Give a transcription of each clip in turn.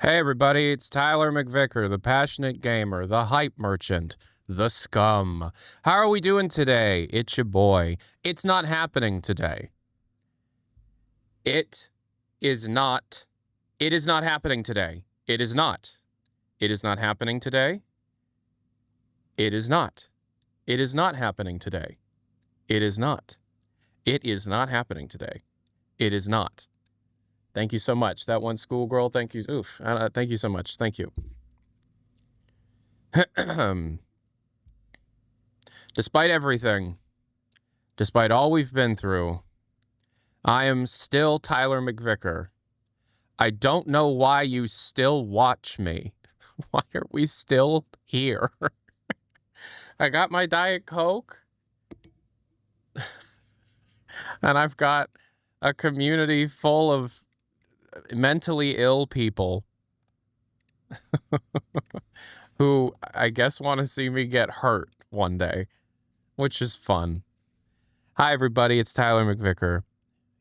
Hey everybody, it's Tyler McVicker, the passionate gamer, the hype merchant, the scum. How are we doing today? It's your boy. It's not happening today. It is not. It is not happening today. It is not. It is not happening today. It is not. It is not happening today. It is not. It is not happening today. It is not. Thank you so much. That one schoolgirl, thank you. Oof. Thank you so much. Thank you. Despite everything, despite all we've been through, I am still Tyler McVicker. I don't know why you still watch me. Why are we still here? I got my Diet Coke, and I've got a community full of mentally ill people who I guess want to see me get hurt one day, which is fun. Hi, everybody. It's Tyler McVicker,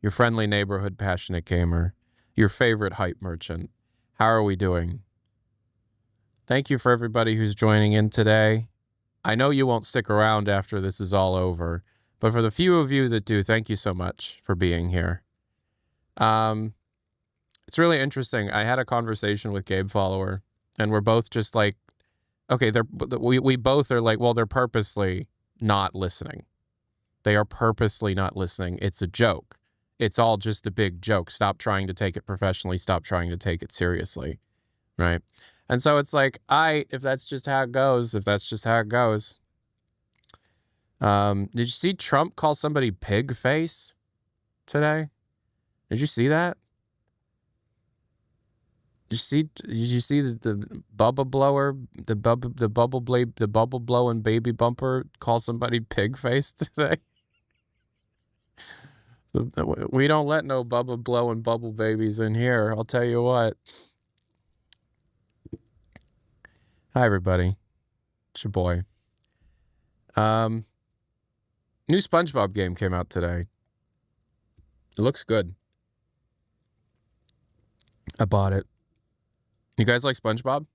your friendly neighborhood passionate gamer, your favorite hype merchant. How are we doing? Thank you for everybody who's joining in today. I know you won't stick around after this is all over, but for the few of you that do, thank you so much for being here. It's really interesting. I had a conversation with Gabe Follower, and we're both just like, okay, we both are like, well, they're purposely not listening. They are purposely not listening. It's a joke. It's all just a big joke. Stop trying to take it professionally. Stop trying to take it seriously, right? And so it's like, if that's just how it goes, if that's just how it goes. Did you see Trump call somebody pig face today? Did you see that? Did you see the bubble blower, the bubble blowing baby bumper call somebody pig face today? We don't let no bubble blowing bubble babies in here. I'll tell you what. Hi everybody, it's your boy. New SpongeBob game came out today. It looks good. I bought it. You guys like SpongeBob?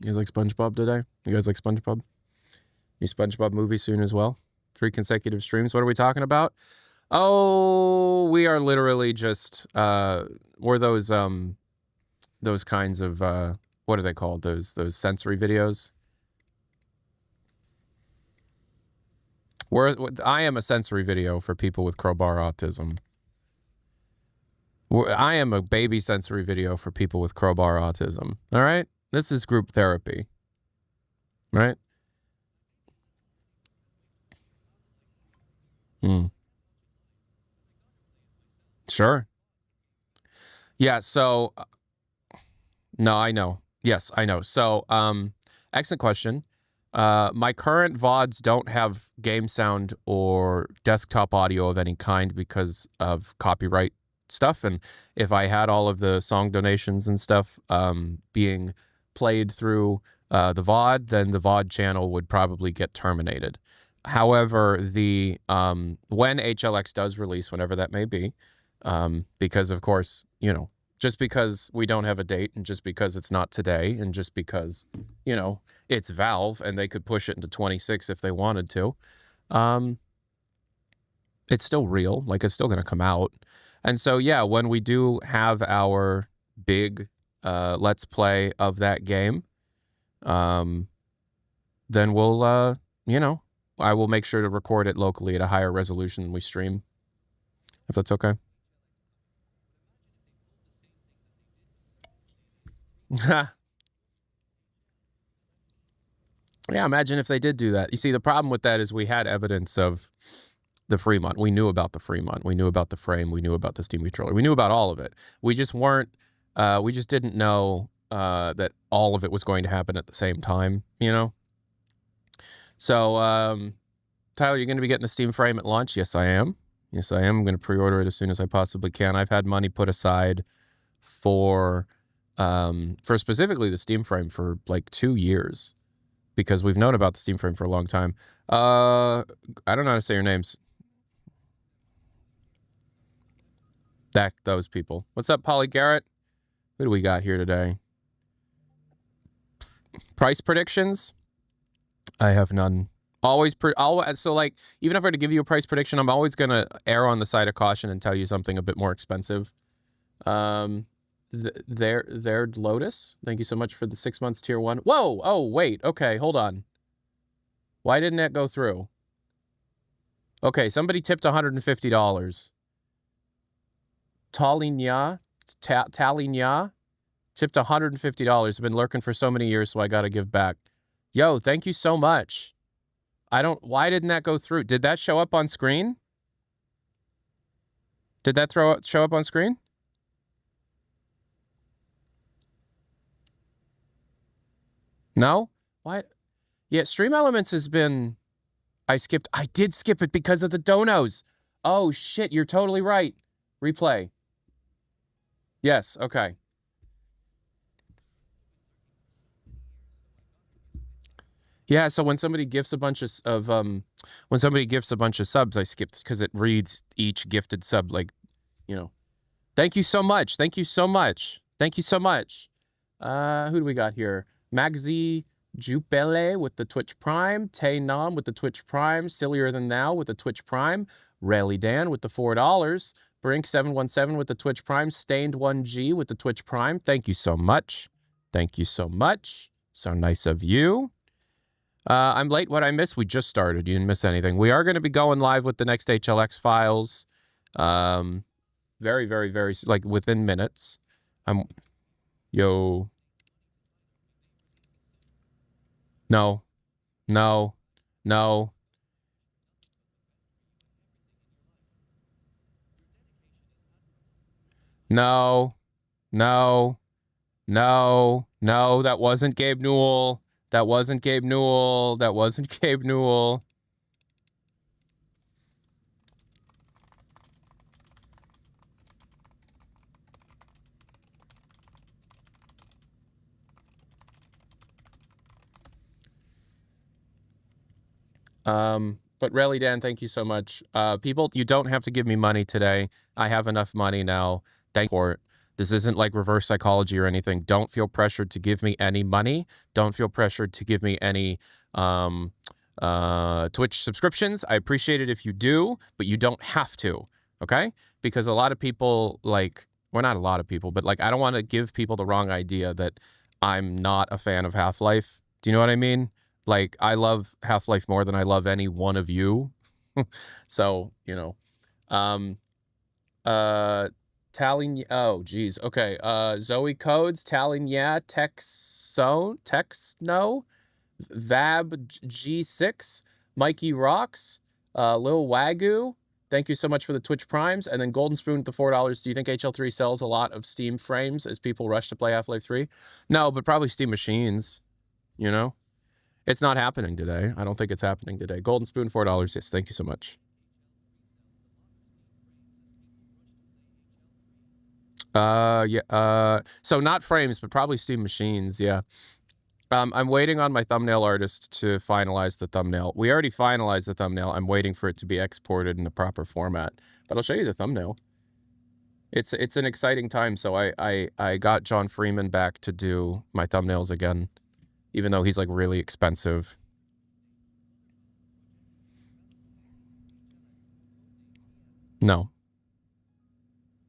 You guys like SpongeBob today? You guys like SpongeBob? New SpongeBob movie soon as well. 3 consecutive streams. What are we talking about? Oh, we are literally just we're those kinds of what are they called? Those sensory videos. I am a sensory video for people with crowbar autism. I am a baby sensory video for people with crowbar autism. All right? This is group therapy. Right? Sure. Yeah, so no, I know. Yes, I know. So, excellent question. My current VODs don't have game sound or desktop audio of any kind because of copyright stuff. And if I had all of the song donations and stuff being played through the VOD, then the VOD channel would probably get terminated. However, when HLX does release, whenever that may be, because of course, just because we don't have a date and just because it's not today and just because, it's Valve and they could push it into 26 if they wanted to, it's still real. Like, it's still going to come out. And so, yeah, when we do have our big Let's Play of that game, then we'll, I will make sure to record it locally at a higher resolution than we stream, if that's okay. Yeah, imagine if they did do that. You see, the problem with that is we had evidence of the Fremont. We knew about the Fremont. We knew about the frame. We knew about the Steam controller. We knew about all of it. We just didn't know that all of it was going to happen at the same time, So, Tyler, you're going to be getting the Steam frame at launch? Yes, I am. Yes, I am. I'm going to pre-order it as soon as I possibly can. I've had money put aside for specifically the Steam frame for like 2 years because we've known about the Steam frame for a long time. I don't know how to say your names. Those people. What's up, Polly Garrett? Who do we got here today? Price predictions? I have none. So like, even if I were to give you a price prediction, I'm always gonna err on the side of caution and tell you something a bit more expensive. There, Lotus. Thank you so much for the 6 months tier 1. Whoa! Oh, wait. Okay, hold on. Why didn't that go through? Okay, somebody tipped $150. Talinya tipped $150. I've been lurking for so many years, so I gotta give back. Yo, thank you so much. Why didn't that go through? Did that show up on screen? Did that show up on screen? No? Why? Yeah, Stream Elements has been... I did skip it because of the donos. Oh, shit, you're totally right. Replay. Yes, okay. Yeah, so when somebody gifts a bunch of subs, I skipped because it reads each gifted sub, like, you know. Thank you so much. Thank you so much. Thank you so much. Who do we got here? Magzi Jupele with the Twitch Prime. Tay Nam with the Twitch Prime. Sillier Than Thou with the Twitch Prime. Rayleigh Dan with the $4. Brink717 with the Twitch Prime. Stained 1G with the Twitch Prime. Thank you so much. Thank you so much. So nice of you. I'm late. What I missed? We just started. You didn't miss anything. We are going to be going live with the next HLX files. Very, very, very, like, within minutes. Yo. No. No. No. No. No. No. No. That wasn't Gabe Newell. That wasn't Gabe Newell. That wasn't Gabe Newell. But Rayleigh Dan, thank you so much. People, you don't have to give me money today. I have enough money now. Thank you for it. This isn't like reverse psychology or anything. Don't feel pressured to give me any money. Don't feel pressured to give me any Twitch subscriptions. I appreciate it if you do, but you don't have to, okay? Because a lot of people, like, well, not a lot of people, but, like, I don't want to give people the wrong idea that I'm not a fan of Half-Life. Do you know what I mean? Like, I love Half-Life more than I love any one of you. So, you know. Tallying, oh, geez. Okay. Zoe Codes, Tallying, yeah. Texno, Vab G6, Mikey Rocks, Lil Wagyu. Thank you so much for the Twitch Primes. And then Golden Spoon with the $4. Do you think HL3 sells a lot of Steam frames as people rush to play Half-Life 3? No, but probably Steam machines, you know? It's not happening today. I don't think it's happening today. Golden Spoon, $4. Yes, thank you so much. Yeah. So not frames, but probably Steam machines. Yeah. I'm waiting on my thumbnail artist to finalize the thumbnail. We already finalized the thumbnail. I'm waiting for it to be exported in the proper format. But I'll show you the thumbnail. It's an exciting time. So I got John Freeman back to do my thumbnails again, even though he's, like, really expensive. No.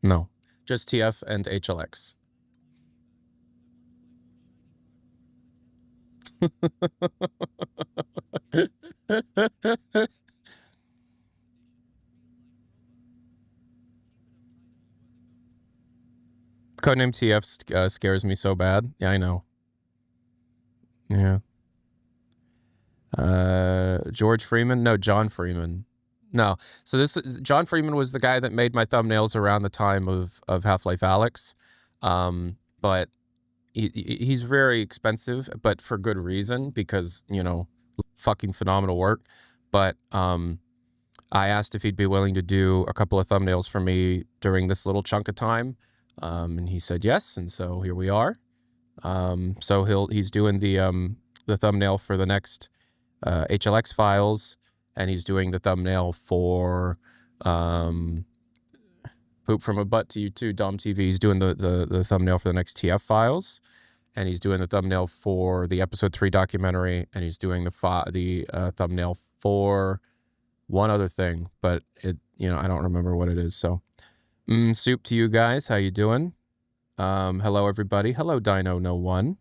No. Just TF and HLX. Codename TF scares me so bad. Yeah, I know. Yeah. George Freeman? No, John Freeman. No. So John Freeman was the guy that made my thumbnails around the time of Half-Life Alyx. But he's very expensive, but for good reason, because, you know, fucking phenomenal work. But I asked if he'd be willing to do a couple of thumbnails for me during this little chunk of time. And he said yes, and so here we are. So he's doing the thumbnail for the next HLX files, and he's doing the thumbnail for Poop from a butt to you too, Dom TV. He's doing the thumbnail for the next TF files, and he's doing the thumbnail for the episode 3 documentary, and he's doing the thumbnail for one other thing, but I don't remember what it is. So, soup to you guys. How you doing? Hello everybody. Hello Dino No One.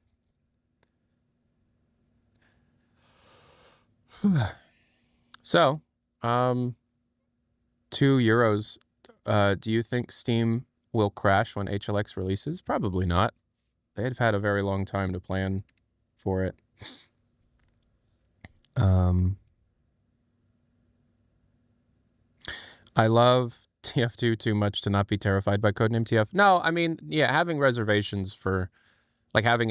So, €2. Do you think Steam will crash when HLX releases? Probably not. They've had a very long time to plan for it. I love TF2 too much to not be terrified by Codename TF. No, I mean, yeah, having reservations for, like having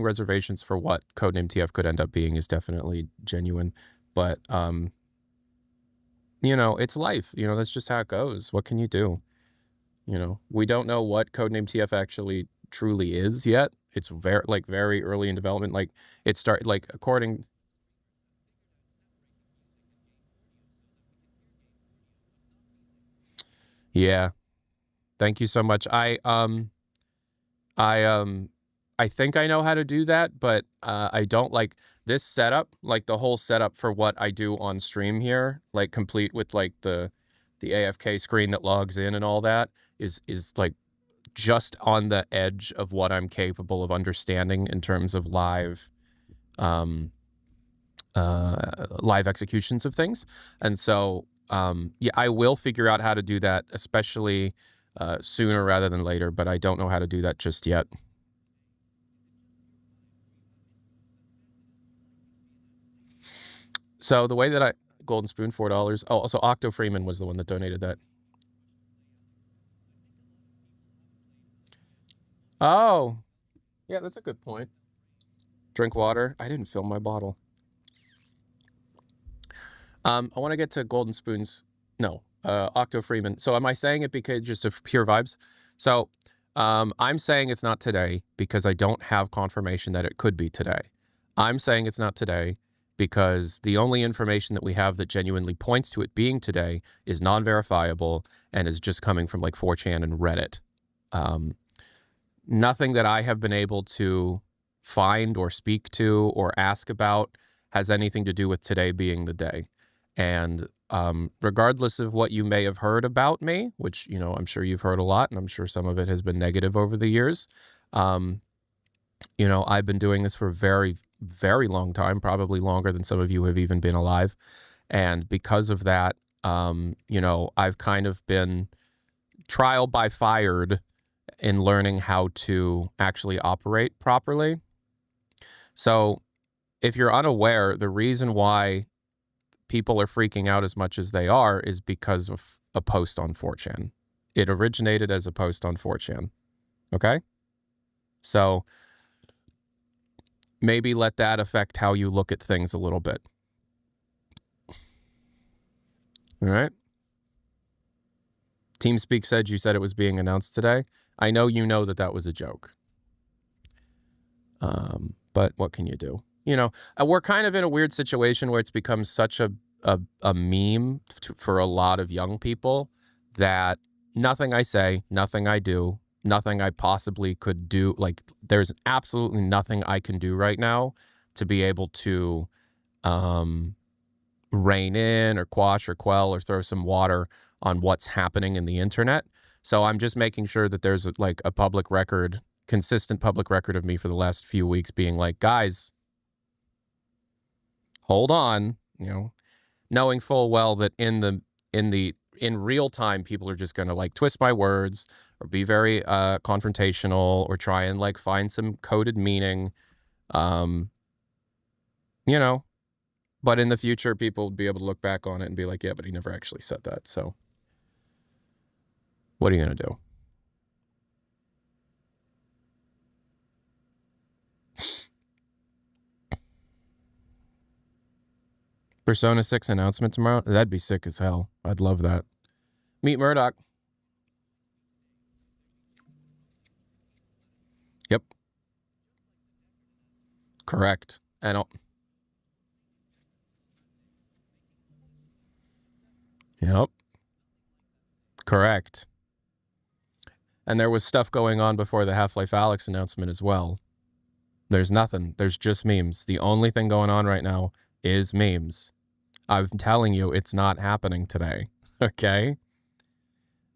reservations for what Codename TF could end up being is definitely genuine. But it's life. That's just how it goes. What can you do? We don't know what Codename TF actually truly is yet. It's very early in development. Like it started according. Yeah. Thank you so much. I think I know how to do that, but I don't like this setup, like the whole setup for what I do on stream here, like complete with like the AFK screen that logs in and all that is like just on the edge of what I'm capable of understanding in terms of live executions of things. And so yeah, I will figure out how to do that, especially sooner rather than later, but I don't know how to do that just yet. So the way that Golden Spoon, $4. Oh, also Octo Freeman was the one that donated that. Oh, yeah, that's a good point. Drink water. I didn't fill my bottle. I want to get to Golden Spoon's. No, Octo Freeman. So am I saying it because just of pure vibes? So I'm saying it's not today because I don't have confirmation that it could be today. I'm saying it's not today because the only information that we have that genuinely points to it being today is non-verifiable and is just coming from like 4chan and Reddit. Nothing that I have been able to find or speak to or ask about has anything to do with today being the day. And regardless of what you may have heard about me, which, I'm sure you've heard a lot, and I'm sure some of it has been negative over the years, I've been doing this for a very, very long time, probably longer than some of you have even been alive. And because of that, I've kind of been trial by fired in learning how to actually operate properly. So if you're unaware, the reason why people are freaking out as much as they are is because of a post on 4chan. It originated as a post on 4chan. Okay? So maybe let that affect how you look at things a little bit. All right? TeamSpeak said you said it was being announced today. I know you know that was a joke. But what can you do? We're kind of in a weird situation where it's become such a meme for a lot of young people that nothing I say, nothing I do, nothing I possibly could do, like there's absolutely nothing I can do right now to be able to rein in or quash or quell or throw some water on what's happening in the internet. So I'm just making sure that there's a public record, consistent public record of me for the last few weeks being like, guys, hold on, knowing full well that in real time, people are just going to twist my words or be very confrontational or try and find some coded meaning, but in the future, people will be able to look back on it and be like, yeah, but he never actually said that. So what are you going to do? Persona 6 announcement tomorrow? That'd be sick as hell. I'd love that. Meet Murdoch. Yep. Correct. I don't. Yep. Correct. And there was stuff going on before the Half-Life Alyx announcement as well. There's nothing. There's just memes. The only thing going on right now is memes. I'm telling you, it's not happening today. Okay?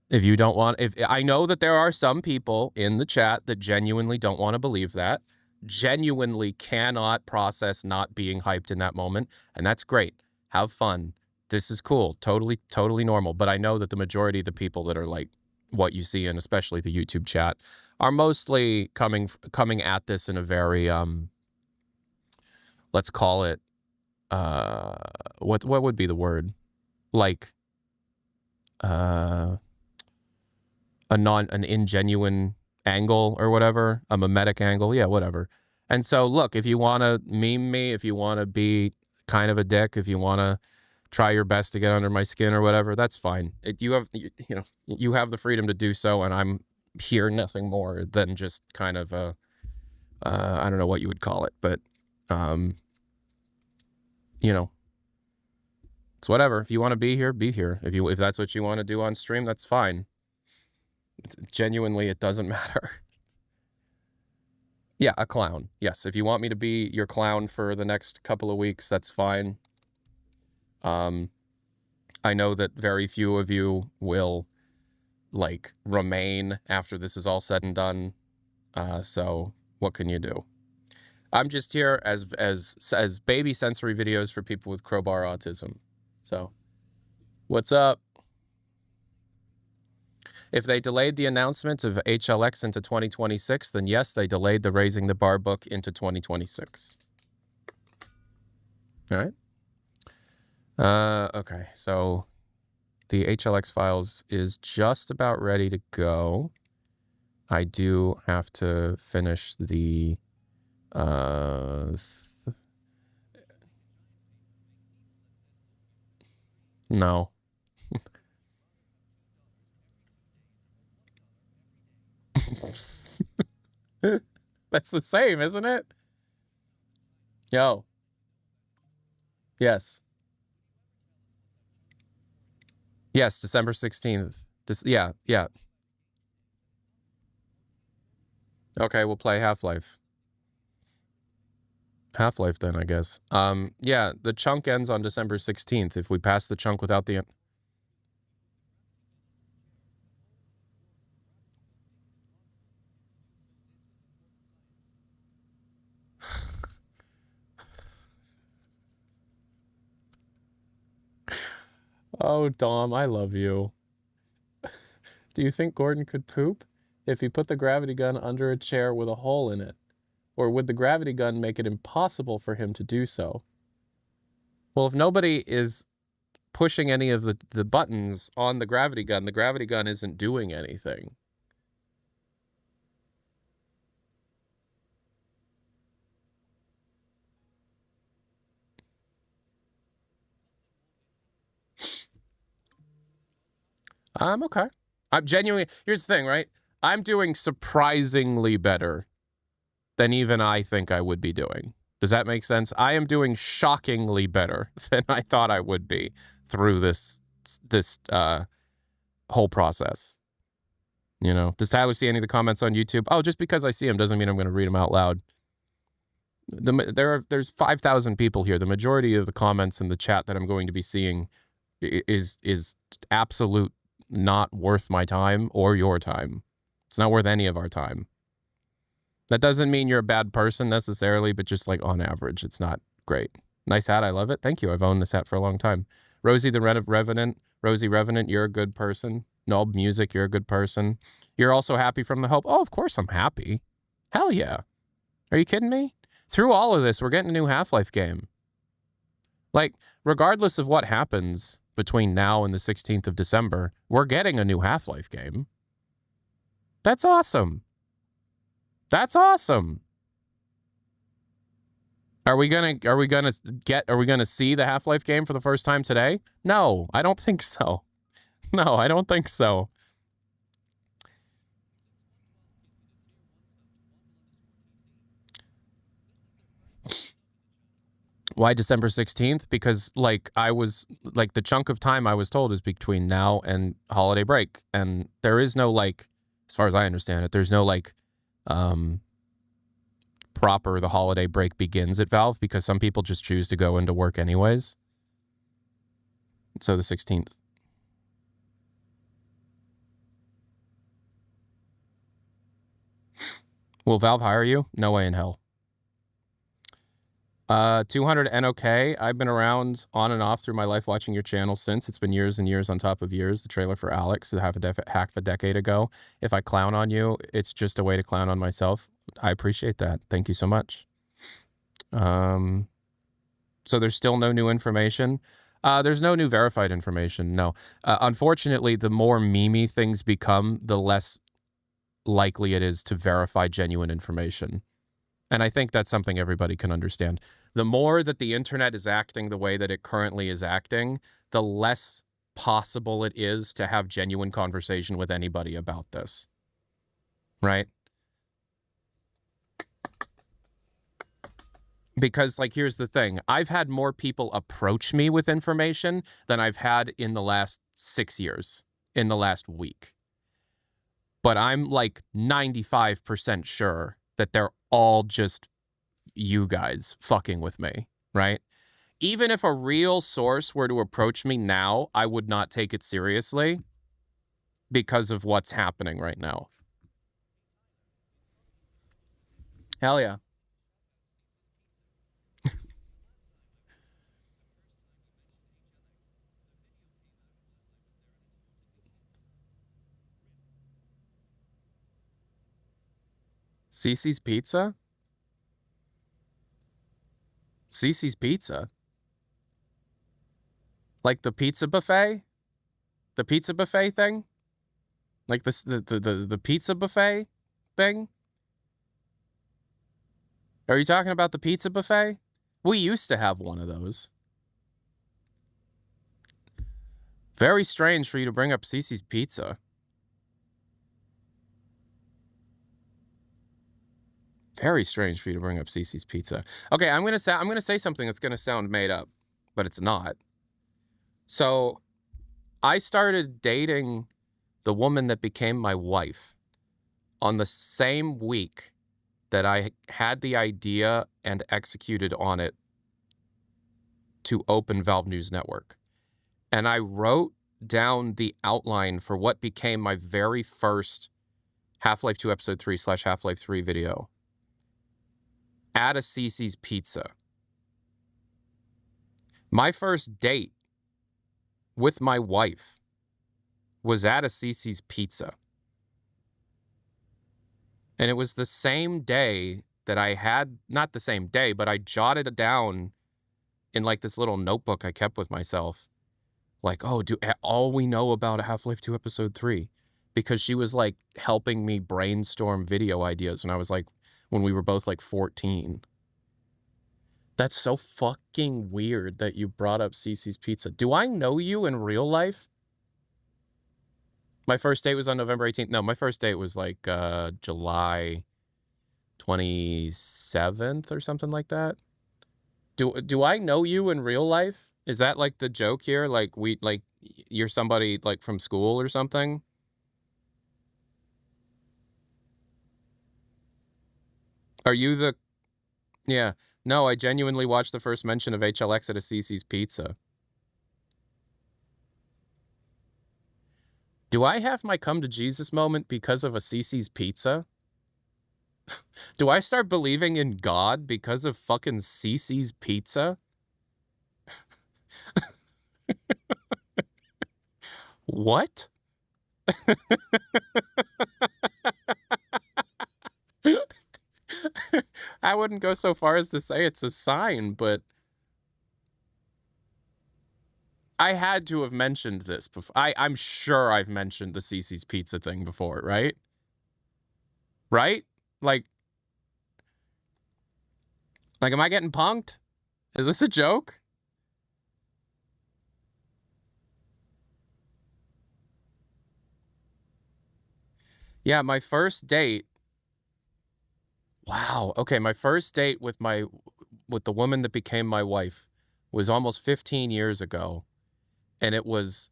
If you don't want... I know that there are some people in the chat that genuinely don't want to believe that. Genuinely cannot process not being hyped in that moment. And that's great. Have fun. This is cool. Totally normal. But I know that the majority of the people that are like what you see in especially the YouTube chat are mostly coming at this in a very let's call it what would be the word? Like an ingenuine angle or whatever, a mimetic angle, yeah, whatever. And so look, if you want to meme me, if you want to be kind of a dick, if you want to try your best to get under my skin or whatever, that's fine. You have the freedom to do so, and I'm here nothing more than just kind of a I don't know what you would call it, but it's whatever. If you want to be here, be here. If that's what you want to do on stream, that's fine. Genuinely, it doesn't matter. Yeah, a clown. Yes, if you want me to be your clown for the next couple of weeks, that's fine. I know that very few of you will, like, remain after this is all said and done. So what can you do? I'm just here as baby sensory videos for people with crowbar autism. So, what's up? If they delayed the announcement of HLX into 2026, then yes, they delayed the Raising the Bar book into 2026. All right. Okay, so the HLX files is just about ready to go. I do have to finish the no. That's the same, isn't it? Yo. Yes. Yes, December 16th. Yeah. Okay, we'll play Half-Life. Half-Life then, I guess. Yeah, the chunk ends on December 16th. If we pass the chunk without the... Oh, Dom, I love you. Do you think Gordon could poop if he put the gravity gun under a chair with a hole in it? Or would the gravity gun make it impossible for him to do so? Well, if nobody is pushing any of the buttons on the gravity gun isn't doing anything. I'm okay. I'm genuinely... Here's the thing, right? I'm doing surprisingly better than even I think I would be doing. Does that make sense? I am doing shockingly better than I thought I would be through this whole process. You know, does Tyler see any of the comments on YouTube? Oh, just because I see them doesn't mean I'm going to read them out loud. There's 5,000 people here. The majority of the comments in the chat that I'm going to be seeing is absolute not worth my time or your time. It's not worth any of our time. That doesn't mean you're a bad person necessarily, but just like on average, it's not great. Nice hat. I love it. Thank you. I've owned this hat for a long time. Rosie the Revenant. Rosie Revenant, you're a good person. Nob Music, you're a good person. You're also happy from the hope. Oh, of course I'm happy. Hell yeah. Are you kidding me? Through all of this, we're getting a new Half-Life game. Like, regardless of what happens between now and the 16th of December, we're getting a new Half-Life game. That's awesome. That's awesome. Are we gonna see the Half-Life game for the first time today? No, I don't think so. No, I don't think so. Why December 16th? Because the chunk of time I was told is between now and holiday break, and there is no as far as I understand it. There's no like proper the holiday break begins at Valve, because some people just choose to go into work anyways. So the 16th. Will Valve hire you? No way in hell. 200 NOK. I've been around on and off through my life watching your channel since. It's been years and years on top of years. The trailer for Alex, half a decade ago. If I clown on you, it's just a way to clown on myself. I appreciate that. Thank you so much. So there's still no new information. There's no new verified information, no. Unfortunately, the more memey things become, the less likely it is to verify genuine information. And I think that's something everybody can understand. The more that the internet is acting the way that it currently is acting, the less possible it is to have genuine conversation with anybody about this. Right? Because, like, here's the thing. I've had more people approach me with information than I've had in the last 6 years, in the last week. But I'm, like, 95% sure that they're all just you guys fucking with me, right? Even if a real source were to approach me now, I would not take it seriously because of what's happening right now. Hell yeah. Cece's Pizza? Cece's Pizza? Like the pizza buffet? The pizza buffet thing? Like the pizza buffet thing? Are you talking about the pizza buffet? We used to have one of those. Very strange for you to bring up Cece's Pizza. Very strange for you to bring up Cece's Pizza. Okay, I'm gonna say something that's gonna sound made up, but it's not. So, I started dating the woman that became my wife on the same week that I had the idea and executed on it to open Valve News Network. And I wrote down the outline for what became my very first Half-Life 2 Episode 3 / Half-Life 3 video at a Cece's Pizza. My first date with my wife was at a Cece's Pizza. And it was the same day that I had, not the same day, but I jotted it down in like this little notebook I kept with myself. Like, oh, all we know about Half-Life 2 Episode 3. Because she was like helping me brainstorm video ideas when we were both like 14. That's so fucking weird that you brought up Cece's Pizza. Do I know you in real life? My first date was on November 18th. No, my first date was like July 27th or something like that. Do I know you in real life? Is that like the joke here? Like you're somebody like from school or something? Are you the... Yeah. No, I genuinely watched the first mention of HLX at a Cece's Pizza. Do I have my come to Jesus moment because of a Cece's Pizza? Do I start believing in God because of fucking Cece's Pizza? What? I wouldn't go so far as to say it's a sign, but I had to have mentioned this before. I'm sure I've mentioned the Cece's Pizza thing before, right? Right? Like, am I getting punked? Is this a joke? Yeah, my first date... Wow. Okay, my first date with the woman that became my wife was almost 15 years ago. And it was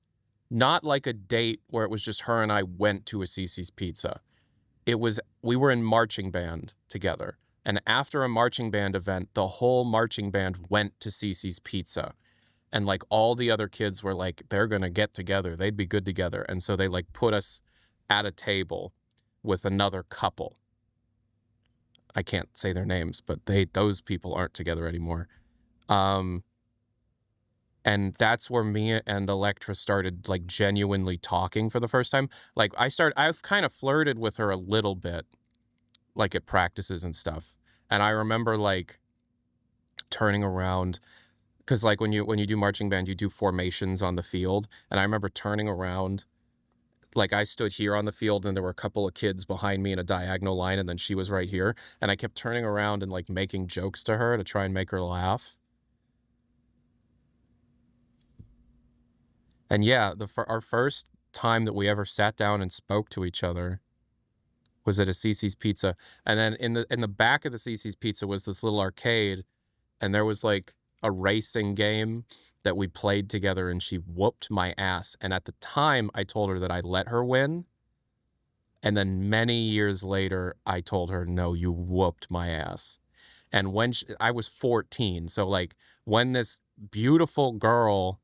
not like a date where it was just her and I went to a Cece's Pizza. We were in marching band together. And after a marching band event, the whole marching band went to Cece's Pizza. And like all the other kids were like, they're going to get together. They'd be good together. And so they like put us at a table with another couple. I can't say their names, but those people aren't together anymore. And that's where me and Electra started like genuinely talking for the first time. Like I've kind of flirted with her a little bit, like at practices and stuff. And I remember like turning around, because like when you do marching band, you do formations on the field. And I remember turning around, like I stood here on the field and there were a couple of kids behind me in a diagonal line, and then she was right here. And I kept turning around and like making jokes to her to try and make her laugh. And yeah, our first time that we ever sat down and spoke to each other was at a Cece's Pizza. And then in the back of the Cece's Pizza was this little arcade, and there was like a racing game that we played together, and she whooped my ass. And at the time, I told her that I let her win. And then many years later, I told her, no, you whooped my ass. And when I was 14, so like when this beautiful girl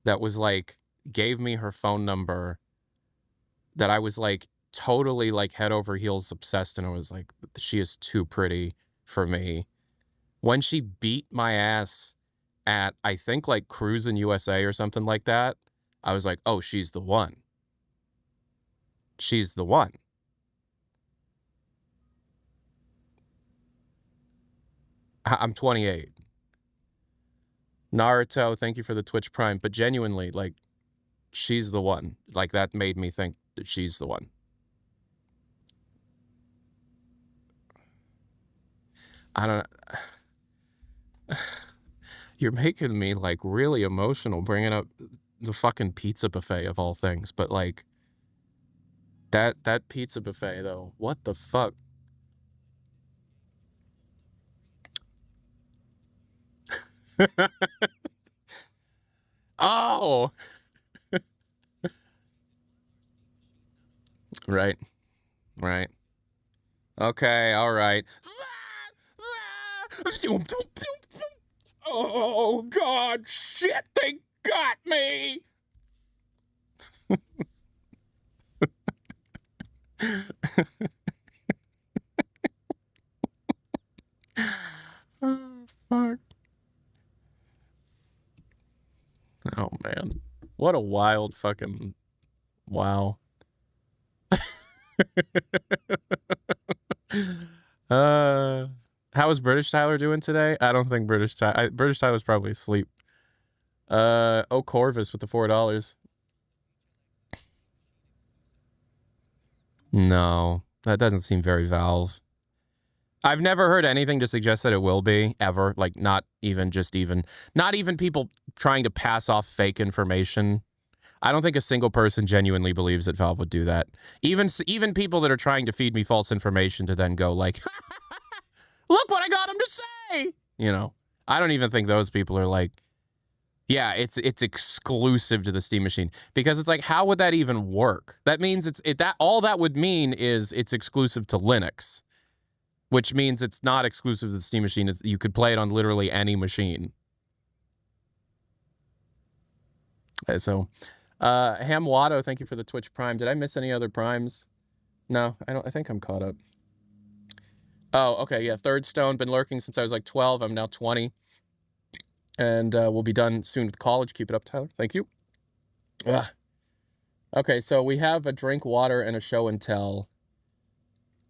that was like, gave me her phone number, that I was like totally like head over heels obsessed, and I was like, she is too pretty for me. When she beat my ass at, I think like Cruisin' USA or something like that, I was like, oh, she's the one. She's the one. I'm 28. Naruto, thank you for the Twitch Prime. But genuinely, like, she's the one. Like, that made me think that she's the one. I don't know. You're making me, like, really emotional bringing up the fucking pizza buffet of all things. But, like, that pizza buffet, though, what the fuck? Oh! Right. Right. Okay, all right. Oh, God, shit, they got me! Oh, fuck. Oh, man. What a wild fucking... Wow. How is British Tyler doing today? I don't think British Tyler's probably asleep. Oh, Corvus with the $4. No, that doesn't seem very Valve. I've never heard anything to suggest that it will be, ever. Like, not even people trying to pass off fake information. I don't think a single person genuinely believes that Valve would do that. Even people that are trying to feed me false information to then go like, look what I got him to say! You know, I don't even think those people are like, yeah, it's exclusive to the Steam machine, because it's like, how would that even work? That means all that would mean is it's exclusive to Linux, which means it's not exclusive to the Steam machine. You could play it on literally any machine. Okay, so, Ham Watto, thank you for the Twitch Prime. Did I miss any other primes? No, I think I'm caught up. Oh, okay, yeah, Third Stone, been lurking since I was like 12. I'm now 20. And we'll be done soon with college. Keep it up, Tyler. Thank you. Ugh. Okay, so we have a drink, water, and a show and tell.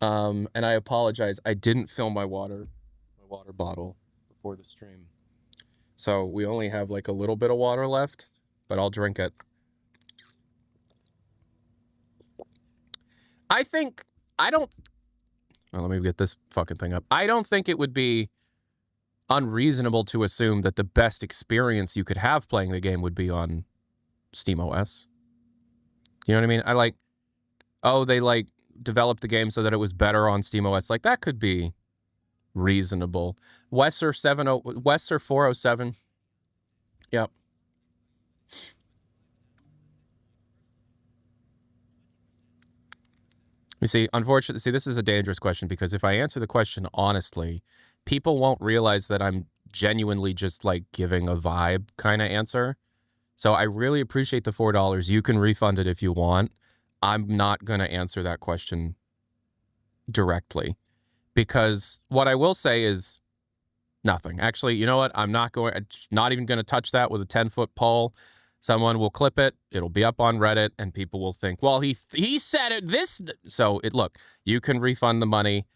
And I apologize. I didn't fill my water bottle before the stream. So we only have like a little bit of water left, but I'll drink it. Let me get this fucking thing up. I don't think it would be unreasonable to assume that the best experience you could have playing the game would be on SteamOS. You know what I mean? They like developed the game so that it was better on SteamOS. Like, that could be reasonable. Wesser 407. Yep. You see, unfortunately, see, this is a dangerous question because if I answer the question honestly, people won't realize that I'm genuinely just like giving a vibe kind of answer. So I really appreciate the $4. You can refund it if you want. I'm not going to answer that question directly because what I will say is nothing. Actually, you know what? I'm not even going to touch that with a 10-foot pole. Someone will clip it. It'll be up on Reddit, and people will think, well, he said it. So look, you can refund the money.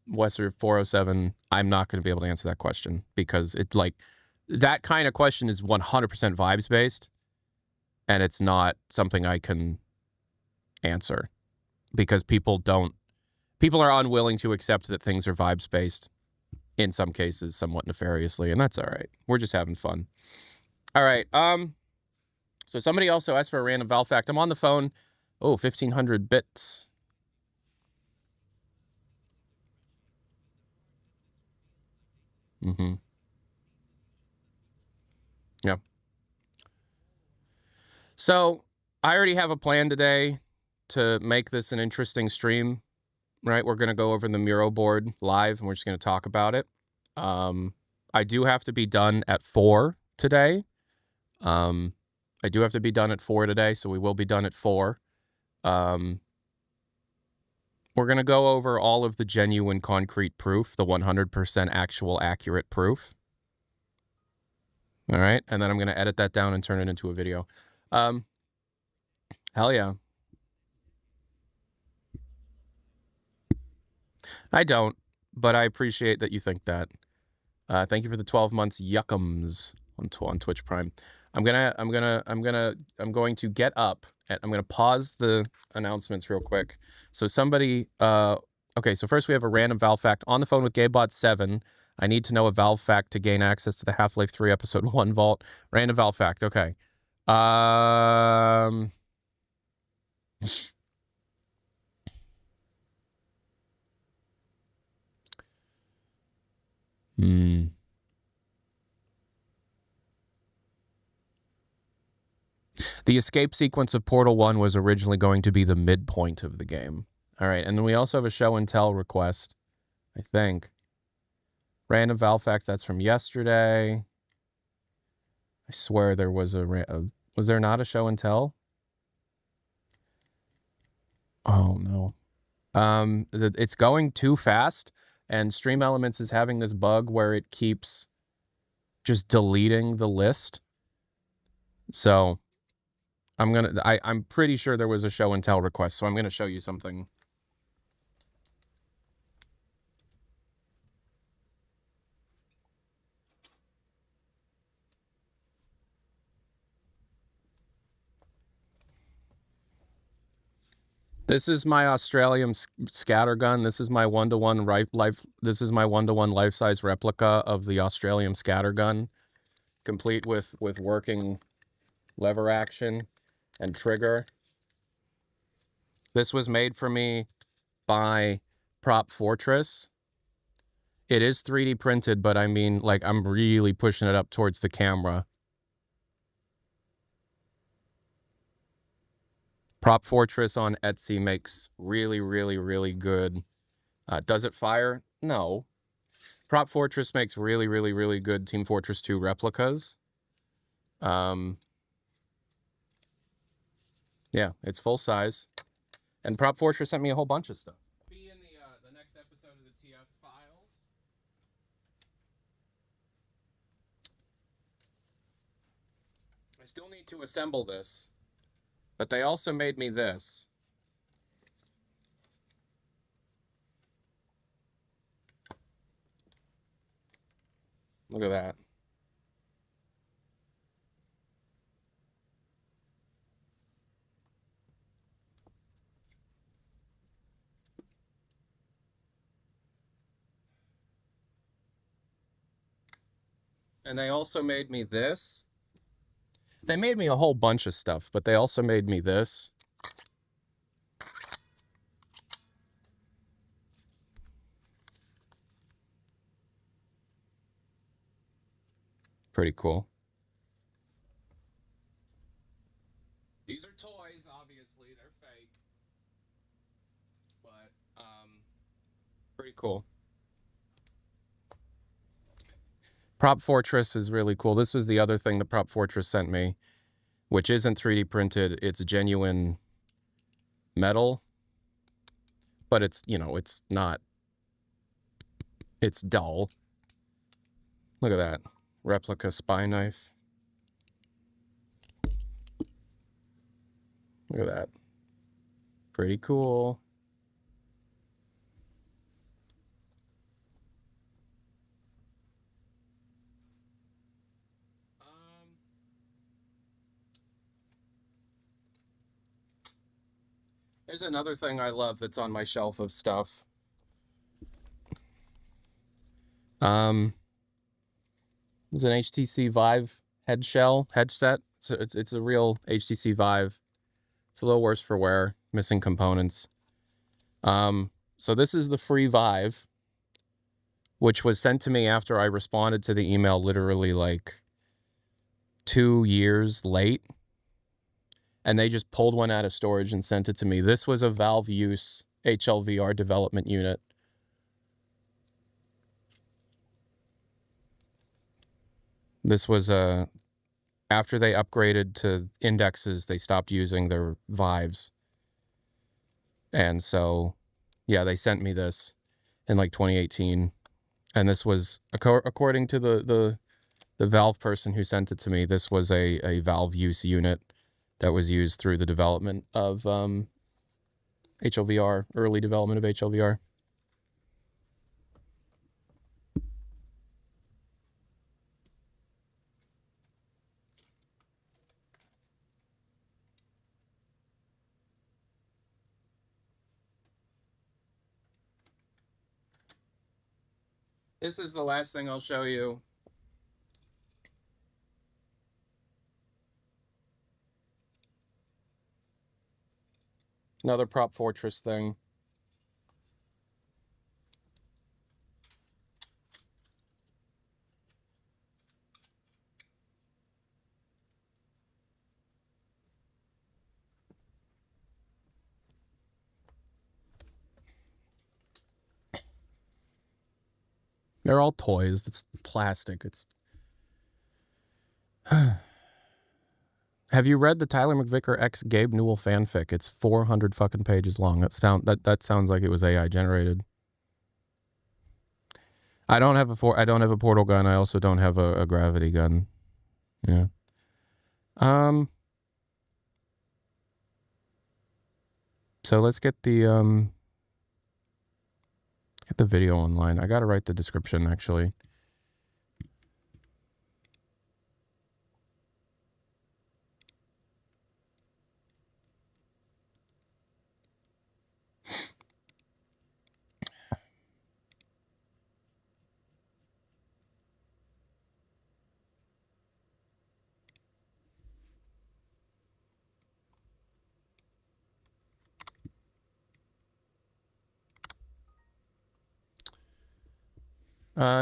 Western 407. I'm not going to be able to answer that question because it's like that kind of question is 100% vibes based, and it's not something I can answer because people are unwilling to accept that things are vibes based. In some cases, somewhat nefariously, and that's all right. We're just having fun. All right. So somebody also asked for a random Val fact. I'm on the phone. Oh, 1,500 bits. Mm-hmm. Yeah. So I already have a plan today to make this an interesting stream, right? We're going to go over the Miro board live, and we're just going to talk about it. I do have to be done at 4 today. I do have to be done at 4 today, so we will be done at 4. We're going to go over all of the genuine concrete proof, the 100% actual accurate proof. All right. And then I'm going to edit that down and turn it into a video. Hell yeah. I don't, but I appreciate that you think that. Thank you for the 12 months yuckums on Twitch Prime. I'm going to get up and I'm going to pause the announcements real quick. So somebody, okay, so first we have a random Valve fact. On the phone with GameBot7. I need to know a Valve fact to gain access to the Half-Life 3 Episode 1 vault. Random Valve fact, okay. The escape sequence of Portal 1 was originally going to be the midpoint of the game. All right, and then we also have a show and tell request, I think. Random Valve fact, that's from yesterday. I swear there was was there not a show and tell? Oh, no. It's going too fast, and Stream Elements is having this bug where it keeps just deleting the list. So I'm pretty sure there was a show and tell request, so I'm gonna show you something. This is my Australian scatter gun. This is my one-to-one This is my one-to-one life-size replica of the Australian scatter gun, complete with working lever action and trigger. This was made for me by Prop Fortress. It is 3D printed, but I mean, like, I'm really pushing it up towards the camera. Prop Fortress on Etsy makes really, really, really good. Does it fire? No. Prop Fortress makes really, really, really good Team Fortress 2 replicas. Yeah, it's full size. And Prop Fortress sent me a whole bunch of stuff. Be in the next episode of the TF Files. I still need to assemble this, but they also made me this. Look at that. And they also made me this. They made me a whole bunch of stuff, but they also made me this. Pretty cool. These are toys, obviously. They're fake. cool. Prop Fortress is really cool. This was the other thing the Prop Fortress sent me, which isn't 3D printed. It's genuine metal, but it's, you know, it's not, it's dull. Look at that. Replica spy knife. Look at that. Pretty cool. There's another thing I love that's on my shelf of stuff. It's an HTC Vive headset. It's a real HTC Vive. It's a little worse for wear, missing components. So this is the free Vive, which was sent to me after I responded to the email literally like 2 years late. And they just pulled one out of storage and sent it to me. This was a Valve use HLVR development unit. This was after they upgraded to indexes, they stopped using their Vives. And so, yeah, they sent me this in like 2018. And this was, according to the Valve person who sent it to me, this was a Valve use unit that was used through the development of HLVR, early development of HLVR. This is the last thing I'll show you. Another Prop Fortress thing. They're all toys. It's plastic. It's. Have you read the Tyler McVicker x Gabe Newell fanfic? It's 400 fucking pages long. That sounds like it was AI generated. I don't have a portal gun. I also don't have a gravity gun. Yeah. So let's get the video online. I gotta write the description actually.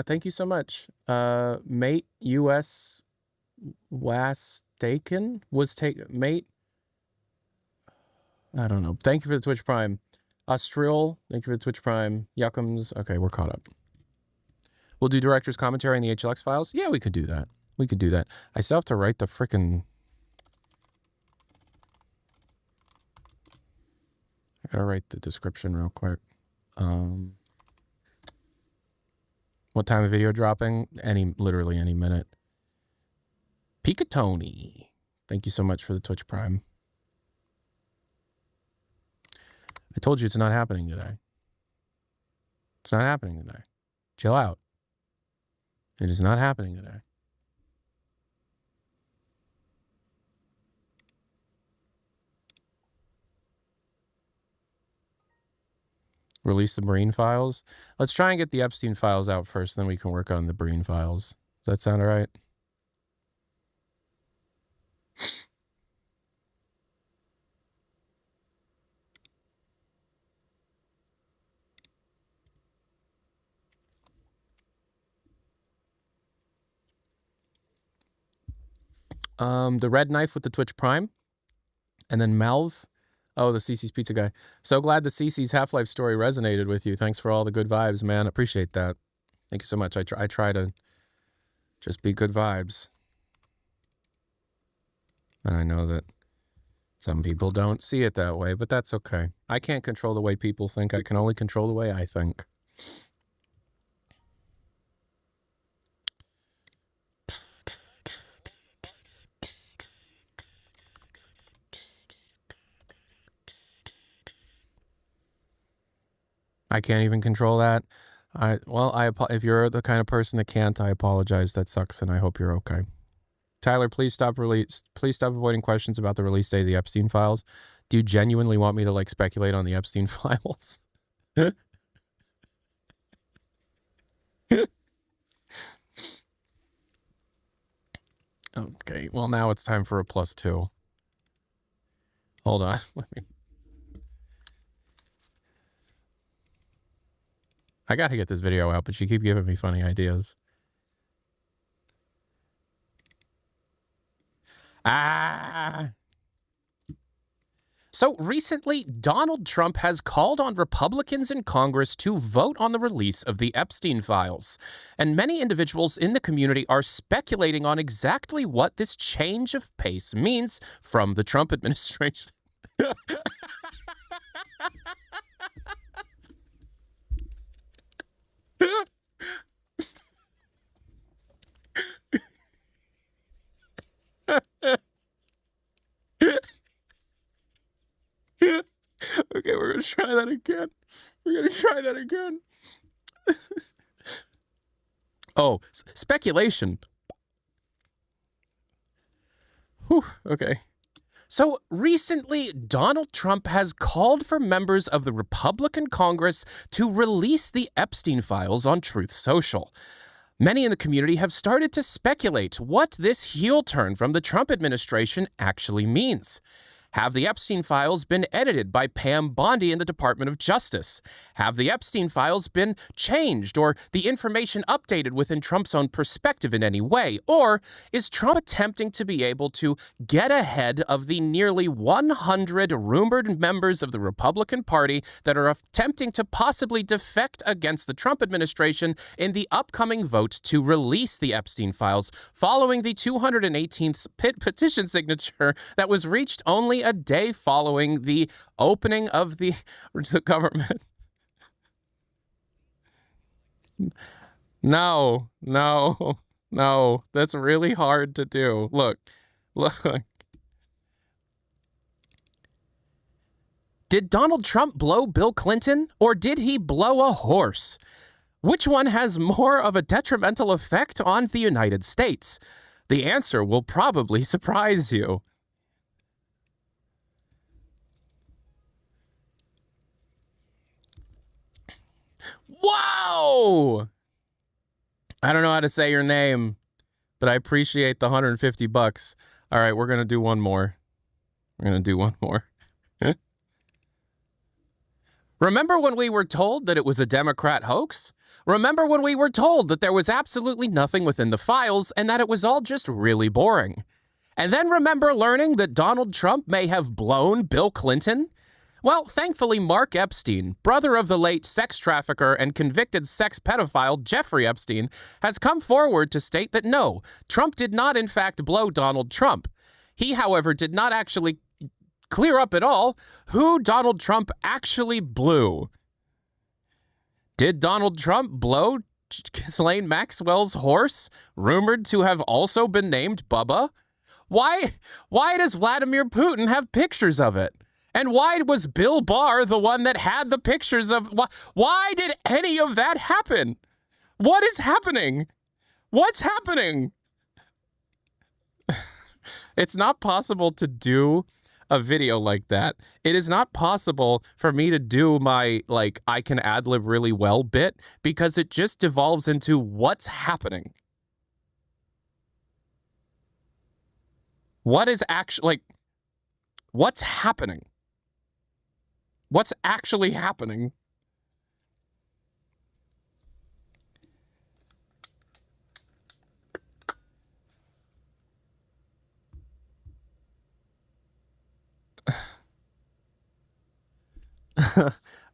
Thank you so much. Mate US Wastaken was mate. I don't know. Thank you for the Twitch Prime. Austrial, thank you for the Twitch Prime. Yuckums. Okay, we're caught up. We'll do director's commentary on the HLX files. Yeah, we could do that. We could do that. I still have to write the frickin'. I gotta write the description real quick. What time of video dropping? Literally any minute. Pikatoni. Thank you so much for the Twitch Prime. I told you it's not happening today. It's not happening today. Chill out. It is not happening today. Release the Breen files. Let's try and get the Epstein files out first, then we can work on the Breen files. Does that sound all right? The red knife with the Twitch Prime. And then Malv, Oh, the Cece's Pizza guy. So glad the Cece's Half-Life story resonated with you. Thanks for all the good vibes, man. Appreciate that. Thank you so much. I try to just be good vibes. And I know that some people don't see it that way, but that's okay. I can't control the way people think. I can only control the way I think. I can't even control that. If you're the kind of person that can't, I apologize. That sucks, and I hope you're okay. Tyler, please stop avoiding questions about the release date of the Epstein files. Do you genuinely want me to like speculate on the Epstein files? Okay, well now it's time for a +2. Hold on. I gotta get this video out, but you keep giving me funny ideas. So recently, Donald Trump has called on Republicans in Congress to vote on the release of the Epstein files. And many individuals in the community are speculating on exactly what this change of pace means from the Trump administration. Okay, we're gonna try that again. Oh, speculation. Whew, okay. So recently, Donald Trump has called for members of the Republican Congress to release the Epstein files on Truth Social. Many in the community have started to speculate what this heel turn from the Trump administration actually means. Have the Epstein files been edited by Pam Bondi in the Department of Justice? Have the Epstein files been changed or the information updated within Trump's own perspective in any way? Or is Trump attempting to be able to get ahead of the nearly 100 rumored members of the Republican Party that are attempting to possibly defect against the Trump administration in the upcoming vote to release the Epstein files following the 218th petition signature that was reached only a day following the opening of the government? No, that's really hard to do. Look. Did Donald Trump blow Bill Clinton, or did he blow a horse? Which one has more of a detrimental effect on the United States? The answer will probably surprise you. Wow! I don't know how to say your name, but I appreciate the $150. All right, we're going to do one more. Remember when we were told that it was a Democrat hoax? Remember when we were told that there was absolutely nothing within the files and that it was all just really boring? And then remember learning that Donald Trump may have blown Bill Clinton? Well, thankfully, Mark Epstein, brother of the late sex trafficker and convicted sex pedophile Jeffrey Epstein, has come forward to state that no, Trump did not in fact blow Donald Trump. He, however, did not actually clear up at all who Donald Trump actually blew. Did Donald Trump blow Ghislaine Maxwell's horse, rumored to have also been named Bubba? Why does Vladimir Putin have pictures of it? And why was Bill Barr the one that had the pictures of... Why did any of that happen? What is happening? What's happening? It's not possible to do a video like that. It is not possible for me to do my, like, I can ad-lib really well bit, because it just devolves into what's happening. What is actually, like, what's happening? What's actually happening?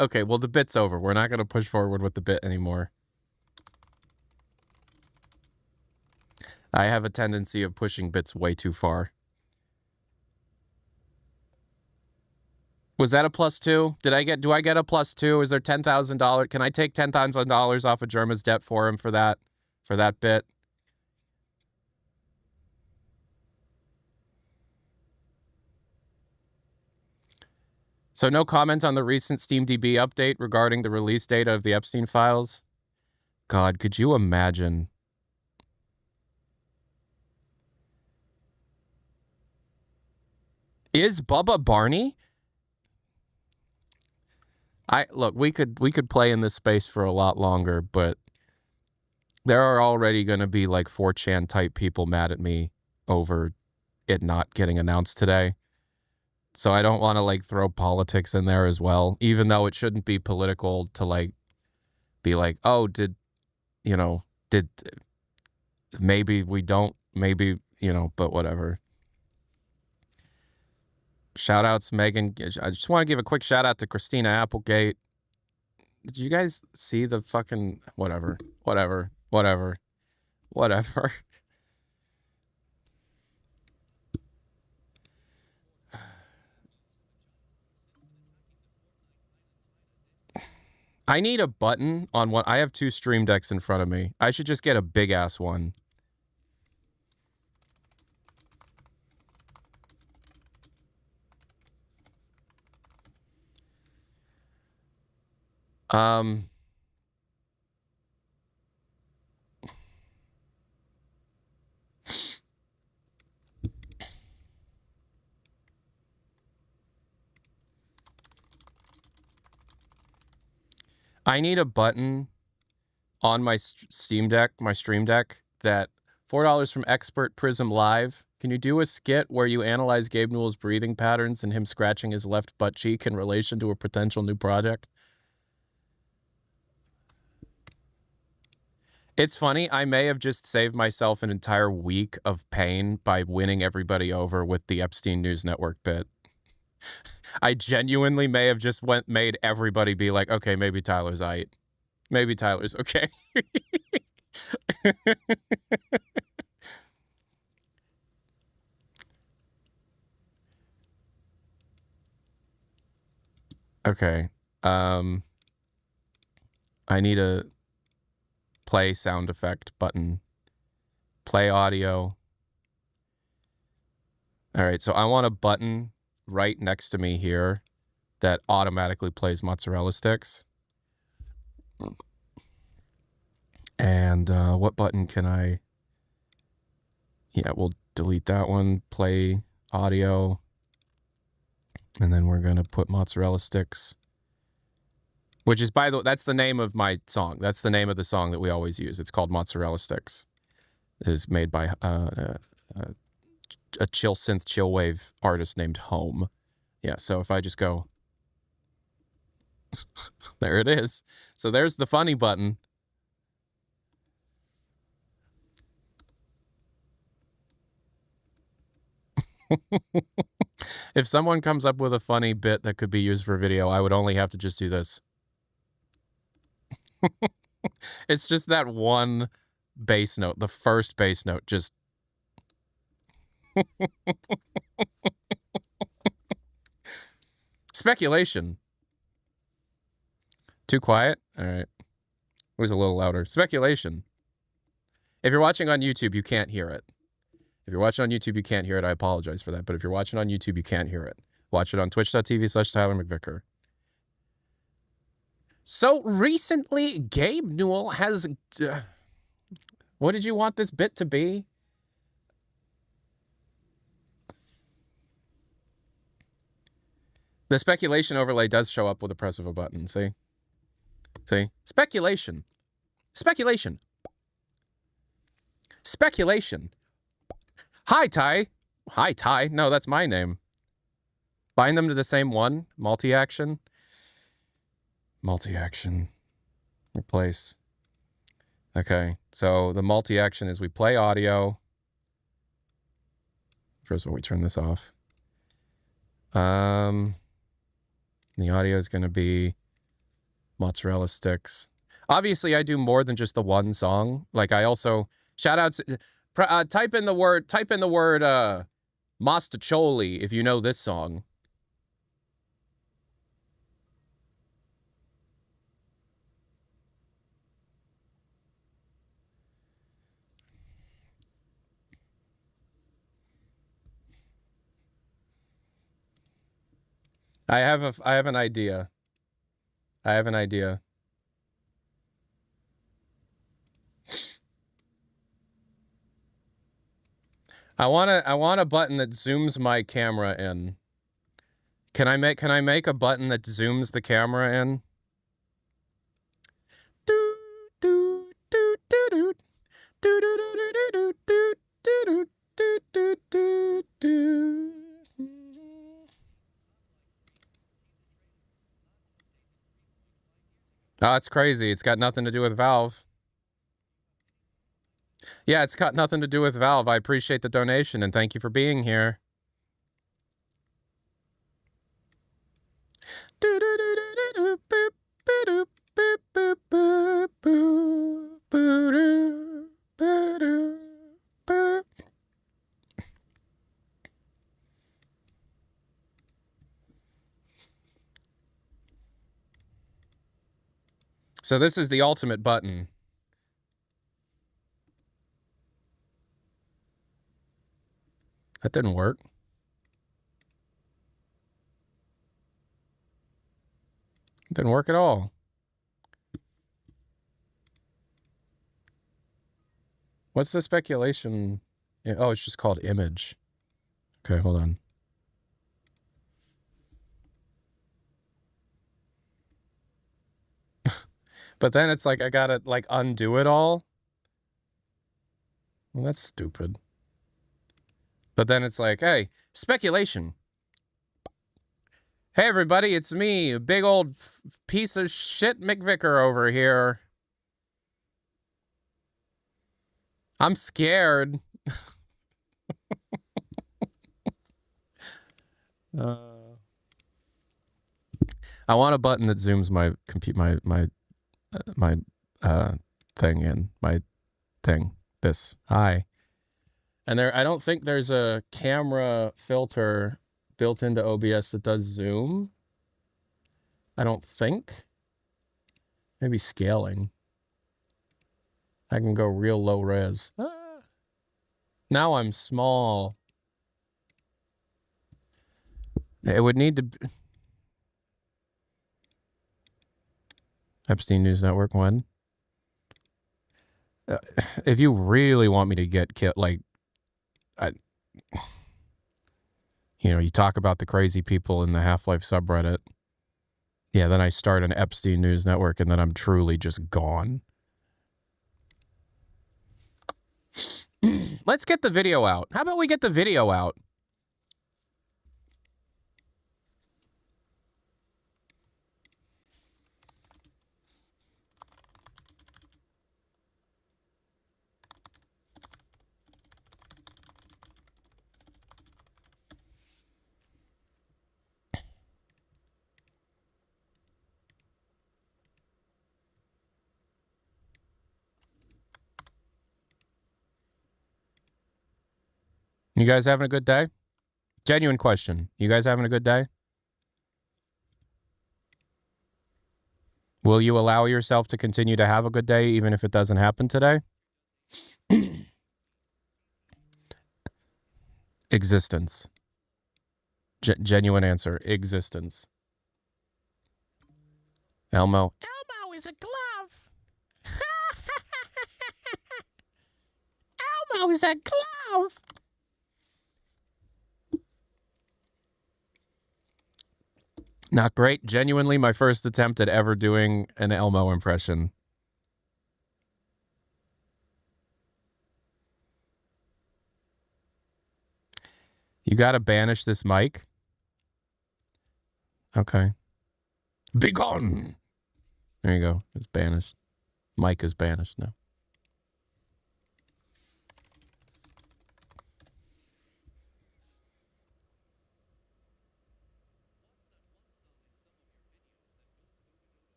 Okay, well, the bit's over. We're not going to push forward with the bit anymore. I have a tendency of pushing bits way too far. Was that a +2? Do I get a +2? Is there $10,000? Can I take $10,000 off of Germa's debt for him for that bit? So no comment on the recent SteamDB update regarding the release date of the Epstein files? God, could you imagine? Is Bubba Barney? Look, we could play in this space for a lot longer, but there are already going to be like 4chan type people mad at me over it not getting announced today. So I don't want to like throw politics in there as well, even though it shouldn't be political to like be like, oh, did maybe we don't, maybe, but whatever. Shout outs, Megan. I just want to give a quick shout out to Christina Applegate. Did you guys see the fucking whatever? I need a button on one. I have 2 Stream Decks in front of me. I should just get a big ass one. I need a button on my Steam Deck, my Stream Deck, that $4 from Expert Prism Live. Can you do a skit where you analyze Gabe Newell's breathing patterns and him scratching his left butt cheek in relation to a potential new project? It's funny, I may have just saved myself an entire week of pain by winning everybody over with the Epstein News Network bit. I genuinely may have just made everybody be like, okay, maybe Tyler's aight. Maybe Tyler's okay. Okay. I need a play sound effect button. Play audio. All right, so I want a button right next to me here that automatically plays mozzarella sticks. And what button can I... Yeah, we'll delete that one. Play audio. And then we're going to put mozzarella sticks. Which is, by the way, that's the name of my song. That's the name of the song that we always use. It's called Mozzarella Sticks. It is made by a chill synth, chill wave artist named Home. Yeah, so if I just go... there it is. So there's the funny button. If someone comes up with a funny bit that could be used for video, I would only have to just do this. It's just that one bass note, the first bass note, just... Speculation. Too quiet? All right. It was a little louder. Speculation. If you're watching on YouTube, you can't hear it. If you're watching on YouTube, you can't hear it. I apologize for that. But if you're watching on YouTube, you can't hear it. Watch it on twitch.tv/Tyler McVicker. So recently, Gabe Newell has... what did you want this bit to be? The speculation overlay does show up with the press of a button. See? See? Speculation. Speculation. Speculation. Hi, Ty. Hi, Ty. No, that's my name. Bind them to the same one. Multi-action. Multi-action. Replace. Okay. So the multi-action is we play audio. First of all, we turn this off. The audio is going to be mozzarella sticks. Obviously, I do more than just the one song. Like, I also shout outs. Type in the word Mostaccioli if you know this song. I have an idea. I have an idea. I want a button that zooms my camera in. Can I make a button that zooms the camera in? Oh, it's crazy. It's got nothing to do with Valve. Yeah, it's got nothing to do with Valve. I appreciate the donation and thank you for being here. So this is the ultimate button. That didn't work. It didn't work at all. What's the speculation? Oh, it's just called image. Okay, hold on. But then it's like I gotta like undo it all. Well, that's stupid. But then it's like, hey, speculation. Hey, everybody, it's me, a big old piece of shit McVicker over here. I'm scared. I want a button that zooms my thing in. My thing. This. Hi. And I don't think there's a camera filter built into OBS that does zoom. I don't think. Maybe scaling. I can go real low res. Now I'm small. It would need to be... Epstein News Network 1. If you really want me to get killed, like, you talk about the crazy people in the Half-Life subreddit. Yeah, then I start an Epstein News Network, and then I'm truly just gone. Let's get the video out. How about we get the video out? You guys having a good day? Genuine question. You guys having a good day? Will you allow yourself to continue to have a good day even if it doesn't happen today? Existence. Genuine answer. Existence. Elmo. Elmo is a glove. Elmo is a glove. Not great. Genuinely, my first attempt at ever doing an Elmo impression. You gotta banish this mic. Okay. Begone! There you go. It's banished. Mic is banished now.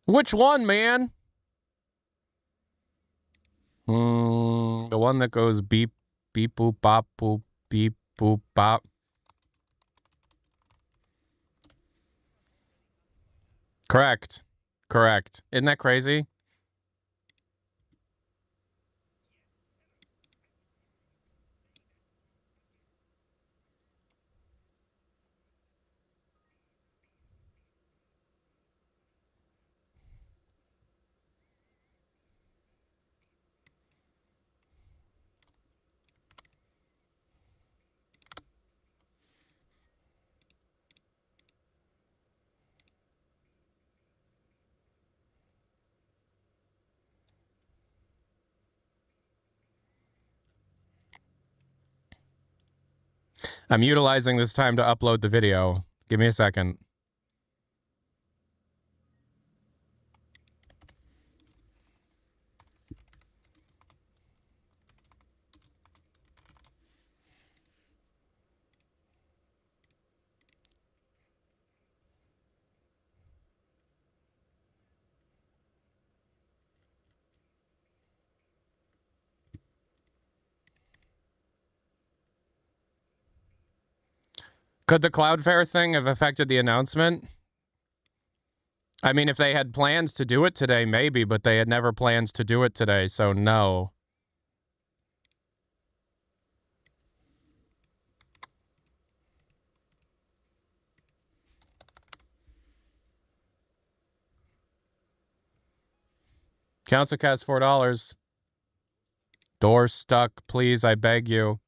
Which one, man? The one that goes beep, beep, boop, bop, boop, beep, boop, bop. Correct. Correct. Isn't that crazy? I'm utilizing this time to upload the video. Give me a second. Could the Cloudflare thing have affected the announcement? I mean, if they had plans to do it today, maybe, but they had never plans to do it today, so no. Council cast $4. Door stuck, please, I beg you.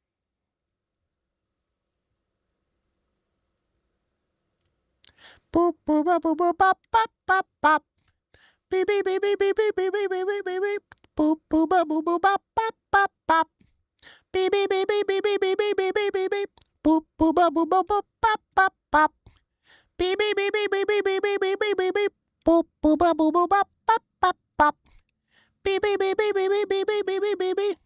Boop, boop, boop, boop, boop, bop, bop, bop, bop. Beep, beep, beep, beep, beep, beep, beep, beep, beep, beep, beep, beep. Boop, boop, boop, boop, boop, bop, bop, bop, bop. Beep, beep, beep, beep, beep, beep, beep, beep, beep, beep, beep, beep. Boop, boop, boop, boop, boop, boop, bop, bop, bop. Beep, beep, beep, beep, beep, beep, beep, beep, beep, beep, beep, beep. Boop, boop, boop, boop, boop, bop, bop, bop, bop. Beep, beep, beep, beep, beep, beep, beep, beep, beep, beep, beep, beep.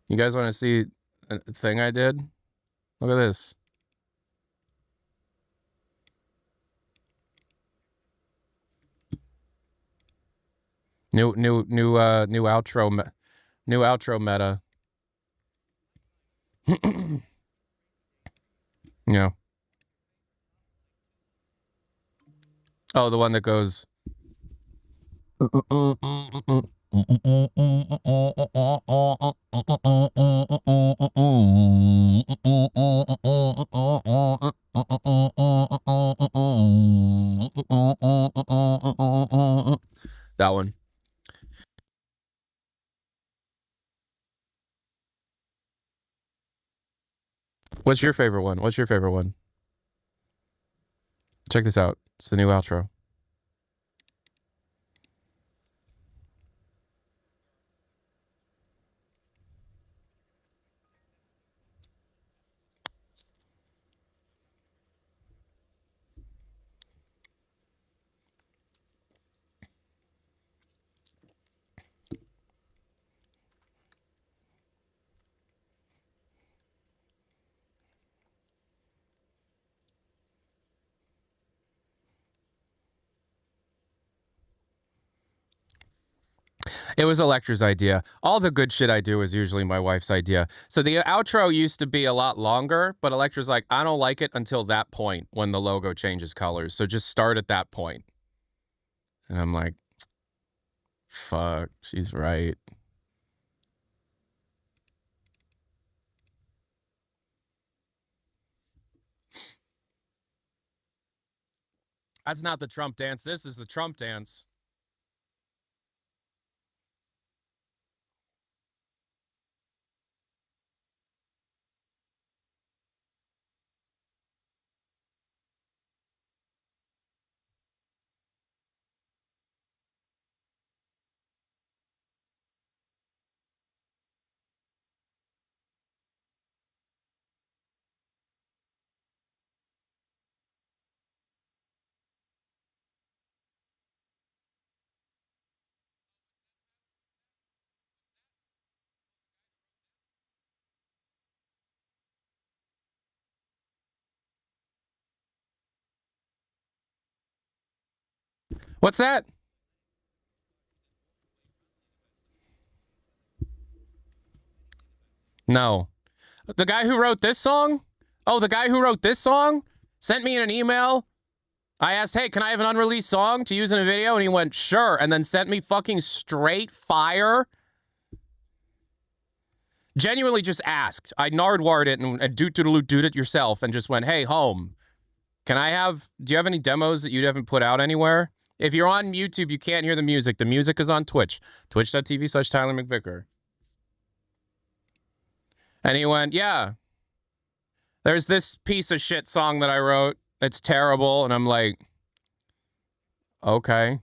You guys want to see a thing I did? Look at this. New outro meta. Yeah. Oh, the one that goes. That one. What's your favorite one? What's your favorite one? Check this out. It's the new outro. It was Electra's idea. All the good shit I do is usually my wife's idea. So the outro used to be a lot longer, but Electra's like, I don't like it until that point when the logo changes colors. So just start at that point. And I'm like, fuck, she's right. That's not the Trump dance. This is the Trump dance. What's that? No. The guy who wrote this song? Oh, the guy who wrote this song sent me an email. I asked, hey, can I have an unreleased song to use in a video? And he went, sure. And then sent me fucking straight fire. Genuinely just asked. I nardwared it and doot it yourself and just went, hey, home. Do you have any demos that you haven't put out anywhere? If you're on YouTube, you can't hear the music. The music is on Twitch. Twitch.tv/Tyler McVicker. And he went, yeah. There's this piece of shit song that I wrote. It's terrible. And I'm like, okay.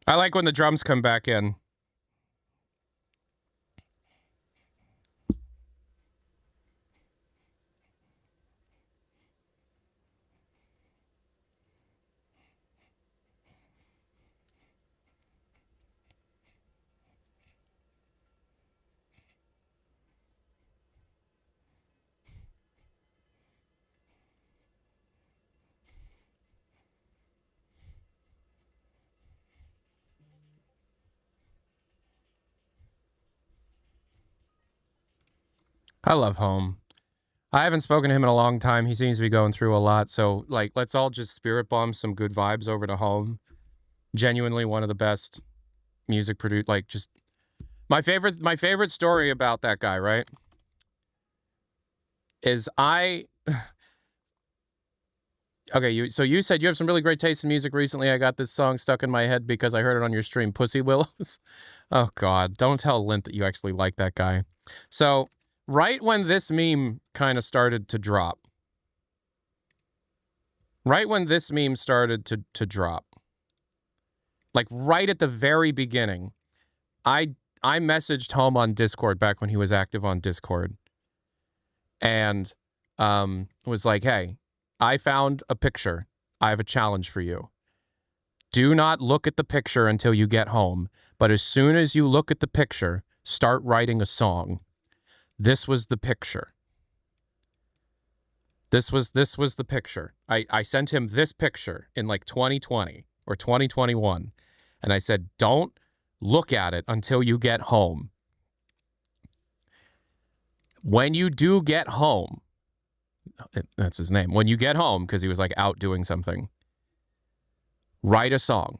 I like when the drums come back in. I love home. I haven't spoken to him in a long time. He seems to be going through a lot. So, like, let's all just spirit bomb some good vibes over to home. Genuinely one of the best music produced. Like, just my favorite story about that guy, right? Is okay, you said you have some really great taste in music recently. I got this song stuck in my head because I heard it on your stream, Pussy Willows. Oh God, don't tell Lint that you actually like that guy. So, right when this meme kind of started to drop, like right at the very beginning, I messaged Home on Discord back when he was active on Discord, and was like, hey, I found a picture. I have a challenge for you. Do not look at the picture until you get home, but as soon as you look at the picture, start writing a song. This was the picture. This was the picture. I sent him this picture in like 2020 or 2021, and I said, don't look at it until you get home. When you do get home, that's his name. When you get home, because he was like out doing something, write a song.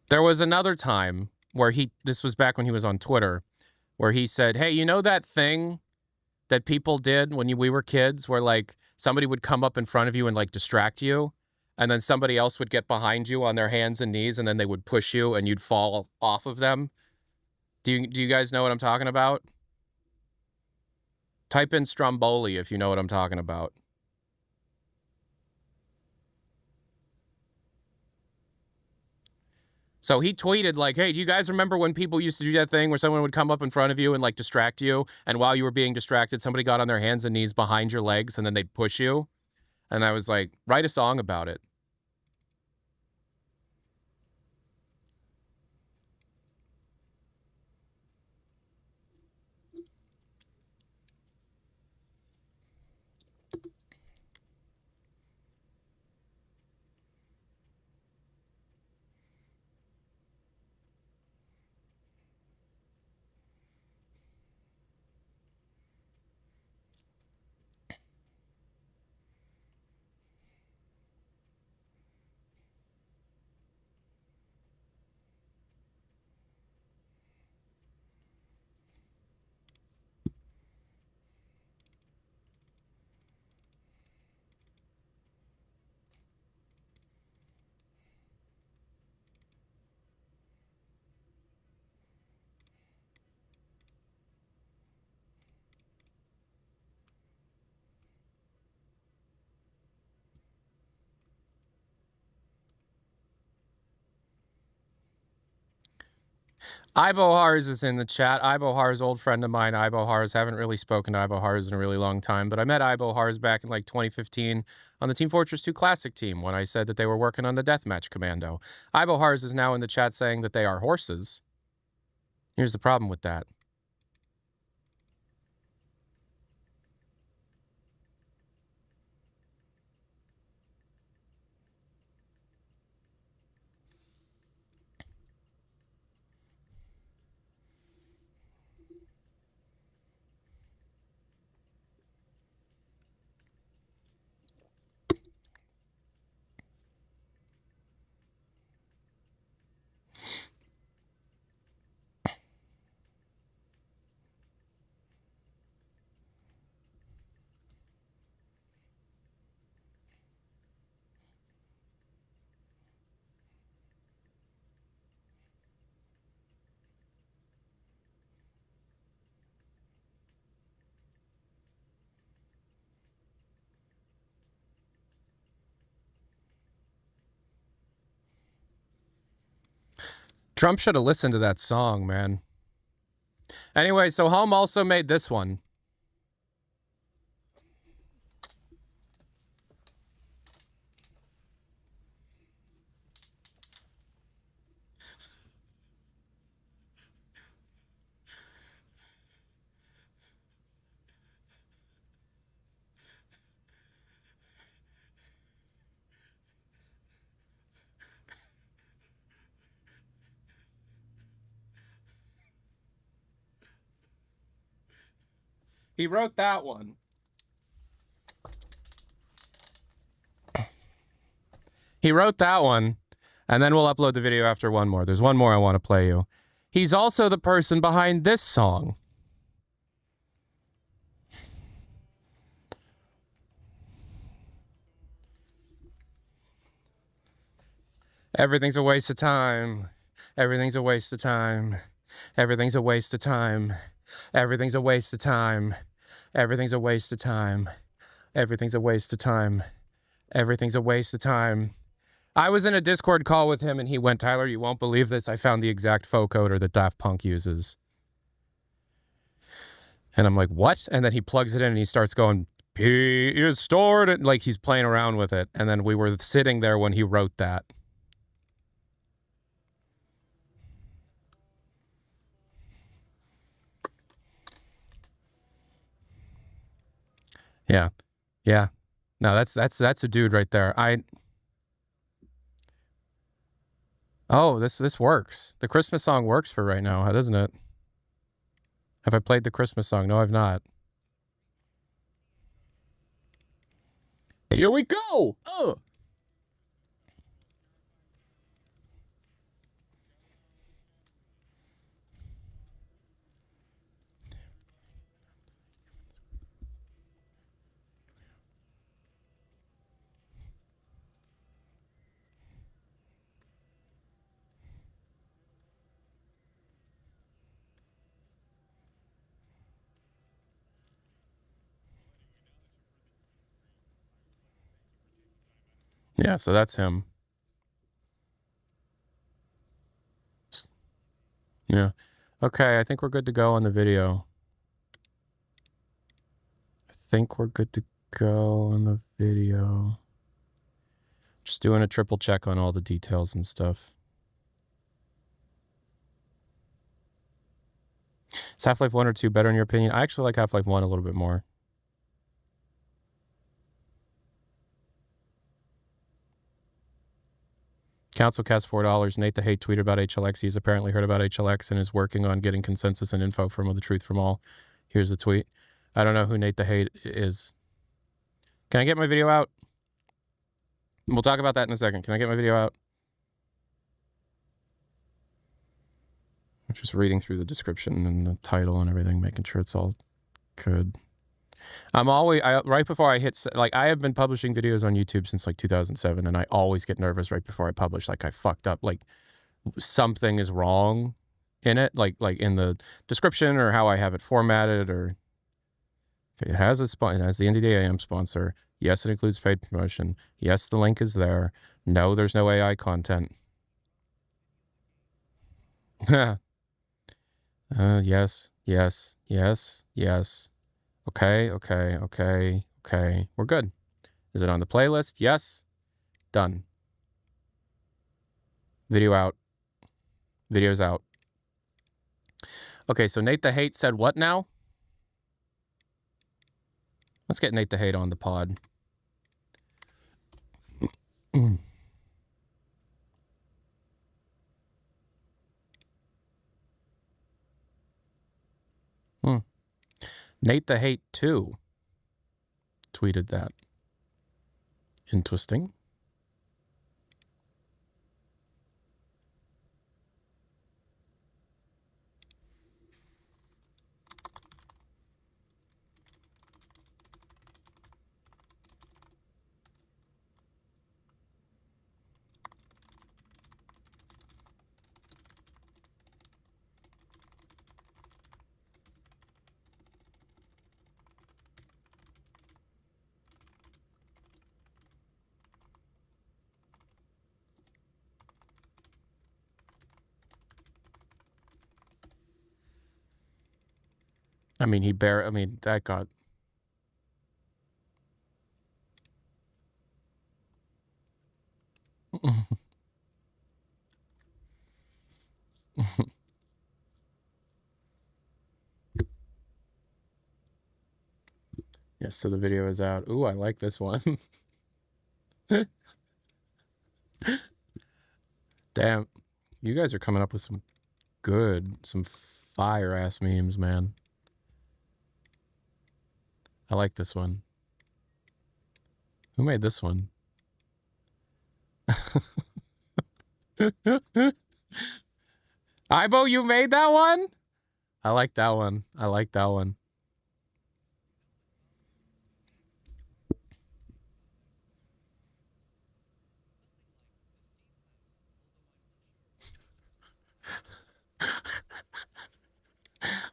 There was another time where this was back when he was on Twitter, where he said, hey, you know that thing that people did when we were kids where like somebody would come up in front of you and like distract you, and then somebody else would get behind you on their hands and knees, and then they would push you and you'd fall off of them? Do you guys know what I'm talking about? Type in Stromboli if you know what I'm talking about. So he tweeted like, hey, do you guys remember when people used to do that thing where someone would come up in front of you and like distract you, and while you were being distracted, somebody got on their hands and knees behind your legs and then they'd push you? And I was like, write a song about it. Ibo Hars is in the chat. Ibo Hars, old friend of mine. Ibo Hars, haven't really spoken to Ibo Hars in a really long time, but I met Ibo Hars back in like 2015 on the Team Fortress 2 Classic team when I said that they were working on the Deathmatch Commando. Ibo Hars is now in the chat saying that they are horses. Here's the problem with that. Trump should have listened to that song, man. Anyway, so Home also made this one. He wrote that one. He wrote that one, and then we'll upload the video after one more. There's one more I want to play you. He's also the person behind this song. Everything's a waste of time. Everything's a waste of time. Everything's a waste of time. Everything's a waste of time. Everything's a waste of time. Everything's a waste of time. Everything's a waste of time. I was in a Discord call with him and he went, Tyler, you won't believe this. I found the exact faux coder that Daft Punk uses. And I'm like, what? And then he plugs it in and he starts going, P is stored. And like he's playing around with it. And then we were sitting there when he wrote that. Yeah. Yeah. No, that's a dude right there. Oh, this works. The Christmas song works for right now, doesn't it? Have I played the Christmas song? No, I've not. Here we go. Oh. Yeah, so that's him. Yeah. Okay, I think we're good to go on the video. I think we're good to go on the video. Just doing a triple check on all the details and stuff. Is Half-Life 1 or 2 better in your opinion? I actually like Half-Life 1 a little bit more. Council cast $4. Nate the Hate tweeted about HLX. He's apparently heard about HLX and is working on getting consensus and info from the truth from all. Here's the tweet. I don't know who Nate the Hate is. Can I get my video out? We'll talk about that in a second. Can I get my video out? I'm just reading through the description and the title and everything, making sure it's all good. I'm always, right before I hit, like, I have been publishing videos on YouTube since like 2007, and I always get nervous right before I publish, like I fucked up, like something is wrong in it, like in the description or how I have it formatted, or it has it has the NDDAM sponsor. Yes, it includes paid promotion. Yes, the link is there. No, there's no AI content. Yes, yes, yes, yes. Okay, okay, okay, okay. We're good. Is it on the playlist? Yes. Done. Video out. Video's out. Okay, so Nate the Hate said what now? Let's get Nate the Hate on the pod. Nate the Hate 2 tweeted that. Interesting. I mean, that got... Yes, so the video is out. Ooh, I like this one. Damn. You guys are coming up with some fire-ass memes, man. I like this one. Who made this one? Ibo, you made that one? I like that one. I like that one.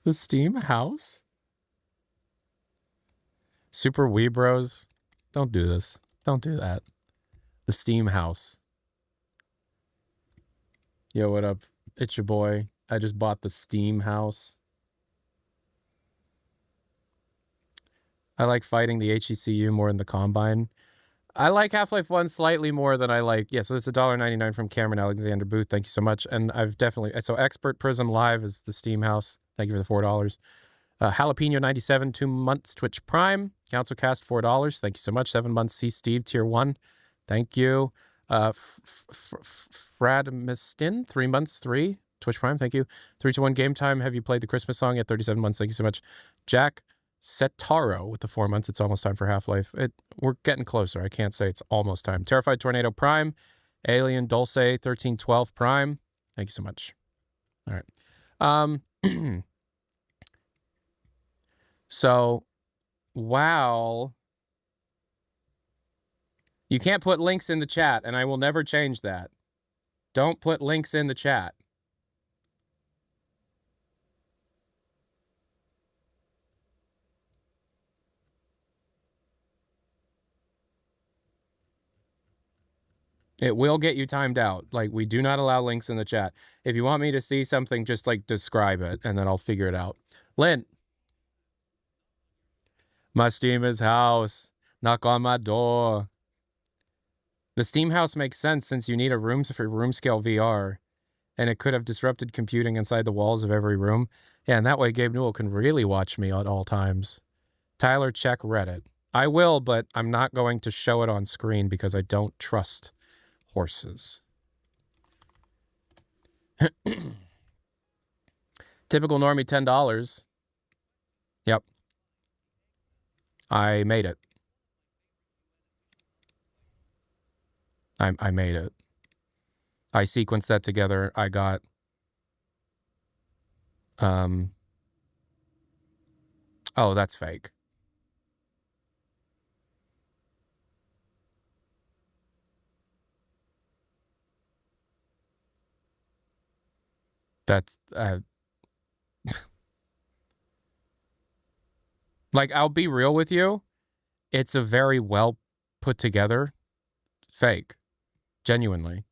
The Steam House? Super Wii Bros? Don't do this. Don't do that. The Steam House. Yo, what up? It's your boy. I just bought the Steam House. I like fighting the HECU more than the Combine. I like Half-Life 1 slightly more than I like... Yeah, so it's $1.99 from Cameron Alexander Booth. Thank you so much. And I've definitely... So Expert Prism Live is the Steam House. Thank you for the $4. Jalapeno 97, 2 months Twitch Prime. Council Cast $4. Thank you so much. 7 months C Steve Tier 1. Thank you. Fradmistin 3 months 3 Twitch Prime. Thank you. 3-1 Game Time. Have you played the Christmas song at 37 months? Thank you so much. Jack Setaro with the 4 months. It's almost time for Half-Life. We're getting closer. I can't say it's almost time. Terrified Tornado Prime. Alien Dulce 1312 Prime. Thank you so much. All right. So, wow. You can't put links in the chat, and I will never change that. Don't put links in the chat. It will get you timed out. Like, we do not allow links in the chat. If you want me to see something, just, like, describe it, and then I'll figure it out. Lynn. My Steam is house. Knock on my door. The Steam House makes sense since you need a room for room-scale VR, and it could have disrupted computing inside the walls of every room. Yeah, and that way Gabe Newell can really watch me at all times. Tyler, check Reddit. I will, but I'm not going to show it on screen because I don't trust horses. Typical normie, $10. Yep. I made it. I made it. I sequenced that together. I got... Oh, that's fake. That's... like, I'll be real with you. It's a very well put together fake. Genuinely.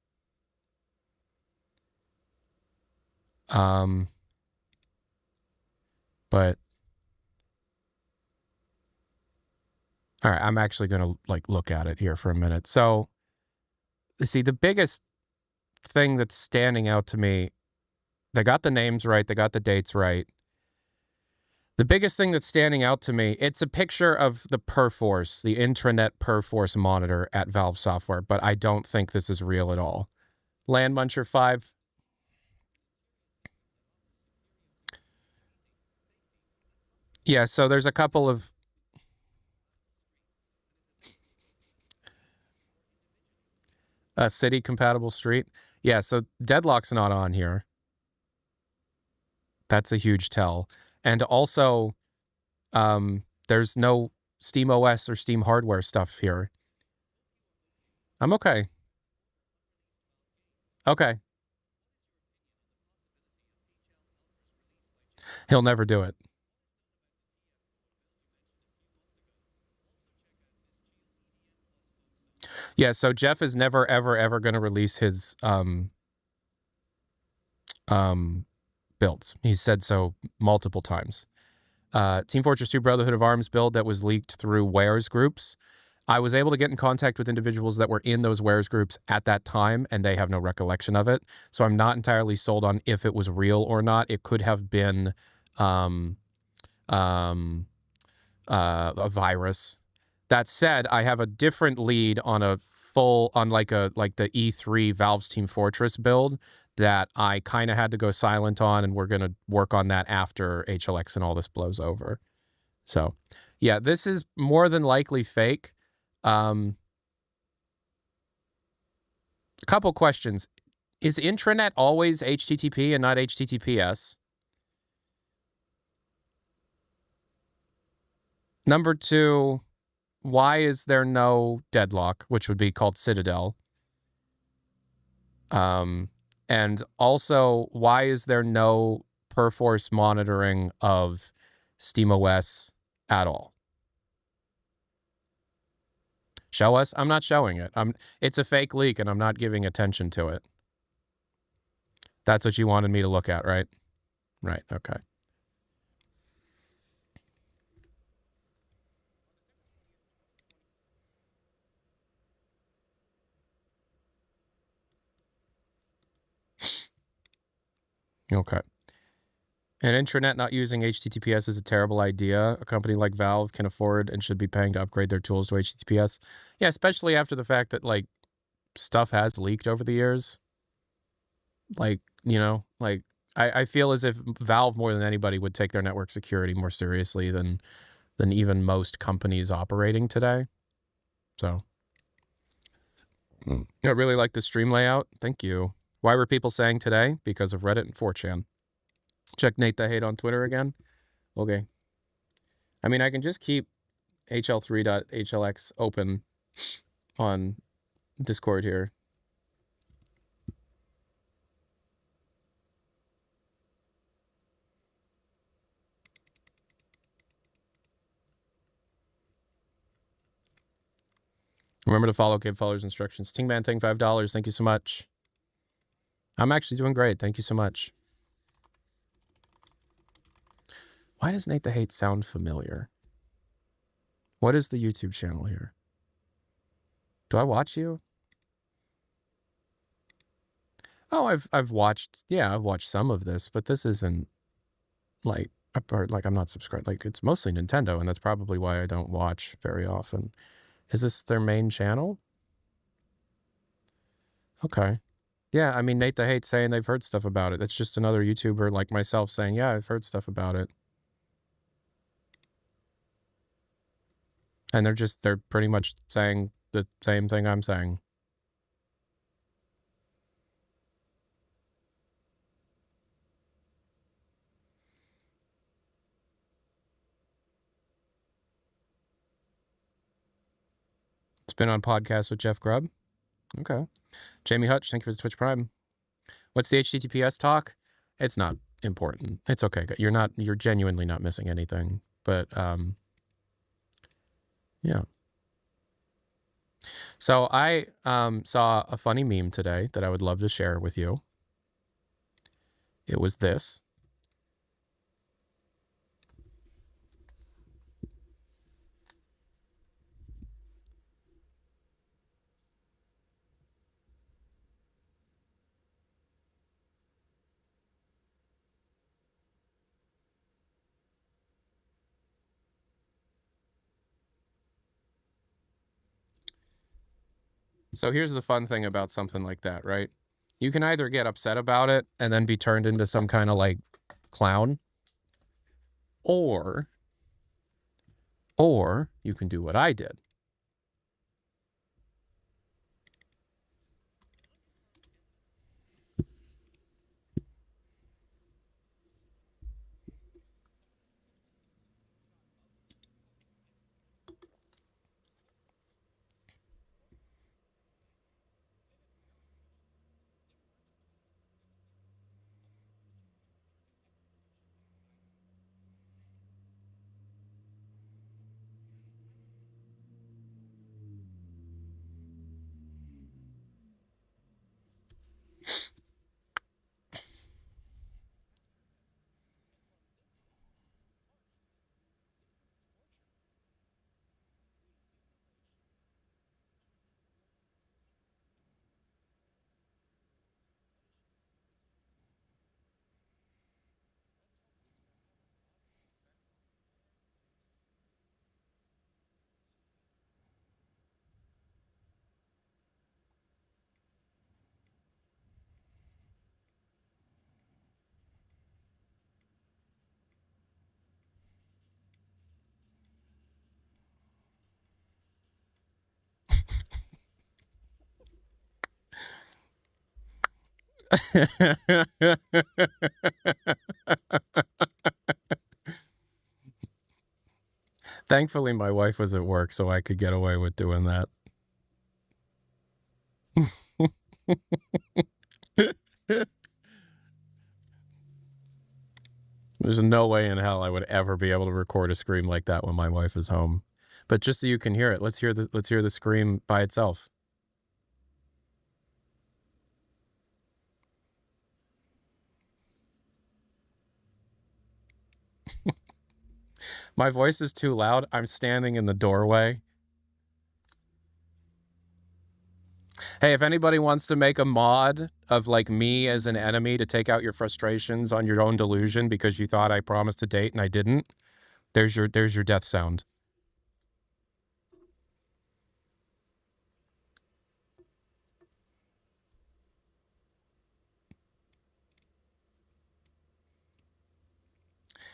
But all right, I'm actually going to like look at it here for a minute. So, see, the biggest thing that's standing out to me, they got the names right, they got the dates right. The biggest thing that's standing out to me, it's a picture of the Perforce, the intranet Perforce monitor at Valve Software, but I don't think this is real at all. Land Muncher 5. Yeah, so there's a couple of... city compatible street. Yeah, so Deadlock's not on here. That's a huge tell. And also, there's no Steam OS or Steam hardware stuff here. I'm okay. Okay. He'll never do it. Yeah, so Jeff is never, ever, ever going to release his builds. He's said so multiple times. Team Fortress 2 Brotherhood of Arms build that was leaked through Wares groups. I was able to get in contact with individuals that were in those Wares groups at that time, and they have no recollection of it. So I'm not entirely sold on if it was real or not. It could have been a virus. That said, I have a different lead on a full, on like the E3 Valve's Team Fortress build that I kind of had to go silent on, and we're going to work on that after HLX and all this blows over. So, yeah, this is more than likely fake. A couple questions. Is intranet always HTTP and not HTTPS? Number 2, why is there no deadlock, which would be called Citadel? And also, why is there no Perforce monitoring of SteamOS at all? Show us? I'm not showing it. It's a fake leak, and I'm not giving attention to it. That's what you wanted me to look at, right? Right, okay. Okay. An intranet not using HTTPS is a terrible idea. A company like Valve can afford and should be paying to upgrade their tools to HTTPS. Yeah, especially after the fact that, like, stuff has leaked over the years. Like, you know, like, I feel as if Valve more than anybody would take their network security more seriously than even most companies operating today. So, I really like the stream layout. Thank you. Why were people saying today? Because of Reddit and 4chan. Check Nate the Hate on Twitter again. Okay. I mean, I can just keep hl3.hlx open on Discord here. Remember to follow, give followers instructions. Tingman Thing, $5. Thank you so much. I'm actually doing great. Thank you so much. Why does Nate the Hate sound familiar? What is the YouTube channel here? Do I watch you? Oh, I've watched, yeah, I've watched some of this, but this isn't like, I'm not subscribed. Like, it's mostly Nintendo, and that's probably why I don't watch very often. Is this their main channel? Okay. Yeah, I mean, Nate the Hate saying they've heard stuff about it. It's just another YouTuber like myself saying, yeah, I've heard stuff about it. And they're pretty much saying the same thing I'm saying. It's been on podcast with Jeff Grubb. Okay. Jamie Hutch, thank you for the Twitch Prime. What's the HTTPS talk? It's not important. It's okay. You're genuinely not missing anything. But yeah. So I saw a funny meme today that I would love to share with you. It was this. So here's the fun thing about something like that, right? You can either get upset about it and then be turned into some kind of like clown, or you can do what I did. Thankfully, my wife was at work, so I could get away with doing that. There's no way in hell I would ever be able to record a scream like that when my wife is home. But just so you can hear it, let's hear the scream by itself. My voice is too loud. I'm standing in the doorway. Hey, if anybody wants to make a mod of like me as an enemy to take out your frustrations on your own delusion because you thought I promised to date and I didn't, there's your death sound.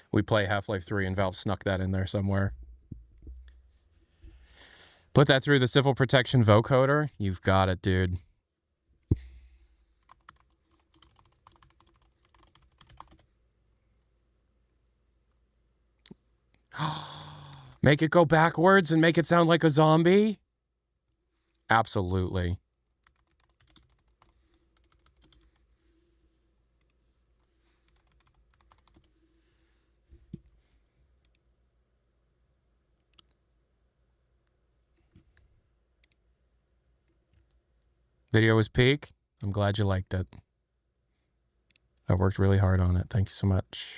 We play Half-Life 3 and Valve snuck that in there somewhere. Put that through the civil protection vocoder. You've got it, dude. Make it go backwards and make it sound like a zombie? Absolutely. Video was peak. I'm glad you liked it. I worked really hard on it. Thank you so much.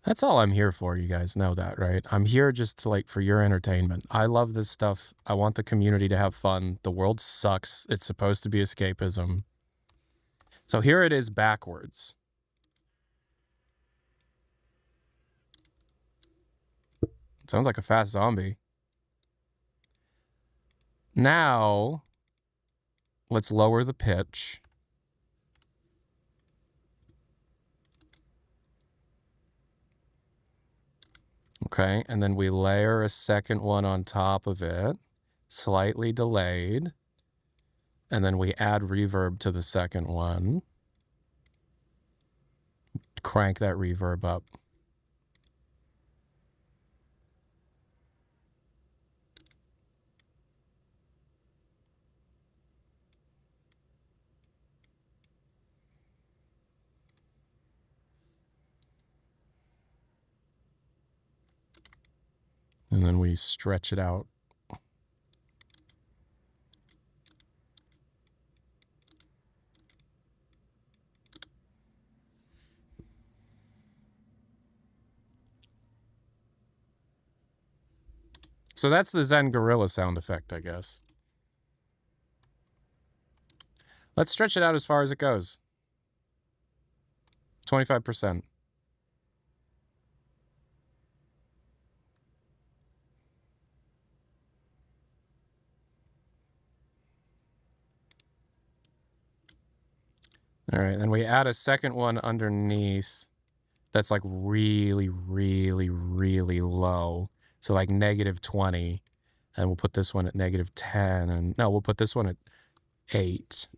That's all I'm here for. You guys know that, right? I'm here just to like for your entertainment. I love this stuff. I want the community to have fun. The world sucks. It's supposed to be escapism. So here it is backwards. It sounds like a fast zombie. Now, let's lower the pitch. Okay, and then we layer a second one on top of it, slightly delayed. And then we add reverb to the second one. Crank that reverb up. And then we stretch it out. So that's the Zen Gorilla sound effect, I guess. Let's stretch it out as far as it goes. 25%. All right, and we add a second one underneath that's like really, really, really low. So like -20. And we'll put this one at -10. And no, we'll put this one at 8.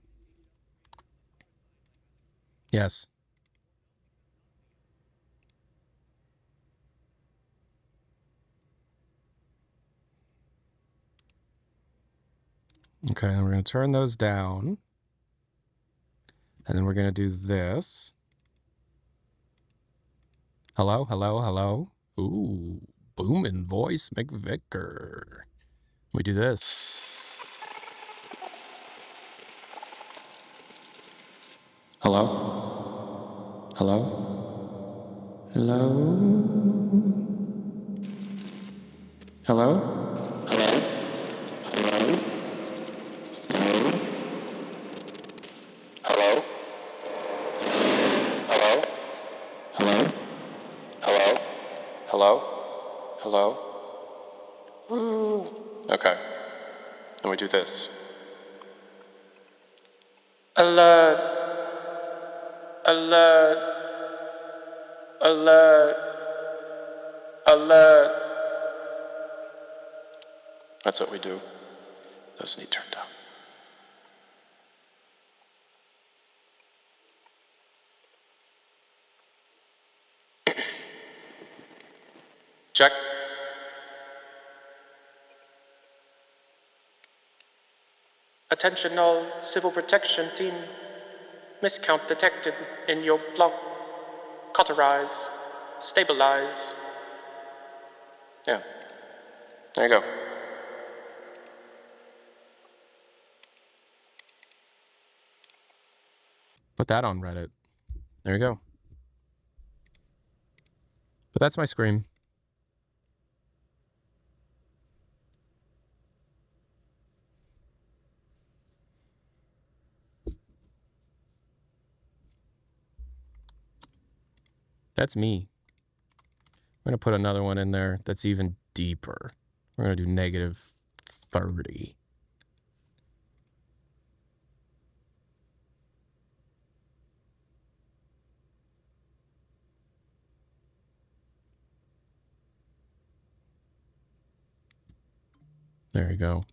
Yes. Okay, then we're going to turn those down. And then we're going to do this. Hello, hello, hello. Ooh, booming voice, McVicker. We do this. Hello? Hello? Hello? Hello? Hello? Hello? Hello? Hello? Hello? Hello? Hello? Hello? Hello? Okay. And we do this. Alert! Alert! Alert! Alert! That's what we do. Those need turned down. Check. Attention all civil protection team. Miscount detected in your block. Cauterize. Stabilize. Yeah. There you go. Put that on Reddit. There you go. But that's my scream. That's me. I'm going to put another one in there that's even deeper. We're going to do -30. There you go.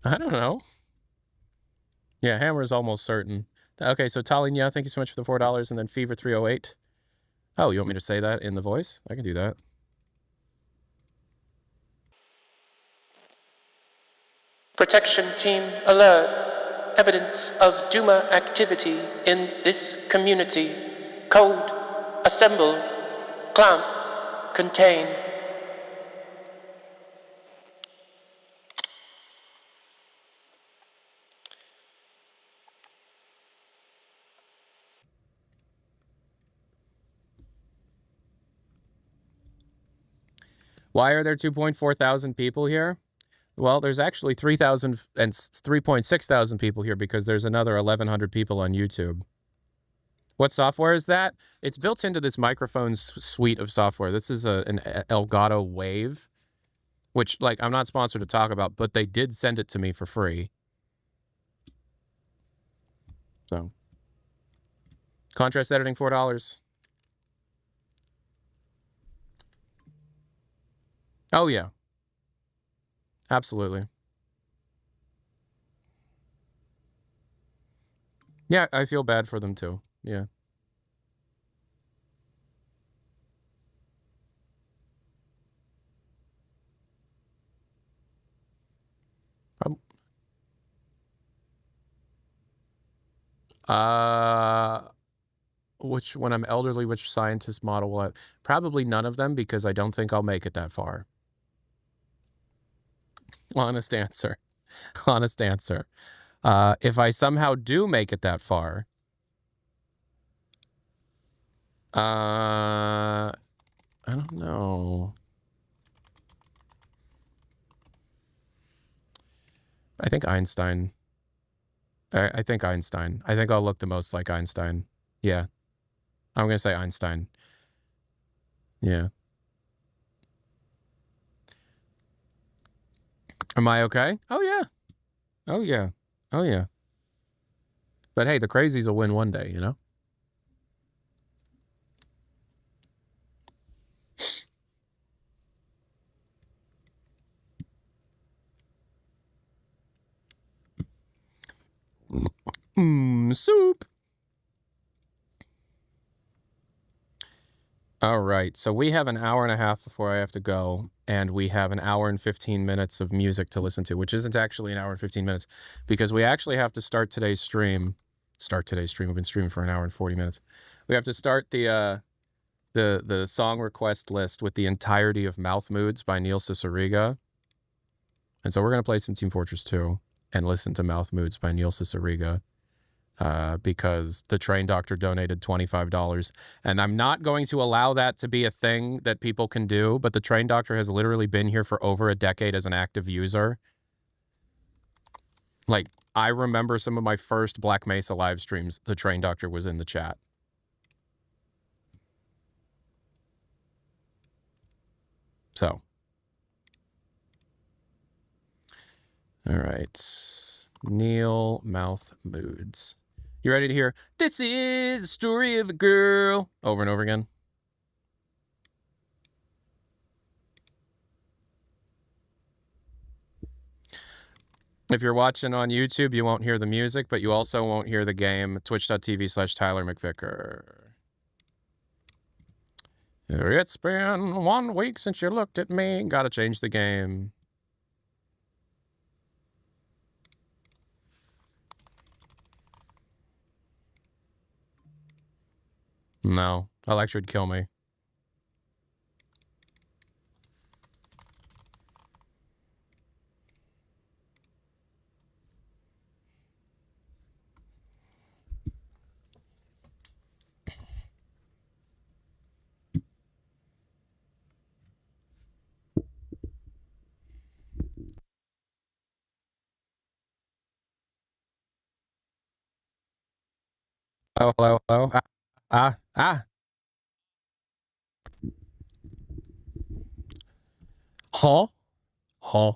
I don't know. Yeah, hammer is almost certain. Okay, so Talinya, thank you so much for the $4, and then Fever 308. Oh, you want me to say that in the voice? I can do that. Protection team alert. Evidence of Duma activity in this community. Code assemble. Clamp contain. Why are there 2.4 thousand people here? Well, there's actually 3,000 and 3.6 thousand people here because there's another 1,100 people on YouTube. What software is that? It's built into this microphone suite of software. This is an Elgato Wave, which, like, I'm not sponsored to talk about, but they did send it to me for free. So, contrast editing, $4. Oh, yeah. Absolutely. Yeah, I feel bad for them, too. Yeah. When I'm elderly, which scientist model will I? Probably none of them because I don't think I'll make it that far. Honest answer. Honest answer. If I somehow do make it that far, I don't know. I think Einstein. I think Einstein. I think I'll look the most like Einstein. Yeah. I'm going to say Einstein. Yeah. Am I okay? Oh, yeah. Oh, yeah. Oh, yeah. But hey, the crazies will win one day, you know? Soup. All right. So we have an hour and a half before I have to go, and we have an hour and 15 minutes of music to listen to, which isn't actually an hour and 15 minutes because we actually have to start today's stream. We've been streaming for an hour and 40 minutes. We have to start the song request list with the entirety of Mouth Moods by Neil Cicierega. And so we're going to play some Team Fortress 2 and listen to Mouth Moods by Neil Cicierega. Because the train doctor donated $25. And I'm not going to allow that to be a thing that people can do, but the train doctor has literally been here for over a decade as an active user. Like, I remember some of my first Black Mesa live streams, the train doctor was in the chat. So. All right. Neil Mouth Moods. You ready to hear, "This is a story of a girl," over and over again? If you're watching on YouTube, you won't hear the music, but you also won't hear the game. Twitch.tv/Tyler McVicker. It's been 1 week since you looked at me. Gotta change the game. No, Electra would kill me. Hello, hello, hello. Huh? Huh?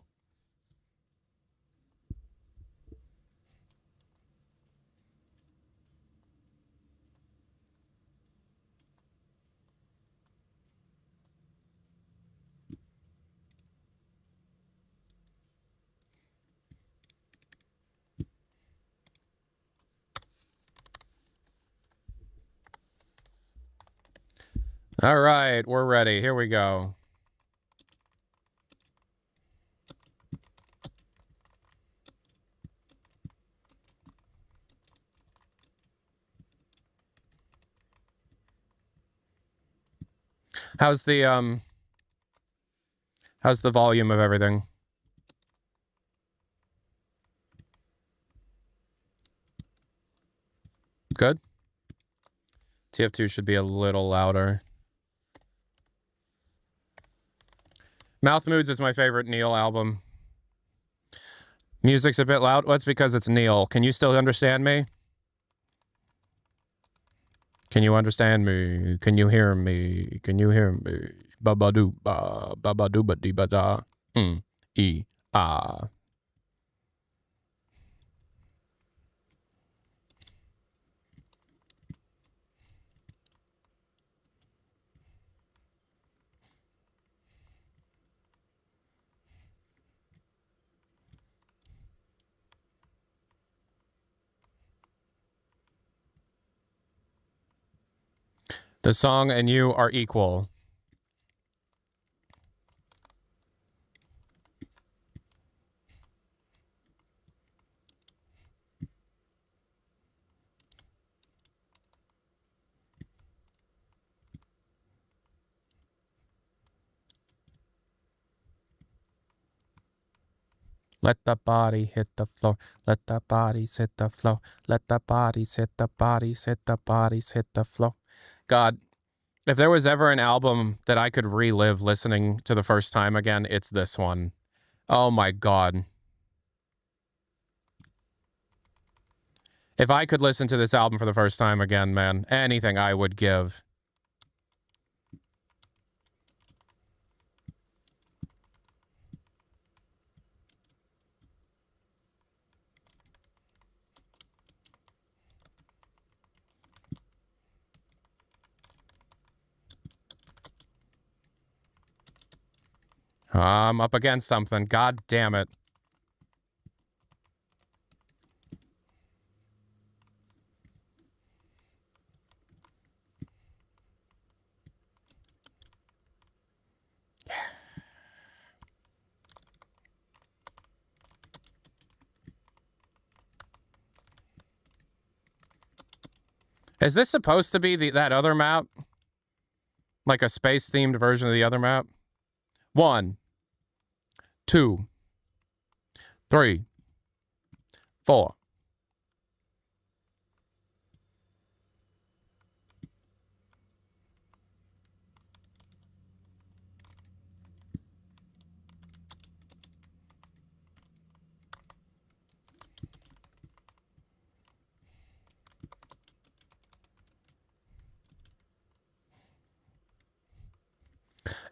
All right, we're ready. Here we go. How's the volume of everything? Good? TF2 should be a little louder. Mouth Moods is my favorite Neil album. Music's a bit loud. Well, it's because it's Neil. Can you still understand me? Can you understand me? Can you hear me? Can you hear me? Ba-ba-doo, ba-ba-doo-ba-dee-ba-da. E-ah. The song and you are equal. Let the body hit the floor. Let the bodies hit the floor. Let the bodies hit the bodies, hit the bodies, hit the floor. God, if there was ever an album that I could relive listening to the first time again, it's this one. Oh my God. If I could listen to this album for the first time again, man, anything I would give. I'm up against something. God damn it. Is this supposed to be that other map? Like a space-themed version of the other map? 1, 2, 3, 4.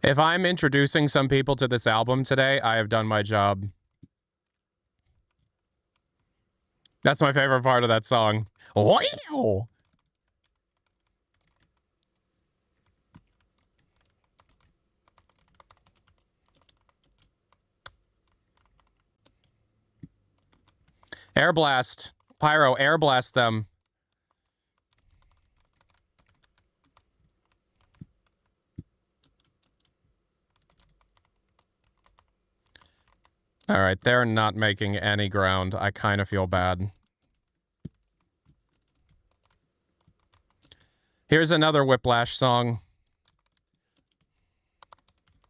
If I'm introducing some people to this album today, I have done my job. That's my favorite part of that song. Wow! Air blast. Pyro, air blast them. All right, they're not making any ground. I kind of feel bad. Here's another Whiplash song.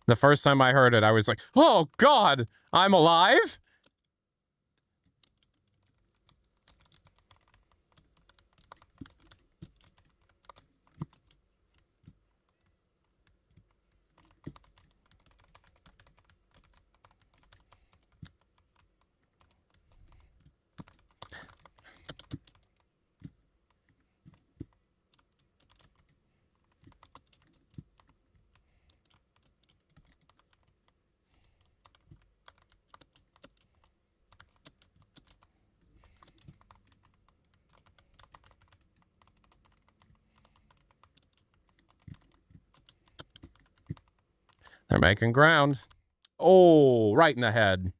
The first time I heard it, I was like, oh, God, I'm alive? They're making ground. Oh, right in the head.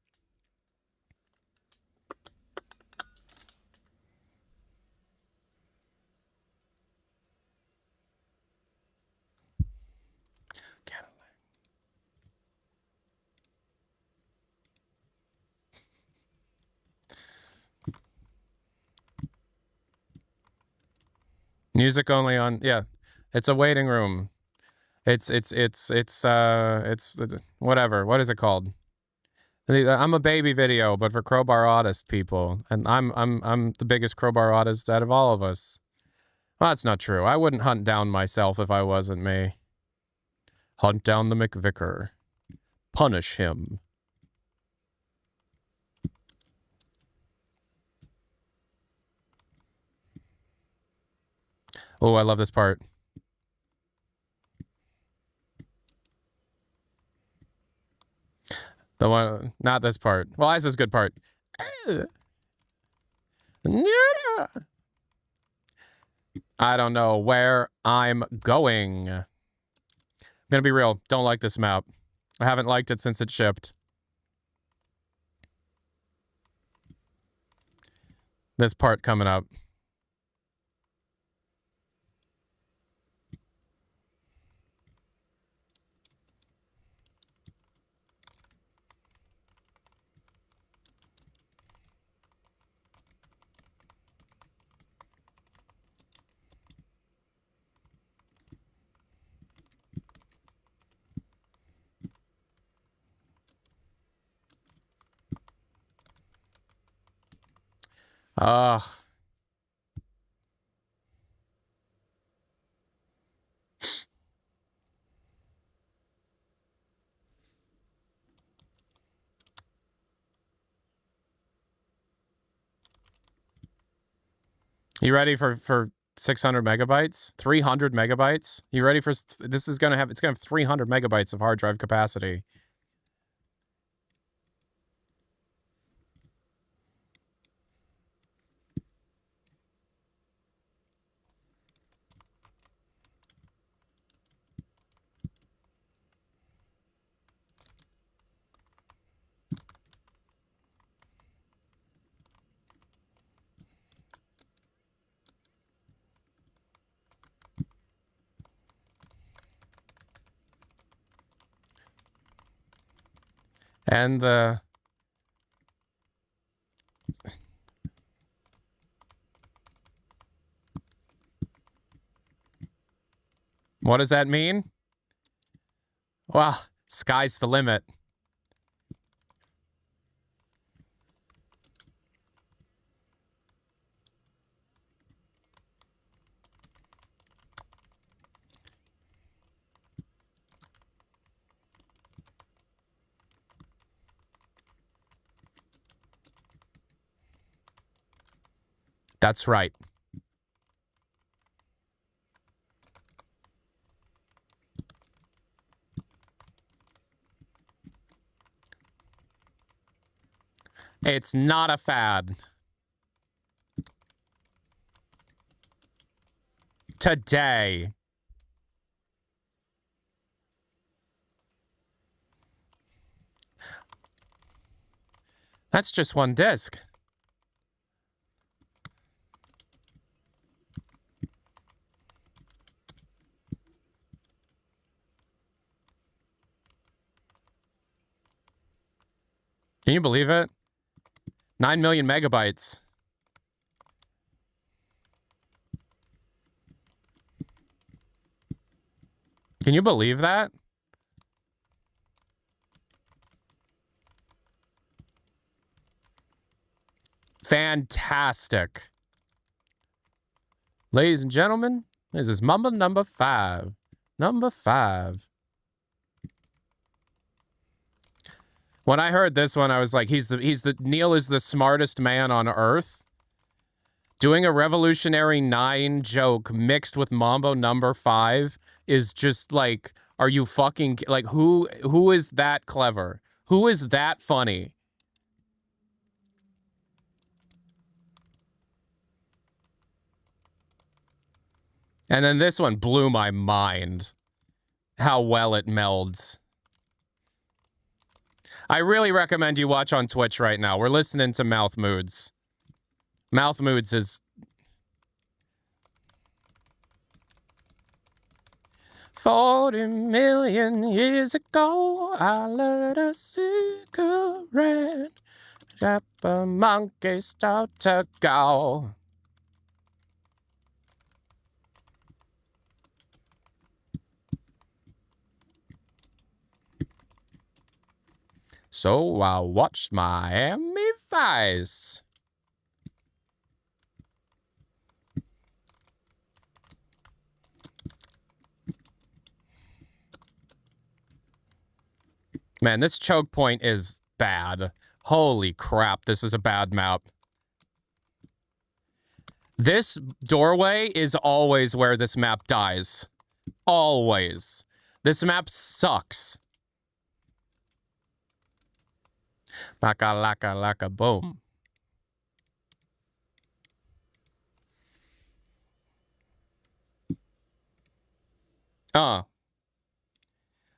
Music only on, yeah. It's a waiting room. It's whatever. What is it called? I'm a baby video, but for crowbar artist people, and I'm the biggest crowbar artist out of all of us. Well, that's not true. I wouldn't hunt down myself if I wasn't me. Hunt down the McVicker. Punish him. Oh, I love this part. The one, not this part. Well, this is a good part. I don't know where I'm going. I'm gonna be real. Don't like this map. I haven't liked it since it shipped. This part coming up. Ugh. You ready for 600 megabytes? 300 megabytes? You ready for this? Is gonna have, it's gonna have 300 megabytes of hard drive capacity. And the... What does that mean? Well, sky's the limit. That's right. It's not a fad. Today. That's just one disc. Can you believe it? 9 million megabytes. Can you believe that? Fantastic. Ladies and gentlemen, this is Mumble number 5. Number 5. When I heard this one, I was like, Neil is the smartest man on earth. Doing a Revolutionary 9 joke mixed with Mambo number 5 is just like, are you fucking, like, who is that clever? Who is that funny? And then this one blew my mind. How well it melds. I really recommend you watch on Twitch right now. We're listening to Mouth Moods. Mouth Moods is... 40 million years ago, I lit a cigarette. Jap a monkey start to go. So I watched Miami Vice. Man, this choke point is bad. Holy crap, this is a bad map. This doorway is always where this map dies. Always. This map sucks. Baka laka laka boom.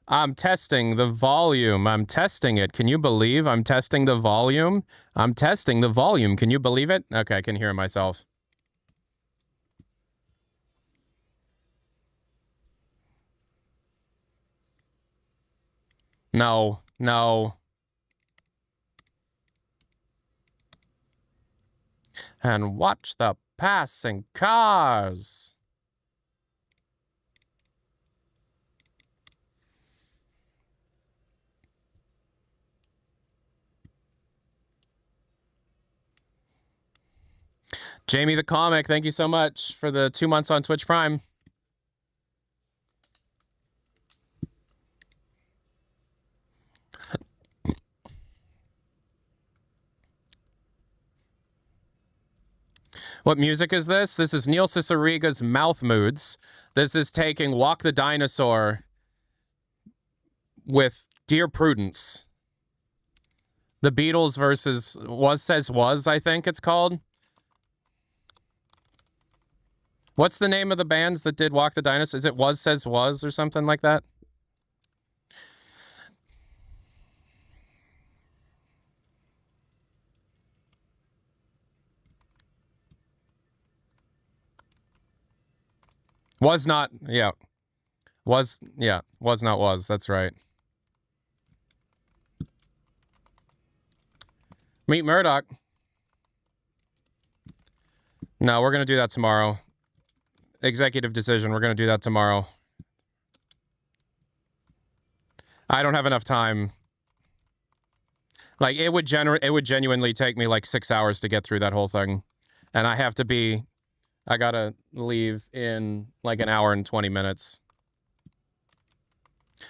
I'm testing the volume. I'm testing it. Can you believe I'm testing the volume? I'm testing the volume. Can you believe it? Okay, I can hear myself. No, no. And watch the passing cars. Jamie the Comic, thank you so much for the 2 months on Twitch Prime. What music is this? This is Neil Cicierega's Mouth Moods. This is taking Walk the Dinosaur with Dear Prudence. The Beatles versus Was Says Was, I think it's called. What's the name of the bands that did Walk the Dinosaur? Is it Was Says Was or something like that? Was not, yeah. Was, yeah. Was not was, that's right. Meet Murdoch. No, we're going to do that tomorrow. Executive decision. We're going to do that tomorrow. I don't have enough time. Like, it would genuinely take me like 6 hours to get through that whole thing. And I gotta leave in like an hour and 20 minutes.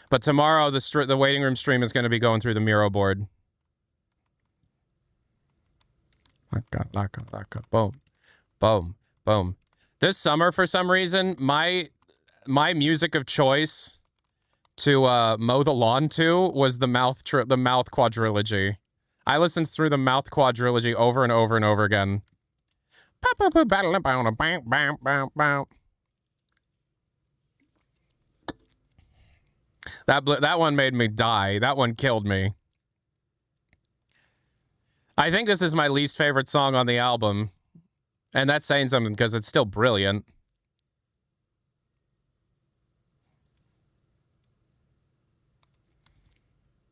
But tomorrow, the waiting room stream is going to be going through the Miro board. Boom. Boom. Boom. This summer, for some reason, my music of choice to mow the lawn to was the Mouth quadrilogy. I listened through the Mouth quadrilogy over and over and over again. That one made me die. That one killed me. I think this is my least favorite song on the album. And that's saying something because it's still brilliant.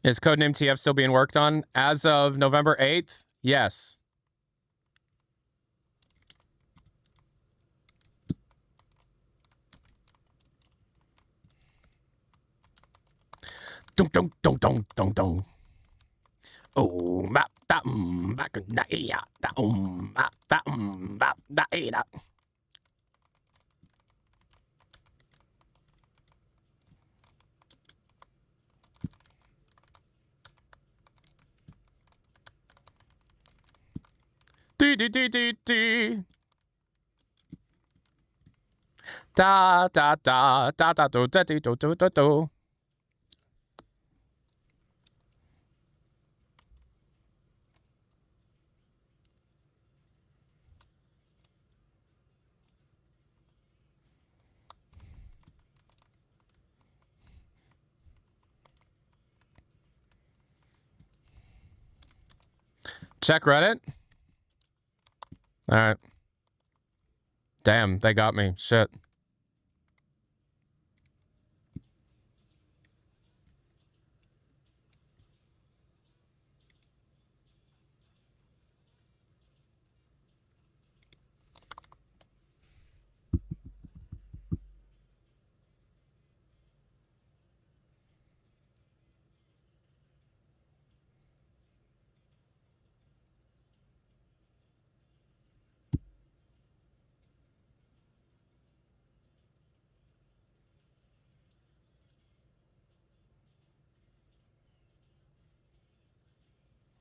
Is Codename TF still being worked on? As of November 8th? Yes. Dum dum dum dum dum dum. Oh, map that back that yeah that map that that. Dee dee dee dee dee. Da da da da da do da do do do do. Check Reddit. All right. Damn, they got me. Shit.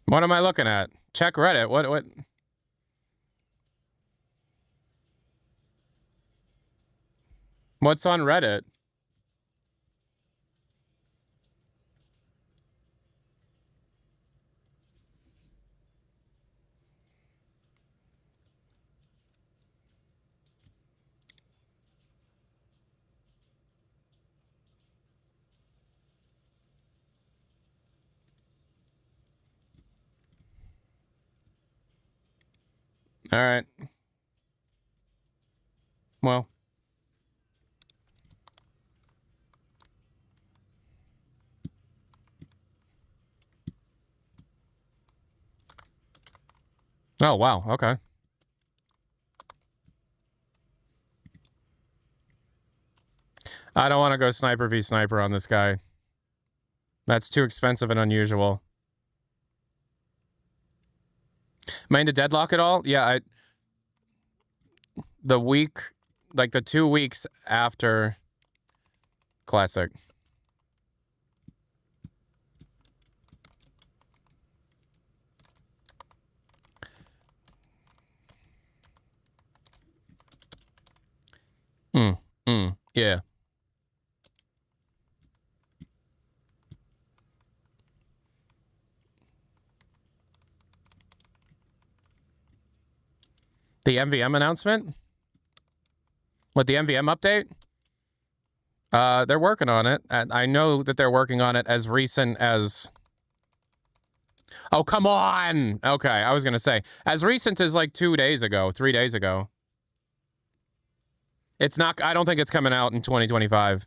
What am I looking at? Check Reddit. What? What's on Reddit? All right. Well. Oh, wow. Okay. I don't want to go sniper v sniper on this guy. That's too expensive and unusual. Am I into Deadlock at all? Yeah, the 2 weeks after Classic. Yeah. The MVM announcement? What, the MVM update? They're working on it. I know that they're working on it as recent as... Oh, come on! Okay, I was gonna say. As recent as like 2 days ago, 3 days ago. It's not... I don't think it's coming out in 2025.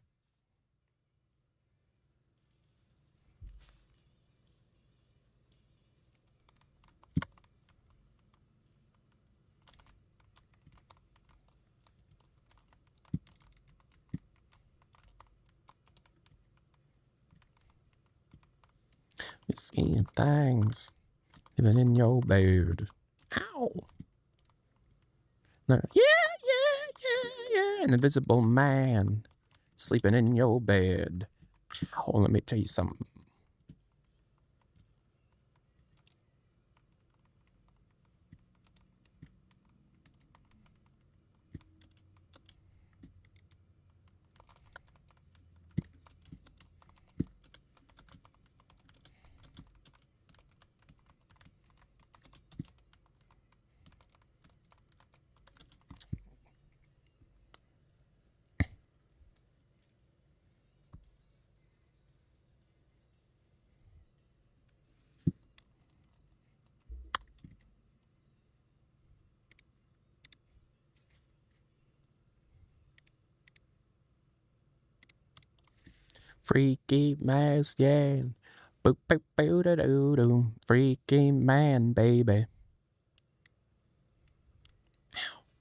You're seeing things. Even in your bed. Ow. No. Yeah. An invisible man sleeping in your bed. Ow, let me tell you something. Freaky mask, yeah. Boop, boop, boop, da, doo, doo. Freaky man, baby.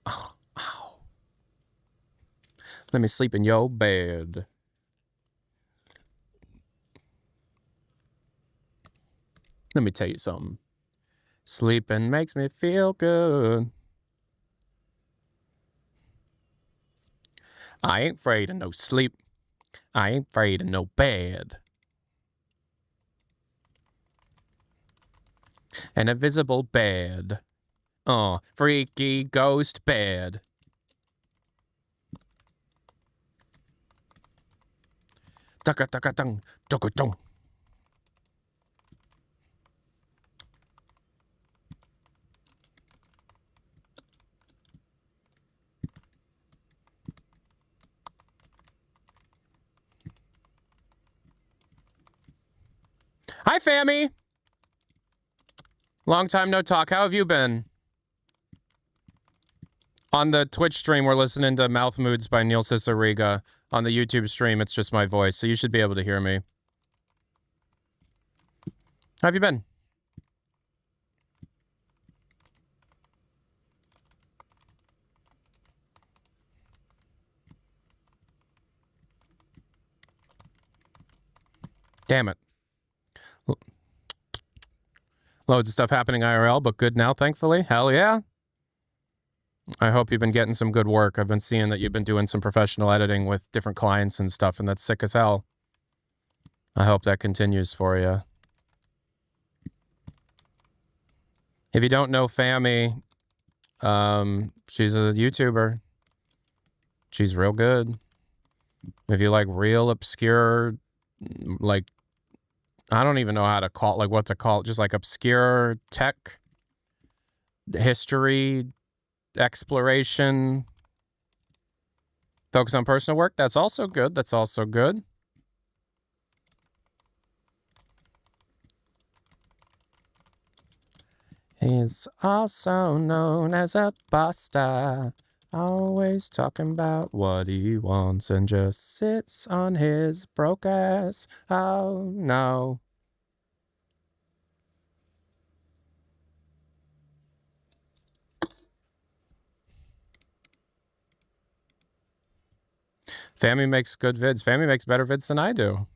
Ow. Ow. Let me sleep in your bed. Let me tell you something. Sleeping makes me feel good. I ain't afraid of no sleep. I ain't afraid of no bed. An invisible bed. Oh, freaky ghost bed. Ducka-ducka-dung, ducka-dung. Hi, Fammy. Long time no talk. How have you been? On the Twitch stream, we're listening to Mouth Moods by Neil Cicierega. On the YouTube stream, it's just my voice, so you should be able to hear me. How have you been? Damn it. Loads of stuff happening IRL, but good now, thankfully. Hell yeah. I hope you've been getting some good work. I've been seeing that you've been doing some professional editing with different clients and stuff, and that's sick as hell. I hope that continues for you. If you don't know Fammy, she's a YouTuber. She's real good. If you like real obscure, like, I don't even know how to call it, like what to call it, just like obscure tech, history, exploration, focus on personal work, that's also good. That's also good. He's also known as a buster, always talking about what he wants and just sits on his broke ass. Oh no. Fammy makes good vids. Fammy makes better vids than I do.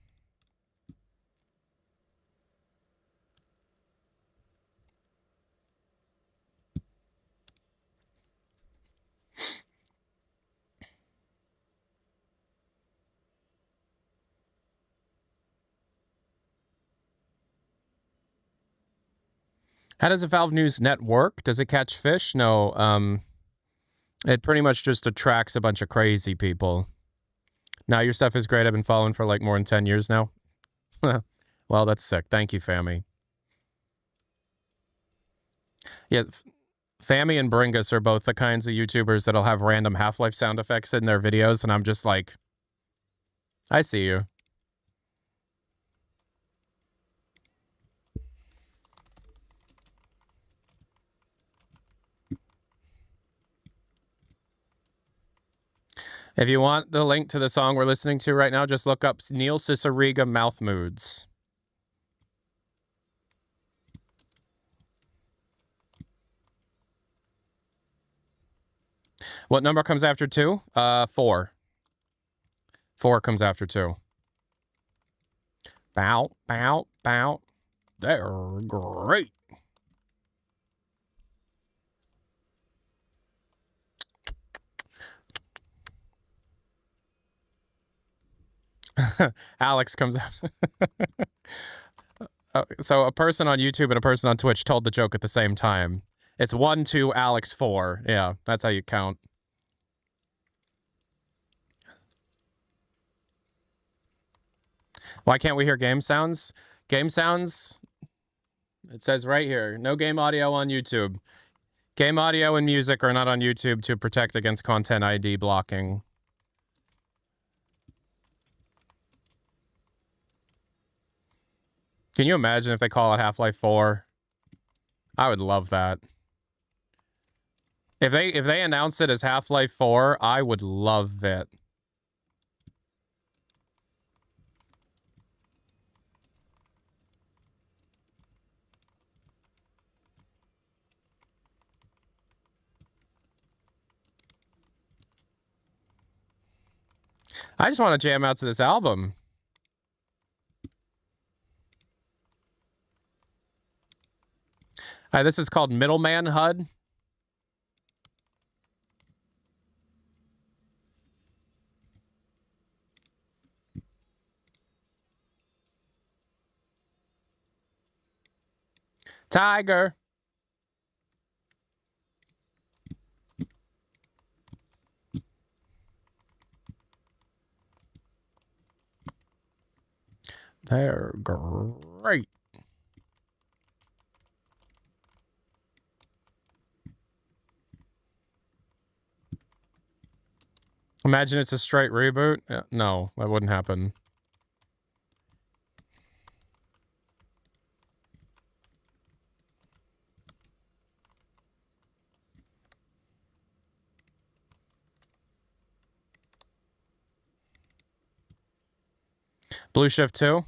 How does the Valve News Net work? Does it catch fish? No. It pretty much just attracts a bunch of crazy people. Now, your stuff is great. I've been following for like more than 10 years now. Well, that's sick. Thank you, Fammy. Yeah, Fammy and Bringus are both the kinds of YouTubers that'll have random Half-Life sound effects in their videos, and I'm just like, I see you. If you want the link to the song we're listening to right now, just look up Neil Cicierega Mouth Moods. What number comes after 2? 4. 4 comes after 2. Bow, bow, bow. They're great. Alex comes out. So a person on YouTube and a person on Twitch told the joke at the same time. It's 1, 2, Alex 4. Yeah, that's how you count. Why can't we hear game sounds? Game sounds? It says right here, no game audio on YouTube. Game audio and music are not on YouTube to protect against content ID blocking. Can you imagine if they call it Half-Life 4? I would love that. If they announce it as Half-Life 4, I would love it. I just want to jam out to this album. This is called Middleman HUD. Tiger. They're great. Imagine it's a straight reboot. No, that wouldn't happen. Blue Shift 2?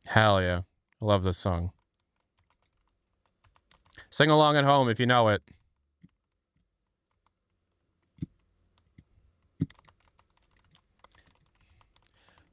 Hell yeah. I love this song. Sing along at home if you know it.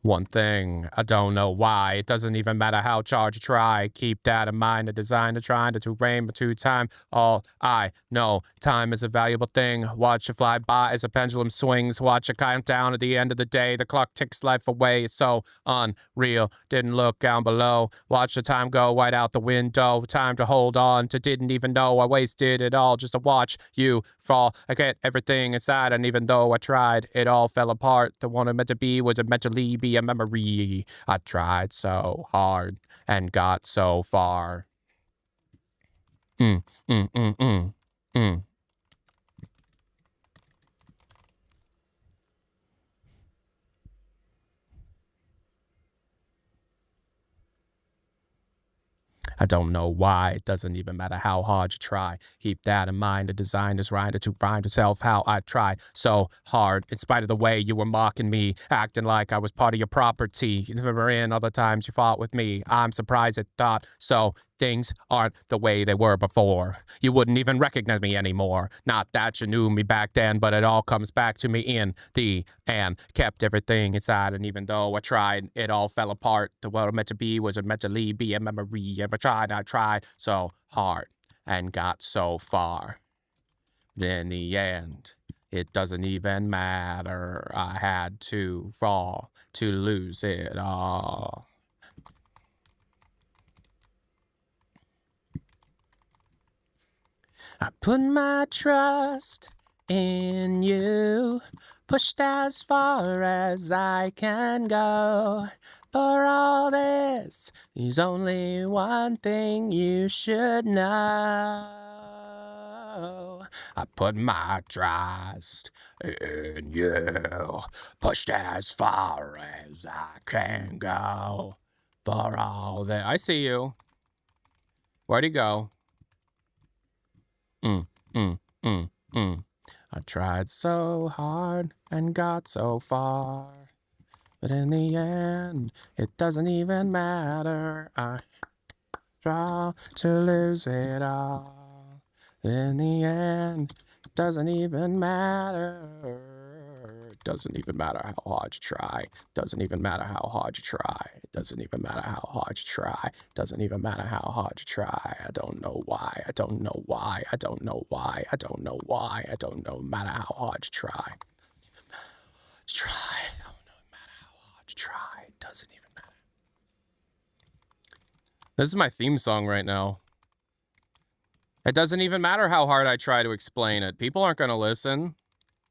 One thing, I don't know why. It doesn't even matter how hard you try. Keep that in mind. The design to trying to rain to time. All I know, time is a valuable thing. Watch it fly by as a pendulum swings. Watch it count down at the end of the day. The clock ticks life away. It's so unreal. Didn't look down below. Watch the time go right out the window. Time to hold on to didn't even know I wasted it all just to watch you fall. I get everything inside, and even though I tried, it all fell apart. The one I meant to be was meant to be a memory. I tried so hard and got so far. I don't know why. It doesn't even matter how hard you try. Keep that in mind. The design is right to find yourself how I tried so hard. In spite of the way you were mocking me, acting like I was part of your property. You remember in other times you fought with me. I'm surprised it thought so. Things aren't the way they were before. You wouldn't even recognize me anymore. Not that you knew me back then, but it all comes back to me in the end. Kept everything inside, and even though I tried, it all fell apart. The world meant to be was meant to be a memory. If I tried so hard and got so far. But in the end, it doesn't even matter. I had to fall to lose it all. I put my trust in you, pushed as far as I can go. For all this, there's only one thing you should know. I put my trust in you, pushed as far as I can go. For all that, I see you. Where'd he go? I tried so hard and got so far, but in the end, it doesn't even matter. I try to lose it all. In the end, it doesn't even matter. Doesn't even matter how hard you try. Doesn't even matter how hard you try. Doesn't even matter how hard you try. Doesn't even matter how hard you try. I don't know why. I don't know why. I don't know why. I don't know why. I don't know matter how hard you try. Try. I don't know matter how hard you try. Doesn't even matter. This is my theme song right now. It doesn't even matter how hard I try to explain it. People aren't going to listen.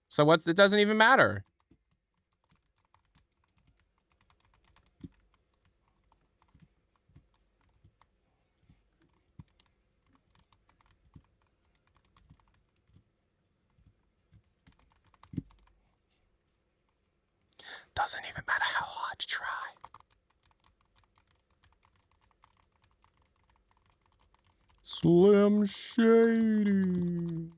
So it doesn't even matter. Doesn't even matter how hard you try. Slim Shady.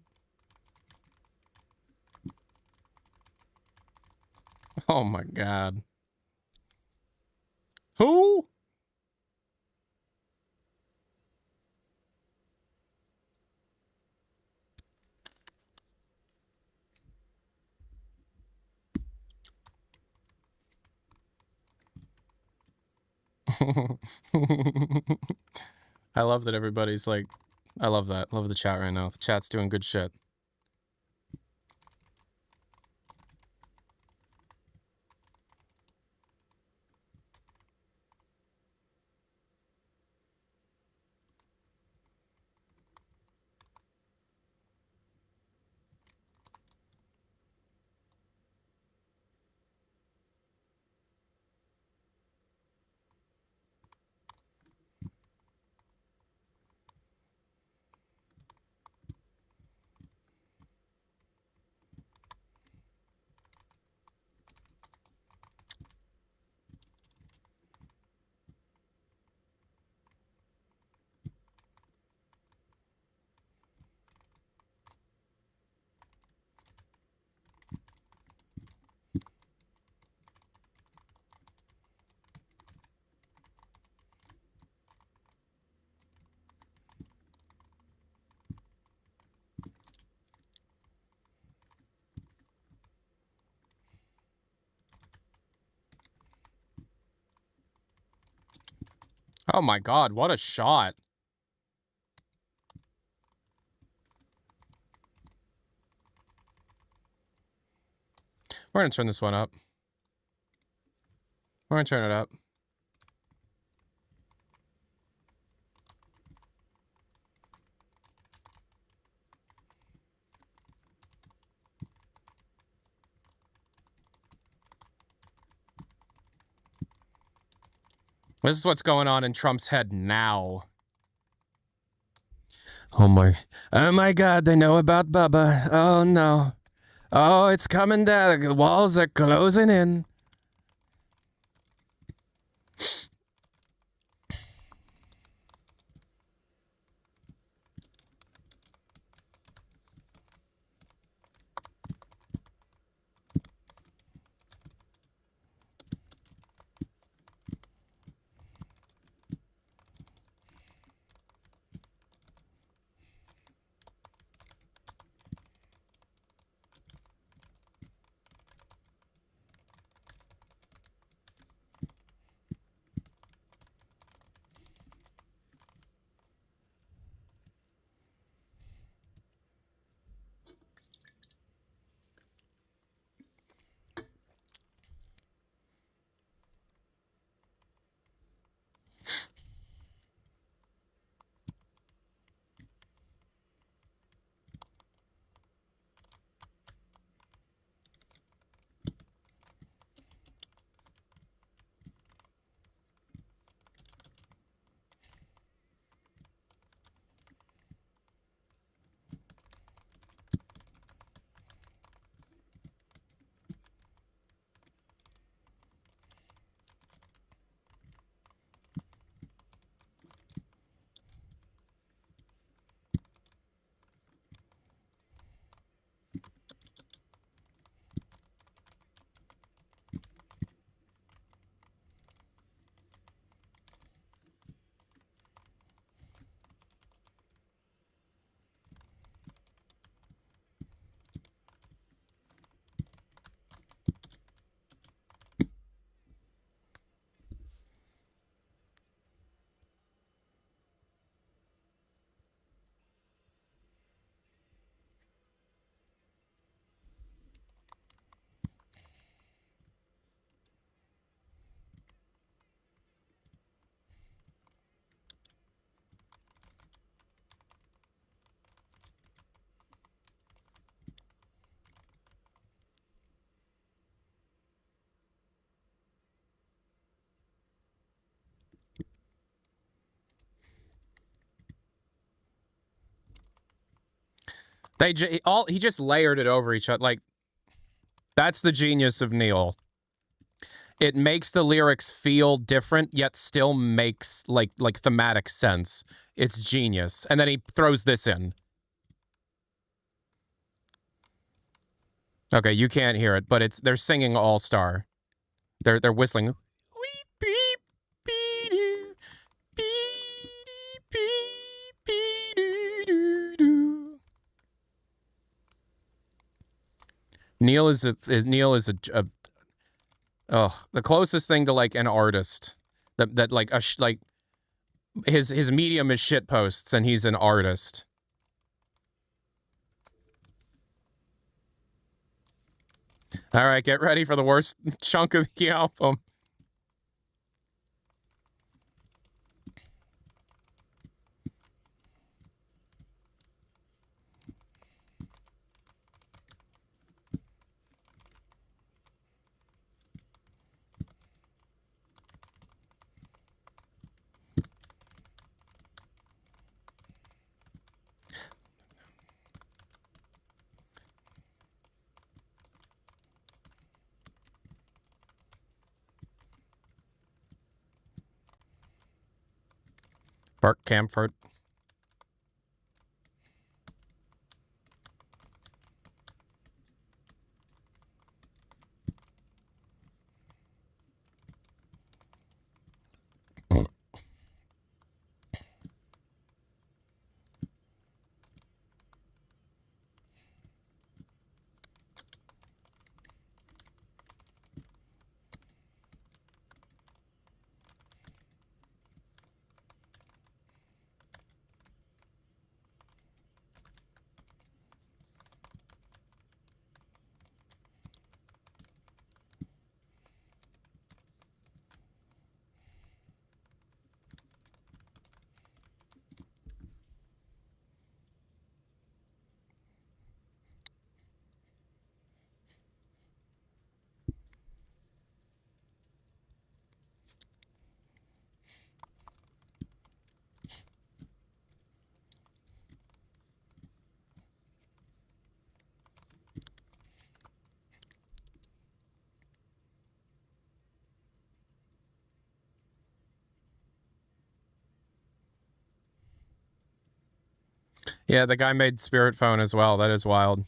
Oh my God. Who? I love that everybody's like, I love that. Love the chat right now. The chat's doing good shit. Oh my God, what a shot. We're gonna turn this one up. We're gonna turn it up. This is what's going on in Trump's head now. Oh my God, they know about Bubba. Oh no. Oh, it's coming down. The walls are closing in. He just layered it over each other. Like, that's the genius of Neil. It makes the lyrics feel different, yet still makes like thematic sense. It's genius. And then he throws this in. Okay, you can't hear it, but they're singing All Star. They're whistling. Neil is the closest thing to like an artist that like like his medium is shit posts and he's an artist. All right, get ready for the worst chunk of the album. Bart Camford. Yeah, the guy made Spirit Phone as well. That is wild.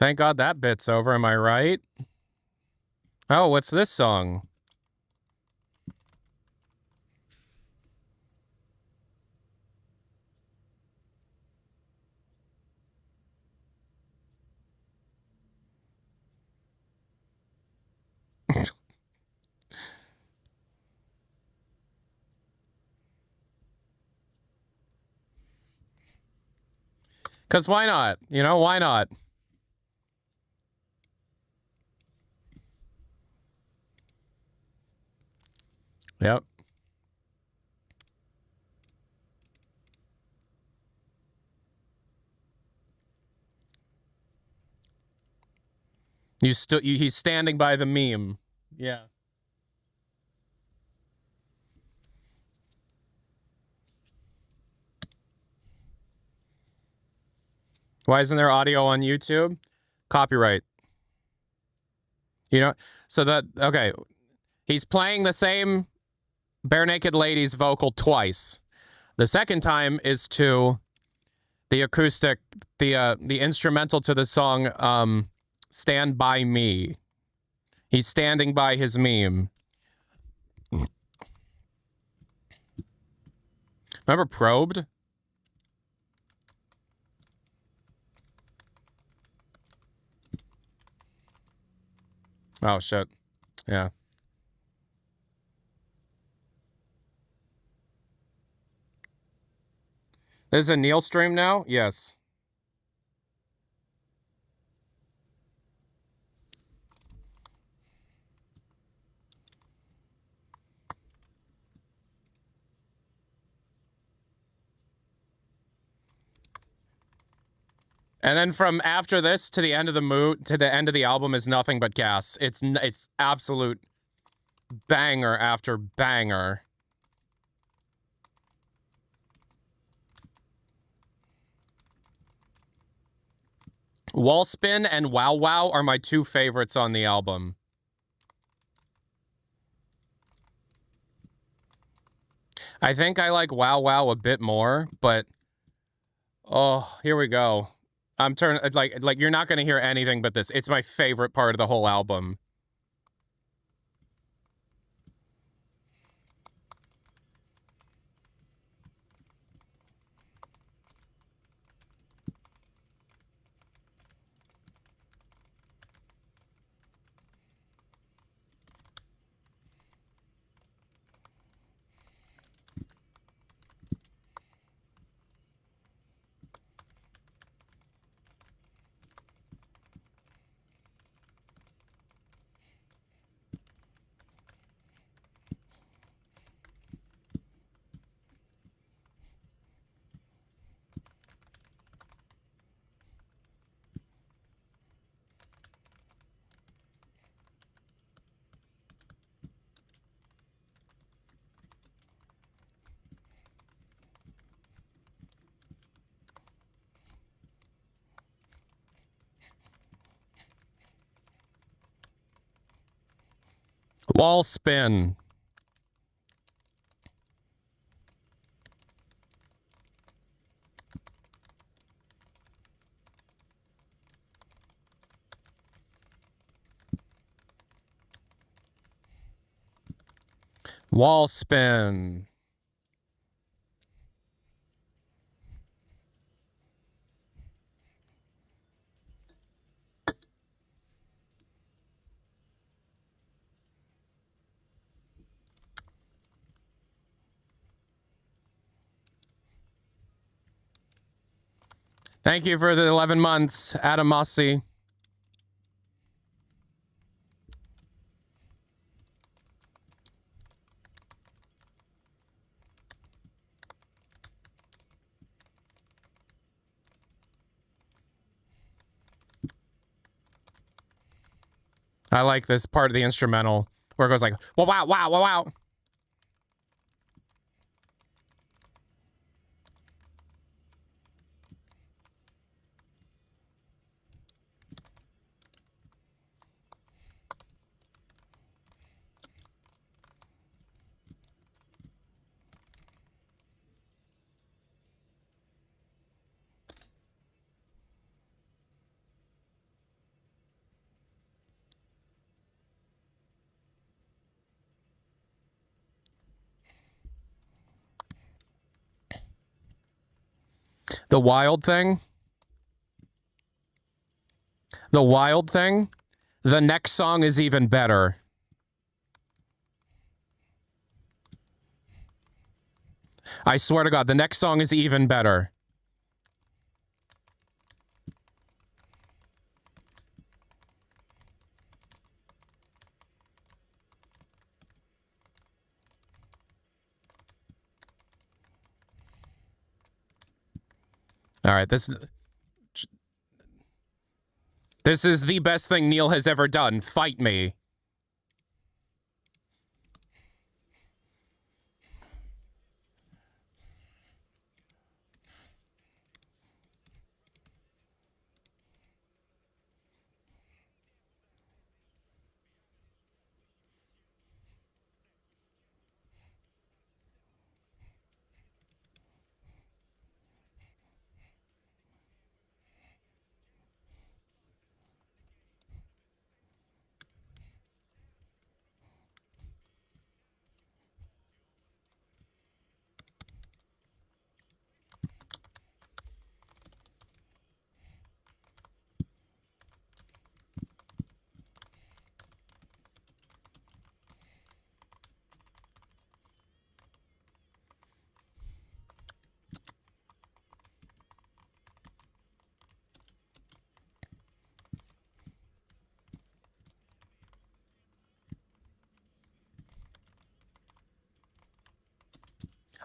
Thank God that bit's over, am I right? Oh, what's this song? Because why not? You know, why not? Yep. He's standing by the meme. Yeah. Why isn't there audio on YouTube? Copyright. You know, so that, okay, he's playing the same Bare Naked Ladies vocal twice. The second time is to the acoustic, the instrumental to the song, Stand By Me. He's standing by his meme. Remember Probed? Oh, shit. Yeah. This is a Neil stream now? Yes. And then from after this to the end of the album is nothing but gas. It's absolute banger after banger. Wall Spin and Wow Wow are my two favorites on the album. I think I like Wow Wow a bit more, but oh, here we go. I'm turning like you're not going to hear anything but this. It's my favorite part of the whole album. Wall Spin. Wall Spin. Thank you for the 11 months, Adam Mossy. I like this part of the instrumental where it goes like, wow, wow, wow, wow, wow. The wild thing? The wild thing? The next song is even better. I swear to God, the next song is even better. All right, this is the best thing Neil has ever done. Fight me.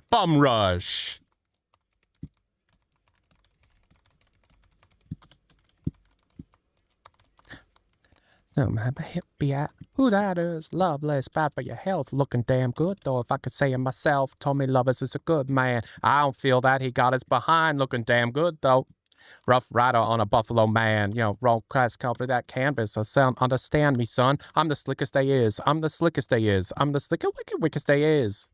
Bum rush. I'm a hippie. Who that is? Loveless, bad for your health. Looking damn good, though. If I could say it myself, Tommy Lovers is a good man. I don't feel that he got his behind. Looking damn good, though. Rough rider on a buffalo man. You know, roll class cover that canvas. So sound, understand me, son. I'm the slickest they is. I'm the slickest they is. I'm the wickest they is.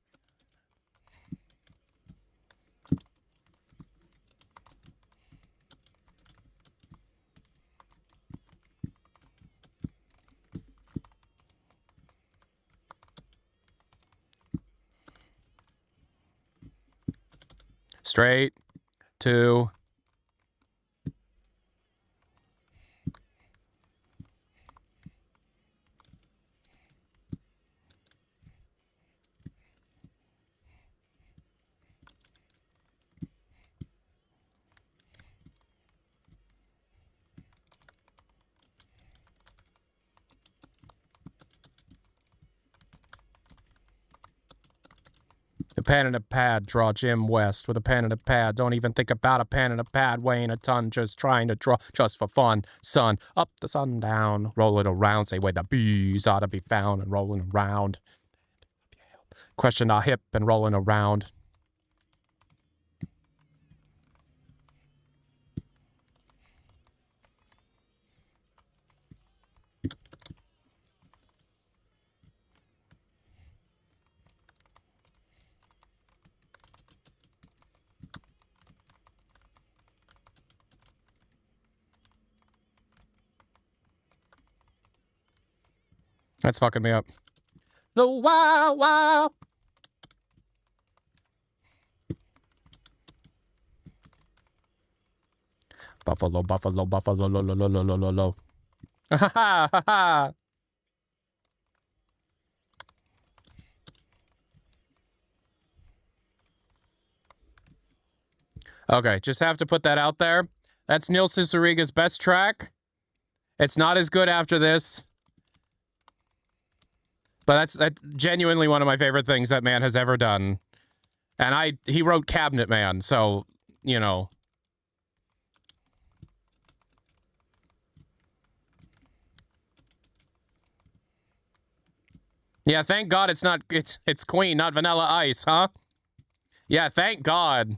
Straight to a pen and a pad, draw Jim West with a pen and a pad. Don't even think about a pen and a pad weighing a ton, just trying to draw just for fun. Sun up the sundown, roll it around, say where the bees ought to be found and rolling around. Question our hip and rolling around. That's fucking me up. The wow wow. Buffalo, buffalo, buffalo, lo, lo, lo, lo, lo, lo, lo. Ha ha ha ha. Okay, just have to put that out there. That's Neil Cicierega best track. It's not as good after this. But that's genuinely one of my favorite things that man has ever done. And he wrote Cabinet Man, so, you know. Yeah, thank God it's not, it's Queen, not Vanilla Ice, huh? Yeah, thank God.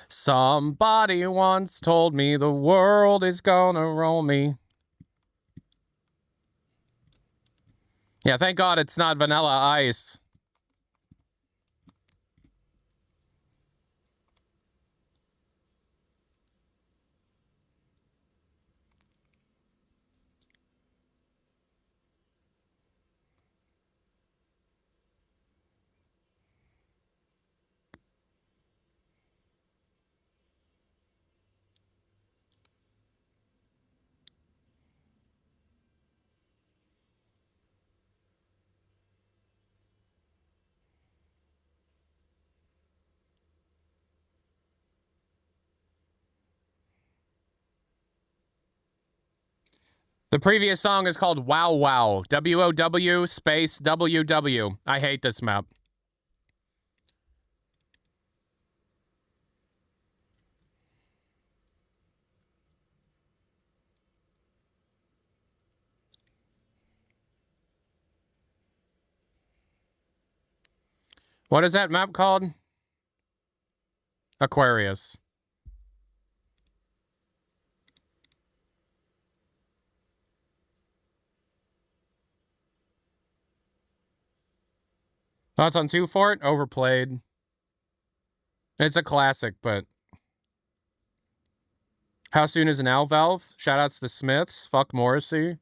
Somebody once told me the world is gonna roll me. Yeah, thank God it's not Vanilla Ice. The previous song is called Wow Wow. WOW space WW. I hate this map. What is that map called? Aquarius. Thoughts on 2 Fort? Overplayed. It's a classic, but... How soon is an Owl Valve? Shoutouts to the Smiths. Fuck Morrissey.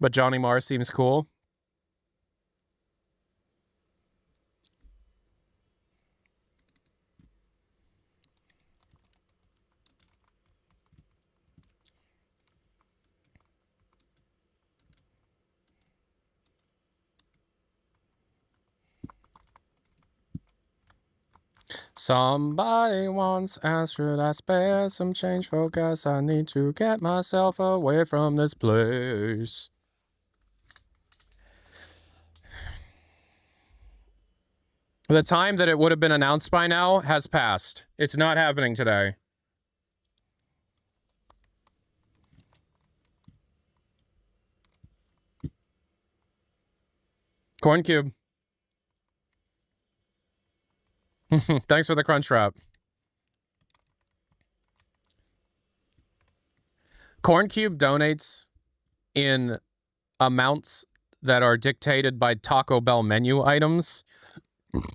But Johnny Marr seems cool. Somebody once asked, should I spare some change for gas? I need to get myself away from this place. The time that it would have been announced by now has passed. It's not happening today. Corn Cube. Thanks for the crunch wrap. Corn Cube donates in amounts that are dictated by Taco Bell menu items.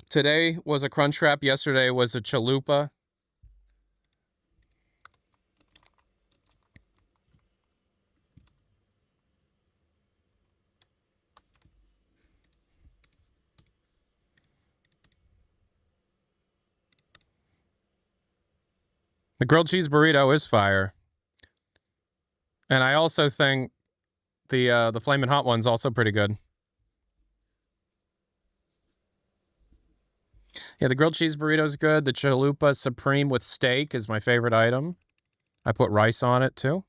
Today was a crunch wrap. Yesterday was a chalupa. The grilled cheese burrito is fire. And I also think the Flamin' Hot one's also pretty good. Yeah, the grilled cheese burrito's good. The chalupa supreme with steak is my favorite item. I put rice on it too.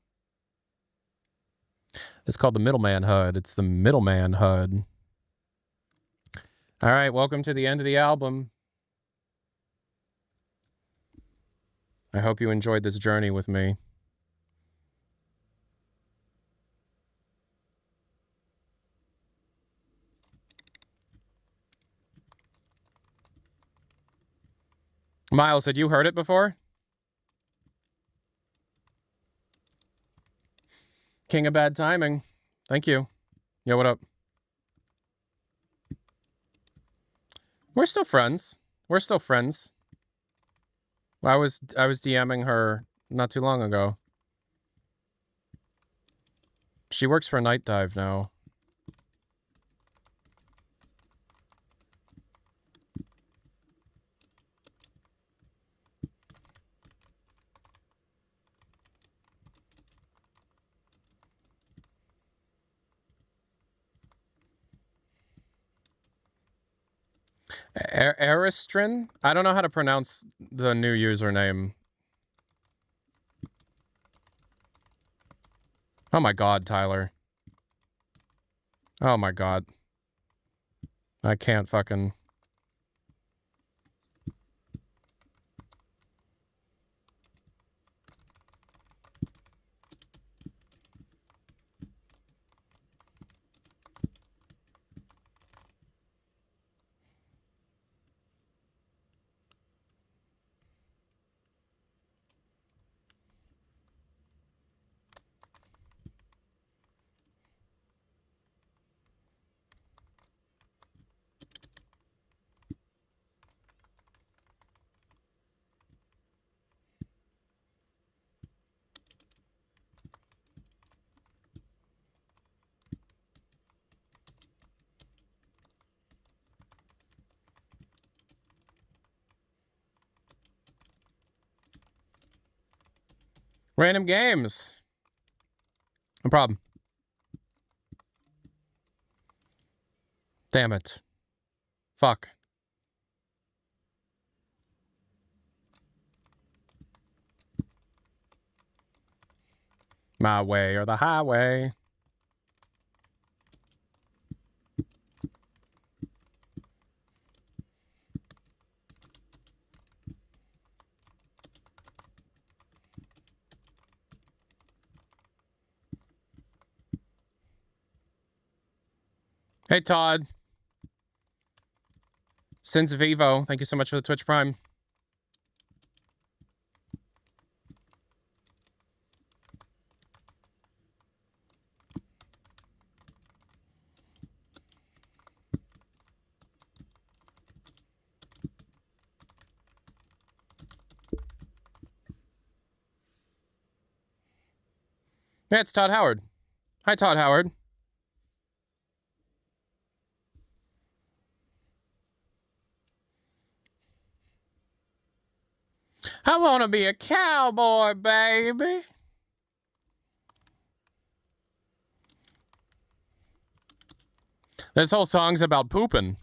It's called the Middleman HUD. It's the Middleman HUD. All right, welcome to the end of the album. I hope you enjoyed this journey with me. Miles, had you heard it before? King of Bad Timing. Thank you. Yo, what up? We're still friends. We're still friends. I was DMing her not too long ago. She works for Night Dive now. Aristrin? I don't know how to pronounce the new username. Oh my god, Tyler. Oh my god. I can't fucking... Random games. No problem. Damn it. Fuck. My way or the highway. Hey, Todd. Sins Vivo, thank you so much for the Twitch Prime. Yeah, it's Todd Howard. Hi, Todd Howard. I want to be a cowboy, baby. This whole song's about pooping.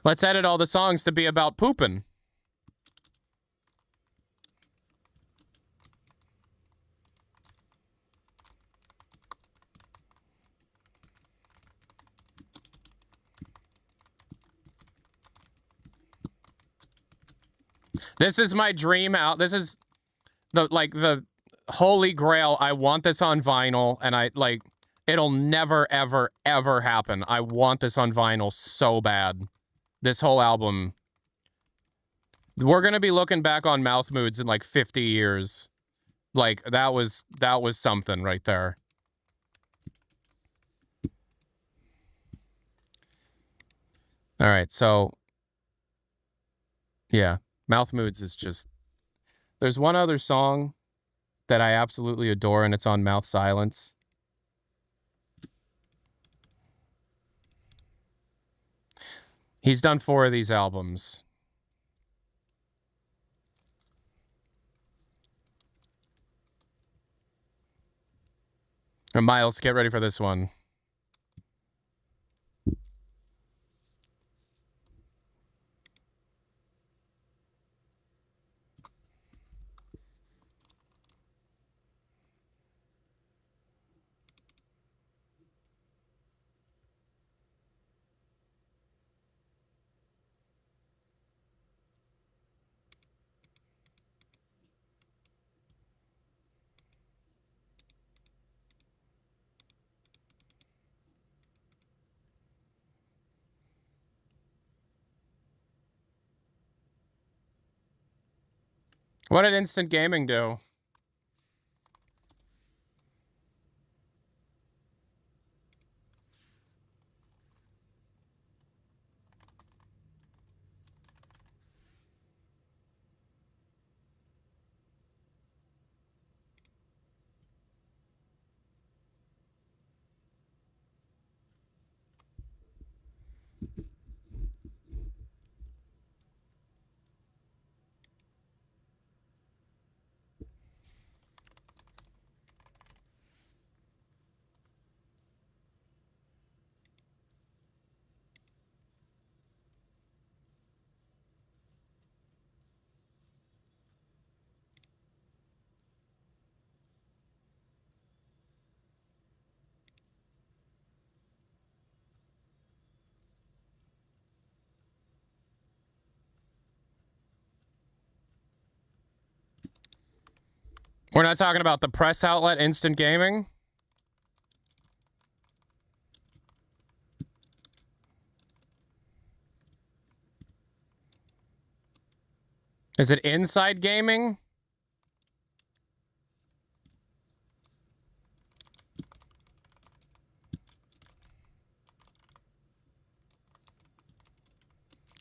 Let's edit all the songs to be about pooping. This is my dream out. This is the holy grail. I want this on vinyl, and it'll never, ever, ever happen. I want this on vinyl so bad. This whole album. We're gonna be looking back on Mouth Moods in like 50 years. Like that was something right there. All right, so yeah, Mouth Moods is just. There's one other song that I absolutely adore, and it's on Mouth Silence. He's done 4 of these albums. And Miles, get ready for this one. What did Instant Gaming do? We're not talking about the press outlet Instant Gaming? Is it Inside Gaming?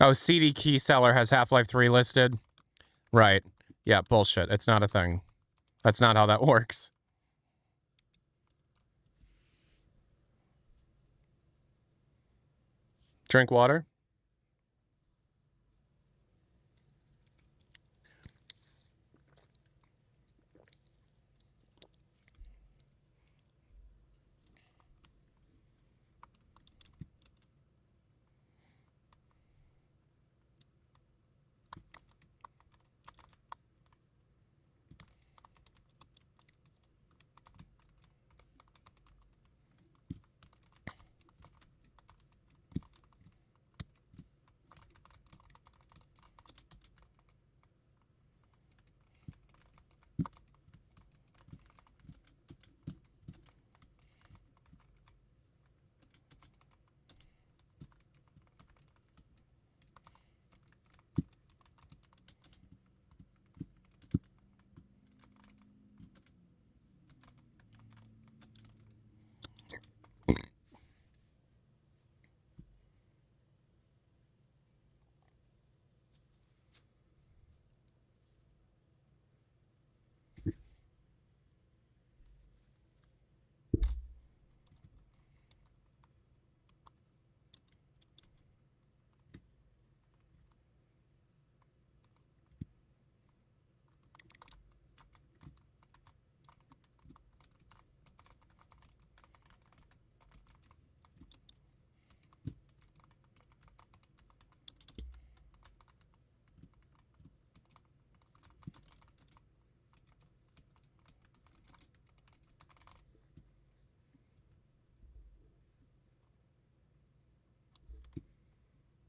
Oh, CD Key Seller has Half-Life 3 listed. Right. Yeah, bullshit. It's not a thing. That's not how that works. Drink water.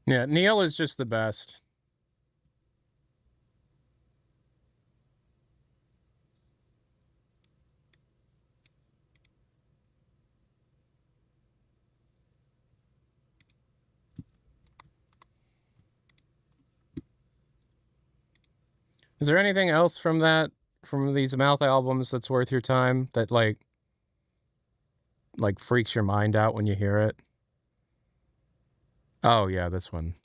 Yeah, Neil is just the best. Is there anything else from these Mouth albums that's worth your time that like freaks your mind out when you hear it? Oh yeah, this one.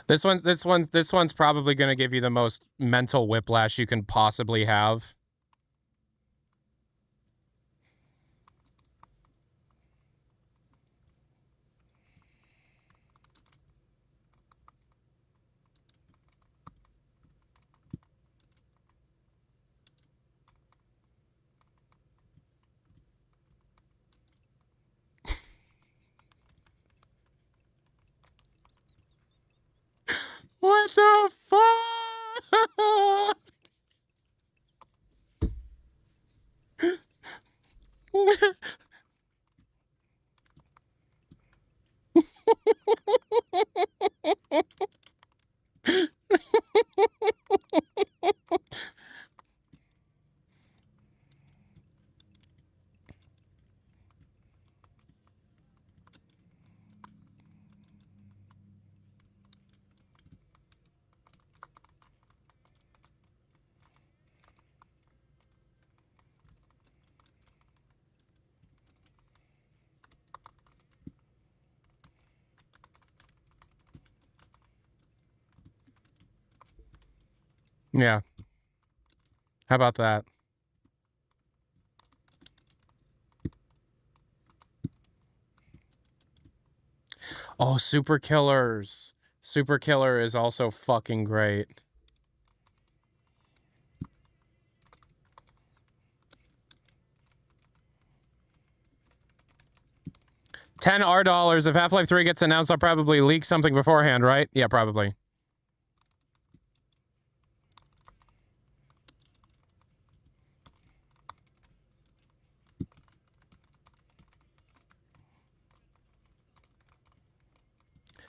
This one's probably going to give you the most mental whiplash you can possibly have. What the fuck? Yeah. How about that? Oh, Super Killers. Super Killer is also fucking great. $10 if Half-Life 3 gets announced. I'll probably leak something beforehand, right? Yeah, probably.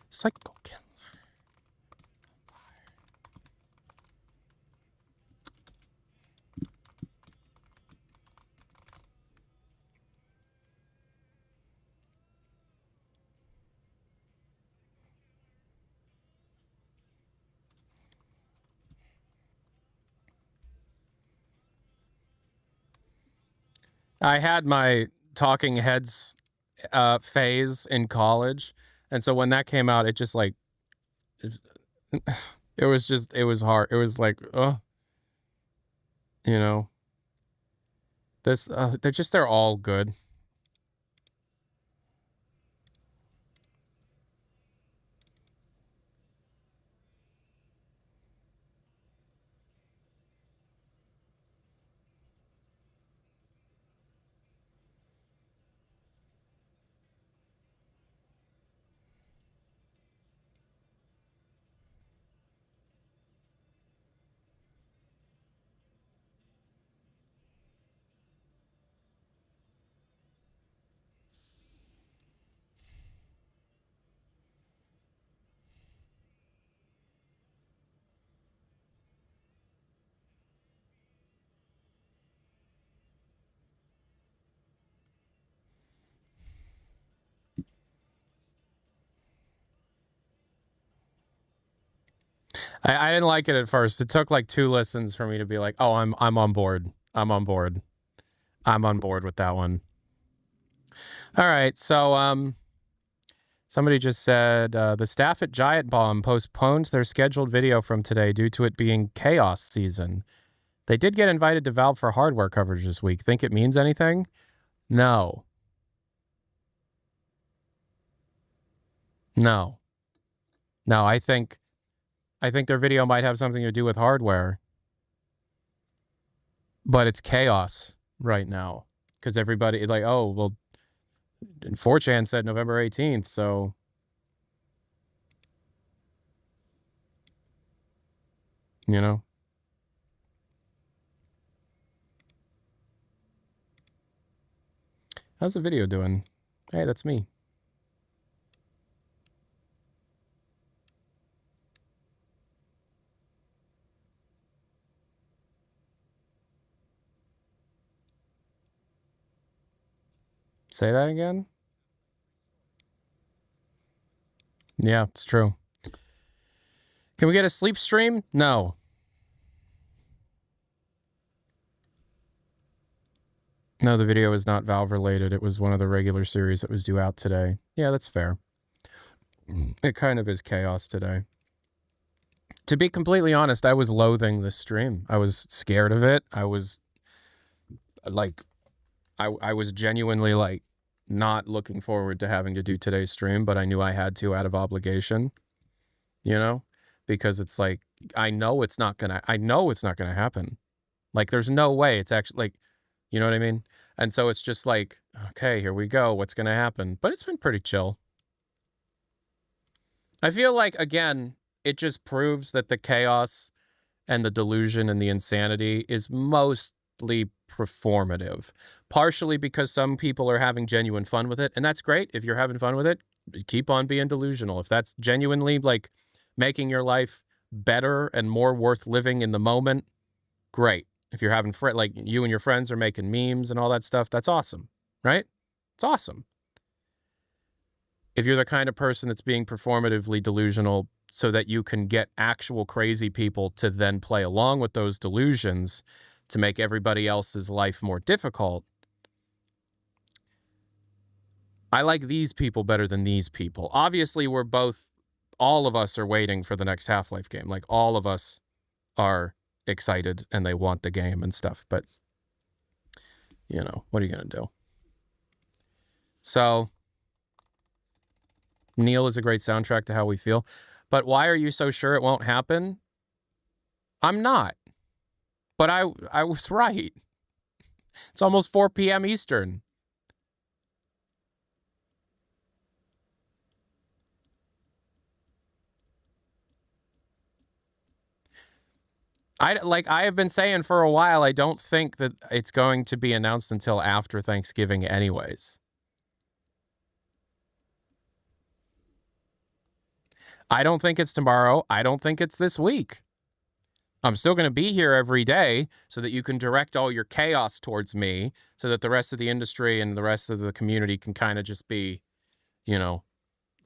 Psycho Killer. I had my Talking Heads phase in college, and so when that came out, it just like it was hard. It was like, oh, you know, they're all good. I didn't like it at first. It took like 2 listens for me to be like, oh, I'm on board. I'm on board. I'm on board with that one. All right, so somebody just said the staff at Giant Bomb postponed their scheduled video from today due to it being chaos season. They did get invited to Valve for hardware coverage this week. Think it means anything? No. No. No, I think their video might have something to do with hardware. But it's chaos right now because everybody like, oh, well, 4chan said November 18th, so you know. How's the video doing? Hey, that's me. Say that again? Yeah, it's true. Can we get a sleep stream? No. No, the video is not Valve related. It was one of the regular series that was due out today. Yeah, that's fair. It kind of is chaos today. To be completely honest, I was loathing this stream. I was scared of it. I was like, I was genuinely like not looking forward to having to do today's stream, but I knew I had to out of obligation, you know, because it's like, I know it's not gonna happen. Like, there's no way it's actually like, you know what I mean? And so it's just like, okay, here we go. What's gonna happen? But it's been pretty chill. I feel like, again, it just proves that the chaos and the delusion and the insanity is mostly performative, partially because some people are having genuine fun with it. And that's great. If you're having fun with it, keep on being delusional. If that's genuinely like making your life better and more worth living in the moment, great. If you're having like you and your friends are making memes and all that stuff, that's awesome, right? It's awesome. If you're the kind of person that's being performatively delusional so that you can get actual crazy people to then play along with those delusions to make everybody else's life more difficult, I like these people better than these people. Obviously, all of us are waiting for the next Half-Life game. Like, all of us are excited and they want the game and stuff. But, you know, what are you going to do? So, Neil is a great soundtrack to how we feel. But why are you so sure it won't happen? I'm not. But I was right. It's almost 4 p.m. Eastern. I have been saying for a while, I don't think that it's going to be announced until after Thanksgiving anyways. I don't think it's tomorrow. I don't think it's this week. I'm still going to be here every day so that you can direct all your chaos towards me so that the rest of the industry and the rest of the community can kind of just be, you know,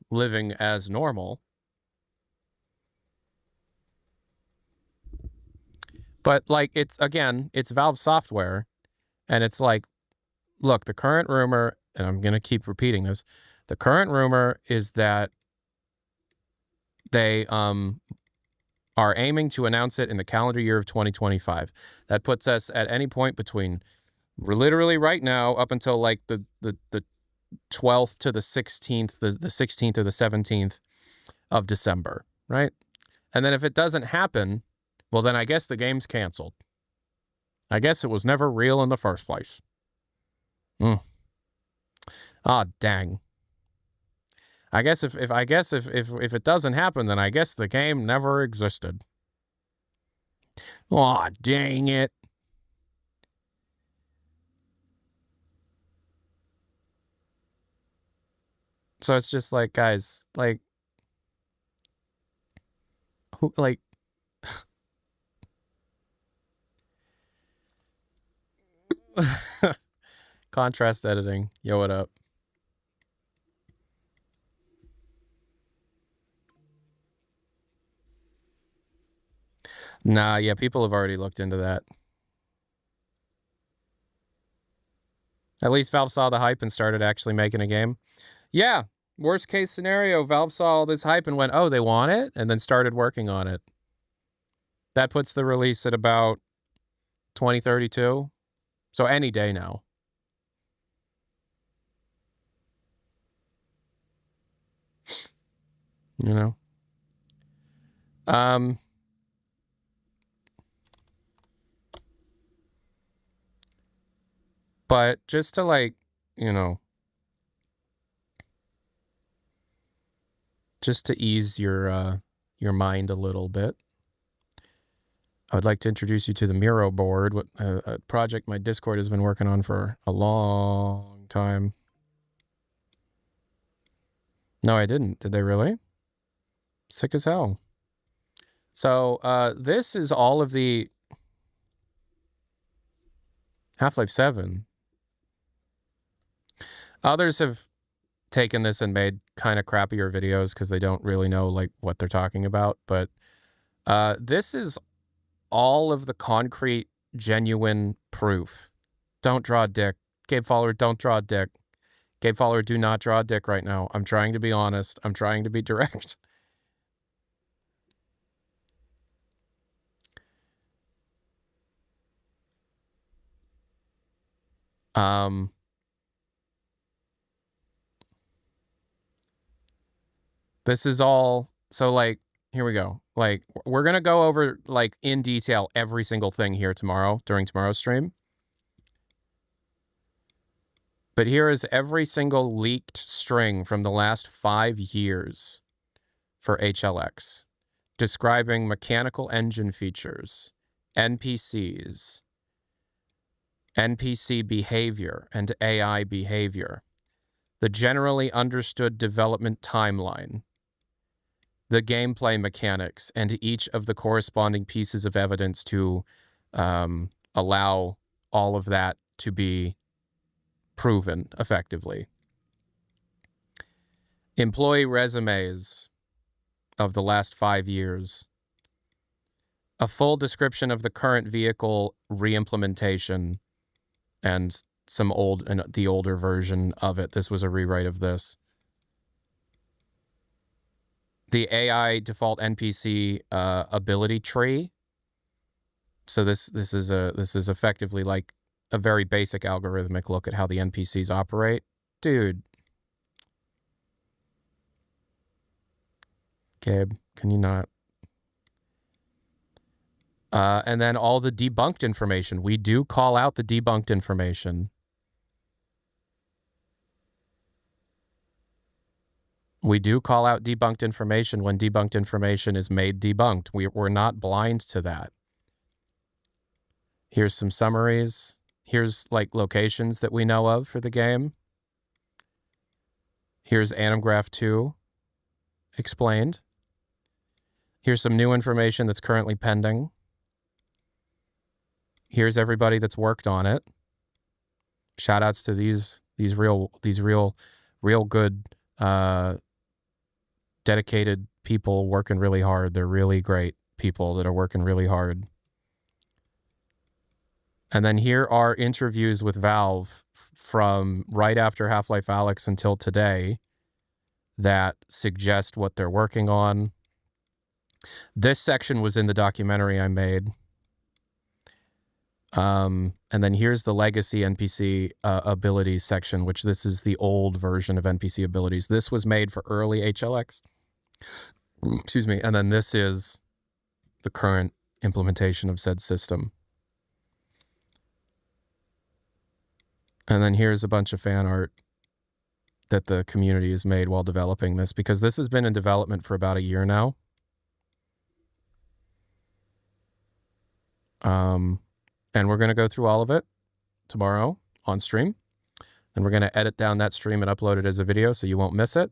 living as normal. But like, it's Valve software, and it's like, look, the current rumor, and I'm going to keep repeating this, the current rumor is that they are aiming to announce it in the calendar year of 2025. That puts us at any point between literally right now up until like the 12th to the 16th, the 16th or the 17th of December, right? And then if it doesn't happen, well, then I guess the game's canceled. I guess it was never real in the first place. Ah, dang. I guess if it doesn't happen, then I guess the game never existed. Aw, dang it. So it's just like, guys, like, who, like, contrast editing. Yo, what up? Nah, yeah, people have already looked into that. At least Valve saw the hype and started actually making a game. Yeah, worst case scenario, Valve saw all this hype and went, oh, they want it? And then started working on it. That puts the release at about 2032. So any day now. You know? But just to, like, you know, just to ease your mind a little bit, I would like to introduce you to the Miro board, a project my Discord has been working on for a long time. No, I didn't. Did they really? Sick as hell. So this is all of the Half-Life 7. Others have taken this and made kind of crappier videos because they don't really know like what they're talking about. But this is all of the concrete, genuine proof. Don't draw a dick. Gabe Follower, don't draw a dick. Gabe Follower, do not draw a dick right now. I'm trying to be honest. I'm trying to be direct. This is all, so like, here we go. Like, we're going to go over like in detail every single thing here tomorrow during tomorrow's stream. But here is every single leaked string from the last 5 years for HLX, describing mechanical engine features, NPCs, NPC behavior, and AI behavior, the generally understood development timeline, the gameplay mechanics, and each of the corresponding pieces of evidence to allow all of that to be proven effectively. Employee resumes of the last 5 years. A full description of the current vehicle re-implementation and the older version of it. This was a rewrite of this. The AI default NPC ability tree. So this is effectively like a very basic algorithmic look at how the NPCs operate. Dude. Gabe, can you not? And then all the debunked information. We do call out the debunked information. We do call out debunked information when debunked information is made debunked. We're not blind to that. Here's some summaries. Here's like locations that we know of for the game. Here's Animgraph 2 explained. Here's some new information that's currently pending. Here's everybody that's worked on it. Shout outs to these real good dedicated people working really hard. They're really great people that are working really hard. And then here are interviews with Valve from right after Half-Life Alyx until today that suggest what they're working on. This section was in the documentary I made. And then here's the legacy NPC abilities section, which this is the old version of NPC abilities. This was made for early HLX. Excuse me. And then this is the current implementation of said system. And then here's a bunch of fan art that the community has made while developing this, because this has been in development for about a year now. And we're going to go through all of it tomorrow on stream. And we're going to edit down that stream and upload it as a video so you won't miss it.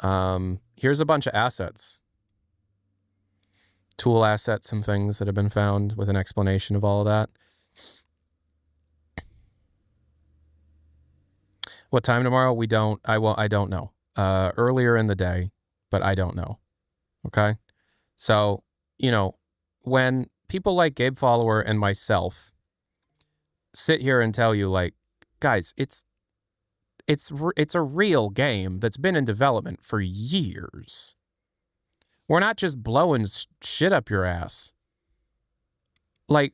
Here's a bunch of assets. Tool assets and things that have been found with an explanation of all of that. What time tomorrow? I don't know. Earlier in the day, but I don't know. Okay? So, you know, when people like Gabe Follower and myself sit here and tell you, like, guys, it's a real game that's been in development for years. We're not just blowing shit up your ass. Like,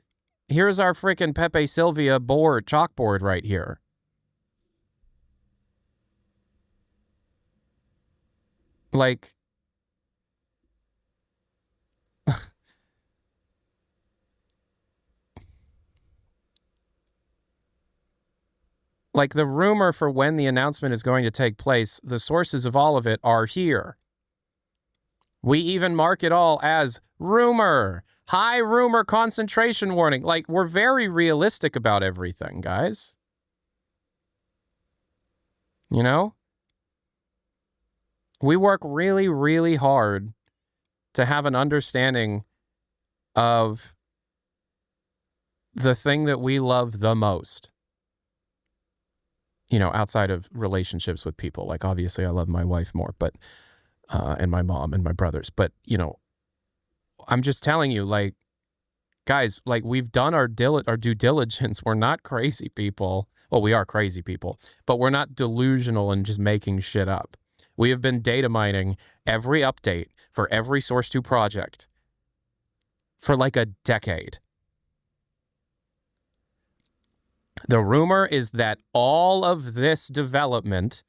here's our freaking Pepe Sylvia chalkboard right here. Like, like the rumor for when the announcement is going to take place, the sources of all of it are here. We even mark it all as rumor. High rumor concentration warning. Like, we're very realistic about everything, guys. You know? We work really, really hard to have an understanding of the thing that we love the most. You know, outside of relationships with people. Like, obviously, I love my wife more, but, and my mom and my brothers. But, you know, I'm just telling you, like, guys, like, we've done our due diligence. We're not crazy people. Well, we are crazy people, but we're not delusional and just making shit up. We have been data mining every update for every Source 2 project for like a decade. The rumor is that all of this development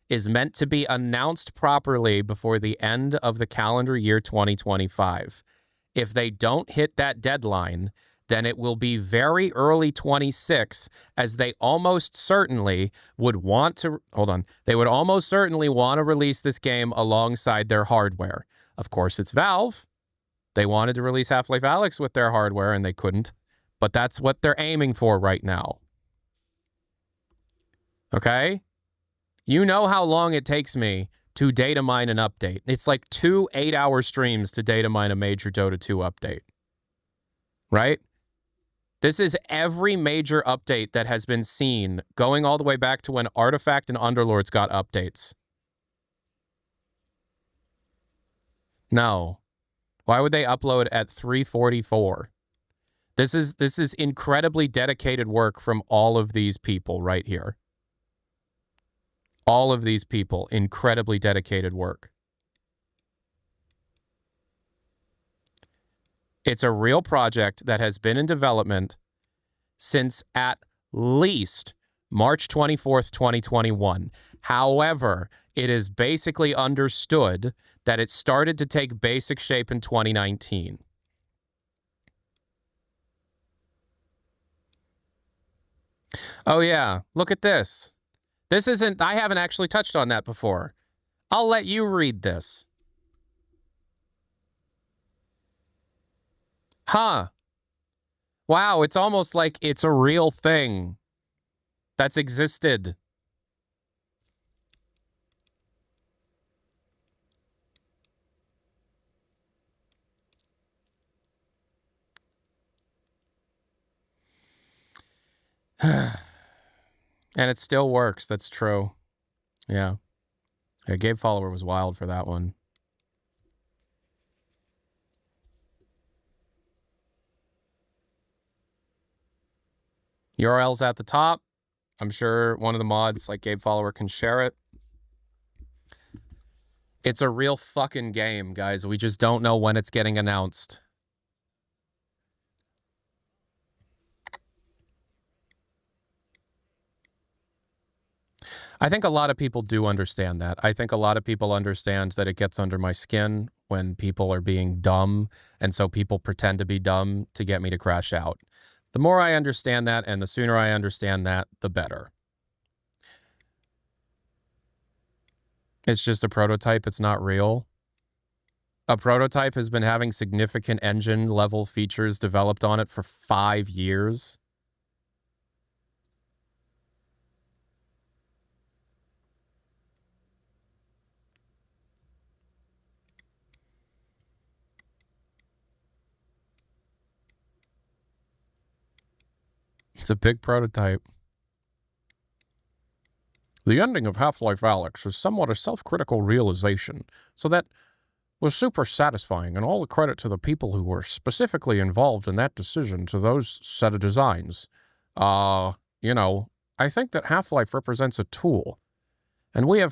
is meant to be announced properly before the end of the calendar year 2025. If they don't hit that deadline, then it will be very early 26, as they almost certainly would want to... Hold on. They would almost certainly want to release this game alongside their hardware. Of course, it's Valve. They wanted to release Half-Life Alyx with their hardware, and they couldn't. But that's what they're aiming for right now. Okay? You know how long it takes me to data mine an update. It's like 2 8-hour streams to data mine a major Dota 2 update. Right? This is every major update that has been seen, going all the way back to when Artifact and Underlords got updates. No. Why would they upload at 3:44? This is incredibly dedicated work from all of these people right here. All of these people, incredibly dedicated work. It's a real project that has been in development since at least March 24th, 2021. However, it is basically understood that it started to take basic shape in 2019. Oh yeah, look at this. This isn't... I haven't actually touched on that before. I'll let you read this. Huh. Wow, it's almost like it's a real thing that's existed. And it still works. That's true. Yeah. Yeah, Gabe Follower was wild for that one. URL's at the top. I'm sure one of the mods, like Gabe Follower, can share it. It's a real fucking game, guys. We just don't know when it's getting announced. I think a lot of people do understand that. I think a lot of people understand that it gets under my skin when people are being dumb, and so people pretend to be dumb to get me to crash out. The more I understand that, and the sooner I understand that, the better. It's just a prototype. It's not real. A prototype has been having significant engine-level features developed on it for 5 years. It's a big prototype. The ending of Half-Life Alyx is somewhat a self-critical realization, so that was super satisfying, and all the credit to the people who were specifically involved in that decision, to those set of designs. You know, I think that Half-Life represents a tool, and I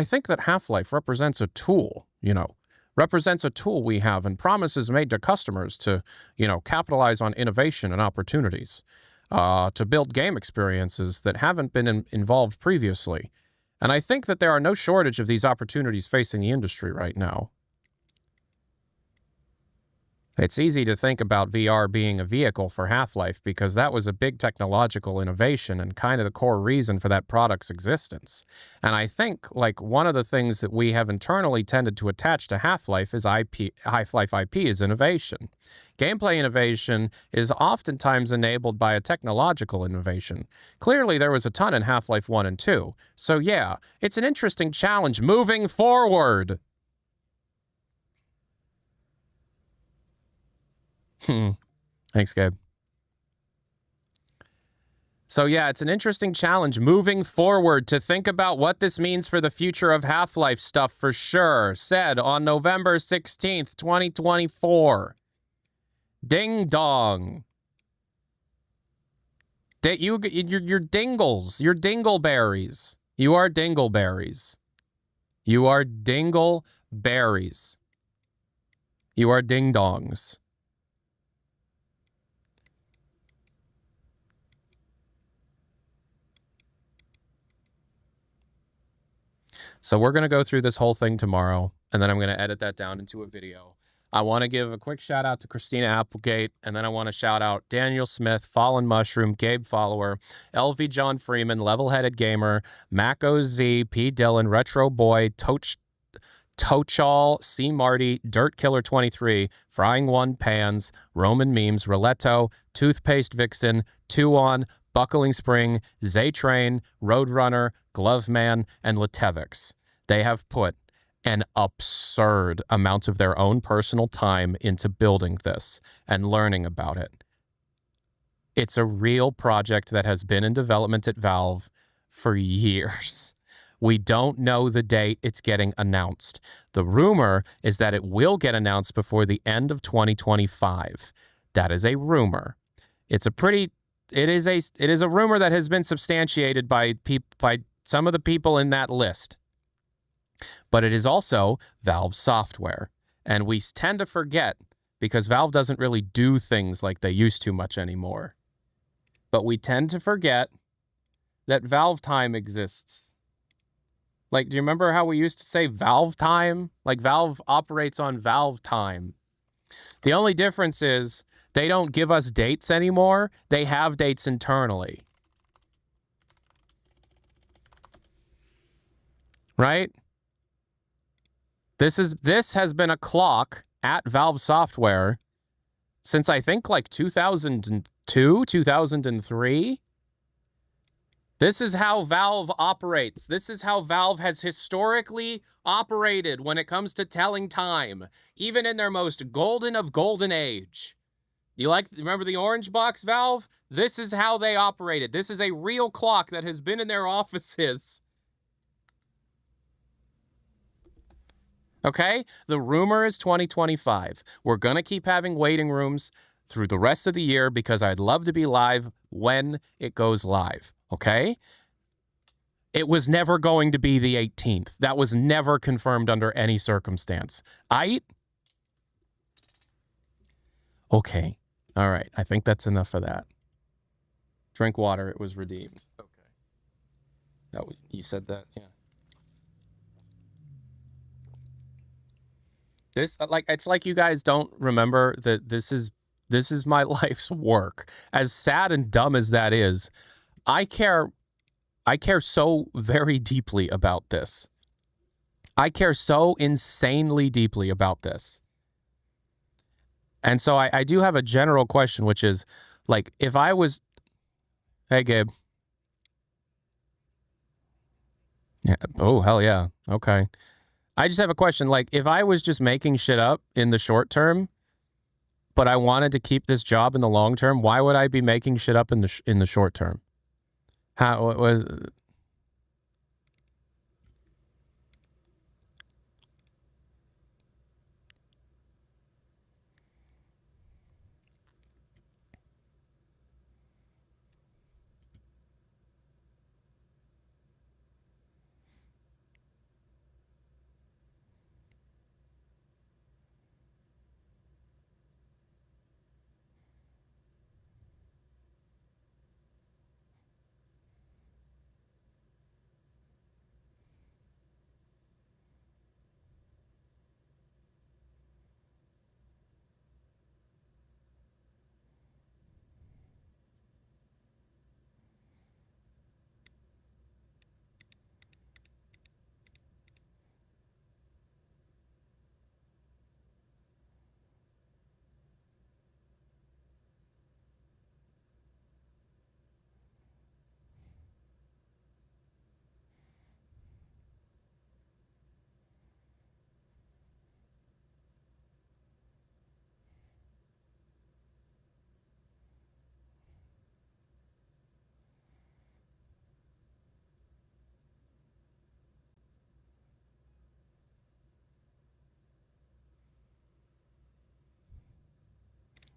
think that Half-Life represents a tool, you know, represents a tool we have and promises made to customers to, you know, capitalize on innovation and opportunities, to build game experiences that haven't been involved previously. And I think that there are no shortage of these opportunities facing the industry right now. It's easy to think about VR being a vehicle for Half-Life because that was a big technological innovation and kind of the core reason for that product's existence. And I think, like, one of the things that we have internally tended to attach to Half-Life is IP, Half-Life IP is innovation. Gameplay innovation is oftentimes enabled by a technological innovation. Clearly, there was a ton in Half-Life 1 and 2. So yeah, it's an interesting challenge moving forward. Thanks, Gabe. So yeah, it's an interesting challenge moving forward to think about what this means for the future of Half-Life stuff for sure. Said on November 16th, 2024. Ding dong. You're dingles. You're dingleberries. You are dingleberries. You are dingleberries. You are ding dongs. So we're going to go through this whole thing tomorrow, and then I'm going to edit that down into a video. I want to give a quick shout out to Christina Applegate, and then I want to shout out Daniel Smith, Fallen Mushroom, Gabe Follower, LV John Freeman, Level-Headed Gamer, Mac OZ, P. Dillon, Retro Boy, Tochal, C. Marty, Dirt Killer 23, Frying One Pans, Roman Memes, Roletto, Toothpaste Vixen, Tuon, Buckling Spring, Zaytrain, Roadrunner, Gloveman, and Latevix. They have put an absurd amount of their own personal time into building this and learning about it. It's a real project that has been in development at Valve for years. We don't know the date it's getting announced. The rumor is that it will get announced before the end of 2025. That is a rumor. It is a rumor that has been substantiated by some of the people in that list. But it is also Valve software. And we tend to forget because Valve doesn't really do things like they used to much anymore. But we tend to forget that Valve time exists. Like, do you remember how we used to say Valve time? Like, Valve operates on Valve time. The only difference is they don't give us dates anymore. They have dates internally. Right? This has been a clock at Valve Software since I think like 2002, 2003. This is how Valve operates. This is how Valve has historically operated when it comes to telling time, even in their most golden of golden age. Remember the orange box, Valve? This is how they operated. This is a real clock that has been in their offices. Okay? The rumor is 2025. We're going to keep having waiting rooms through the rest of the year because I'd love to be live when it goes live. Okay? It was never going to be the 18th. That was never confirmed under any circumstance. Okay. All right. I think that's enough of that. Drink water. It was redeemed. Okay. You said that? Yeah. It's like you guys don't remember that this is my life's work. As sad and dumb as that is, I care so very deeply about this. I care so insanely deeply about this. And so I do have a general question, which is, like, if I was... Hey, Gabe. Yeah. Oh, hell yeah. Okay. I just have a question. Like, if I was just making shit up in the short term, but I wanted to keep this job in the long term, why would I be making shit up in the short term? How was...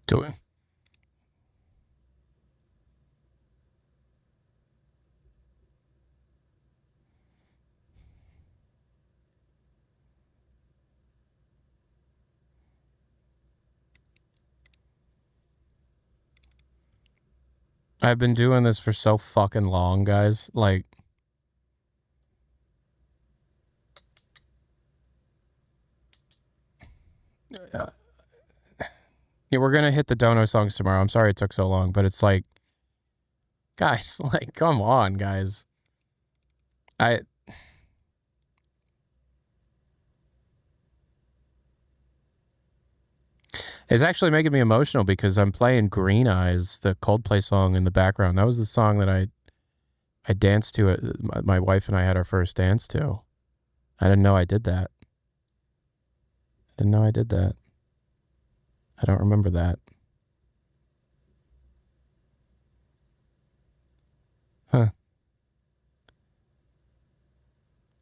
Do it. I've been doing this for so fucking long, guys. Like, yeah, we're gonna hit the Dono songs tomorrow. I'm sorry it took so long, but it's like, guys, like, come on, guys. It's actually making me emotional because I'm playing Green Eyes, the Coldplay song in the background. That was the song that I danced to it. My wife and I had our first dance to. I didn't know I did that. I don't remember that. Huh.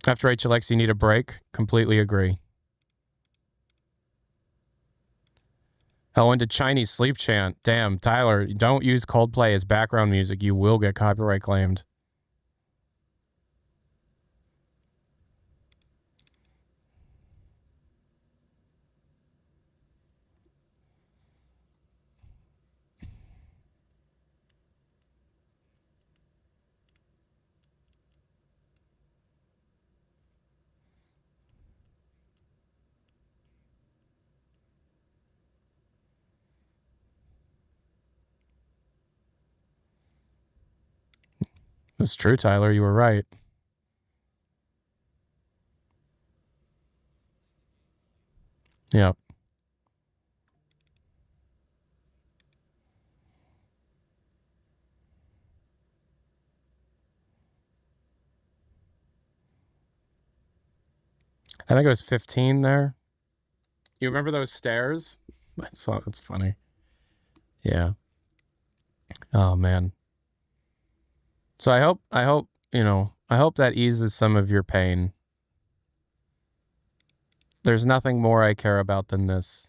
After HLX, you need a break? Completely agree. Oh, into Chinese sleep chant. Damn, Tyler, don't use Coldplay as background music. You will get copyright claimed. It's true, Tyler. You were right. Yep. I think it was 15 there. You remember those stairs? That's funny. Yeah. Oh man. So I hope I hope that eases some of your pain. There's nothing more I care about than this.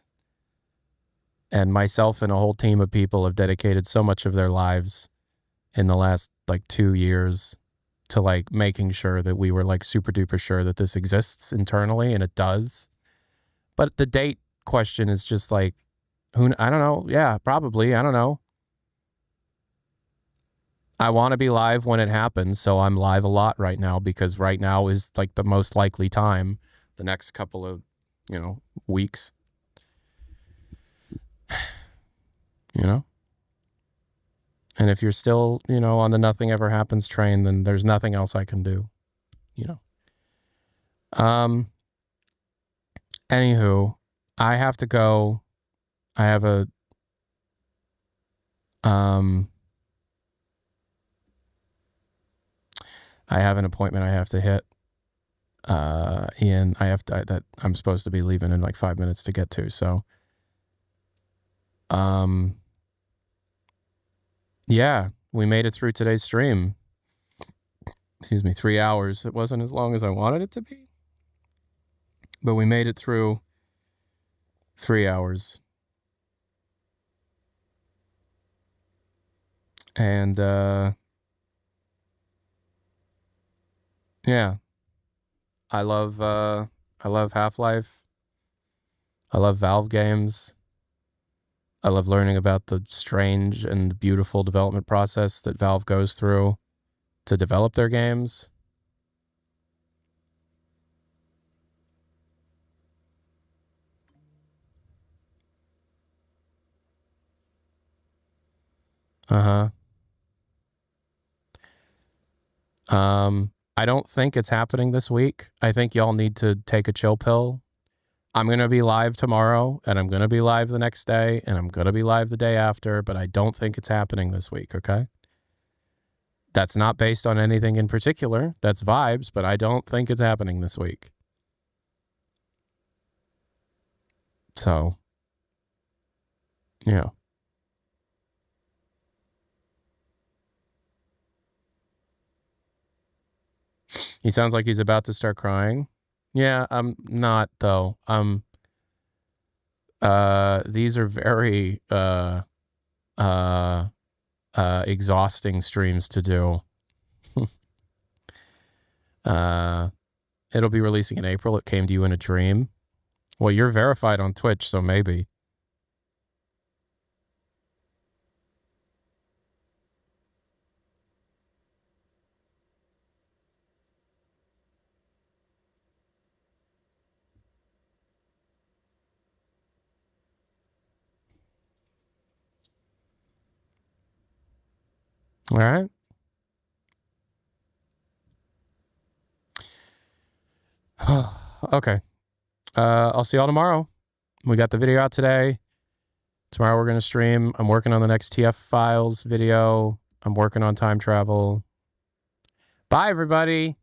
And myself and a whole team of people have dedicated so much of their lives in the last like 2 years to like making sure that we were like super duper sure that this exists internally, and it does. But the date question is just like, I don't know. Yeah, probably. I don't know. I want to be live when it happens, so I'm live a lot right now because right now is like the most likely time the next couple of, weeks. And if you're still, on the nothing ever happens train, then there's nothing else I can do, Anywho, I have to go. I have an appointment I have to hit. Ian, that I'm supposed to be leaving in like 5 minutes to get to. So, yeah, we made it through today's stream. Excuse me, 3 hours. It wasn't as long as I wanted it to be, but we made it through 3 hours. And, yeah, I love Half-Life. I love Valve games. I love learning about the strange and beautiful development process that Valve goes through to develop their games. Uh-huh. I don't think it's happening this week. I think y'all need to take a chill pill. I'm going to be live tomorrow, and I'm going to be live the next day, and I'm going to be live the day after, but I don't think it's happening this week, okay? That's not based on anything in particular. That's vibes, but I don't think it's happening this week. So, yeah. He sounds like he's about to start crying. Yeah, I'm not, though. These are very exhausting streams to do. It'll be releasing in April. It came to you in a dream. Well, you're verified on Twitch, so maybe. All right. Okay. I'll see y'all tomorrow. We got the video out today. Tomorrow we're going to stream. I'm working on the next TF Files video. I'm working on time travel. Bye, everybody.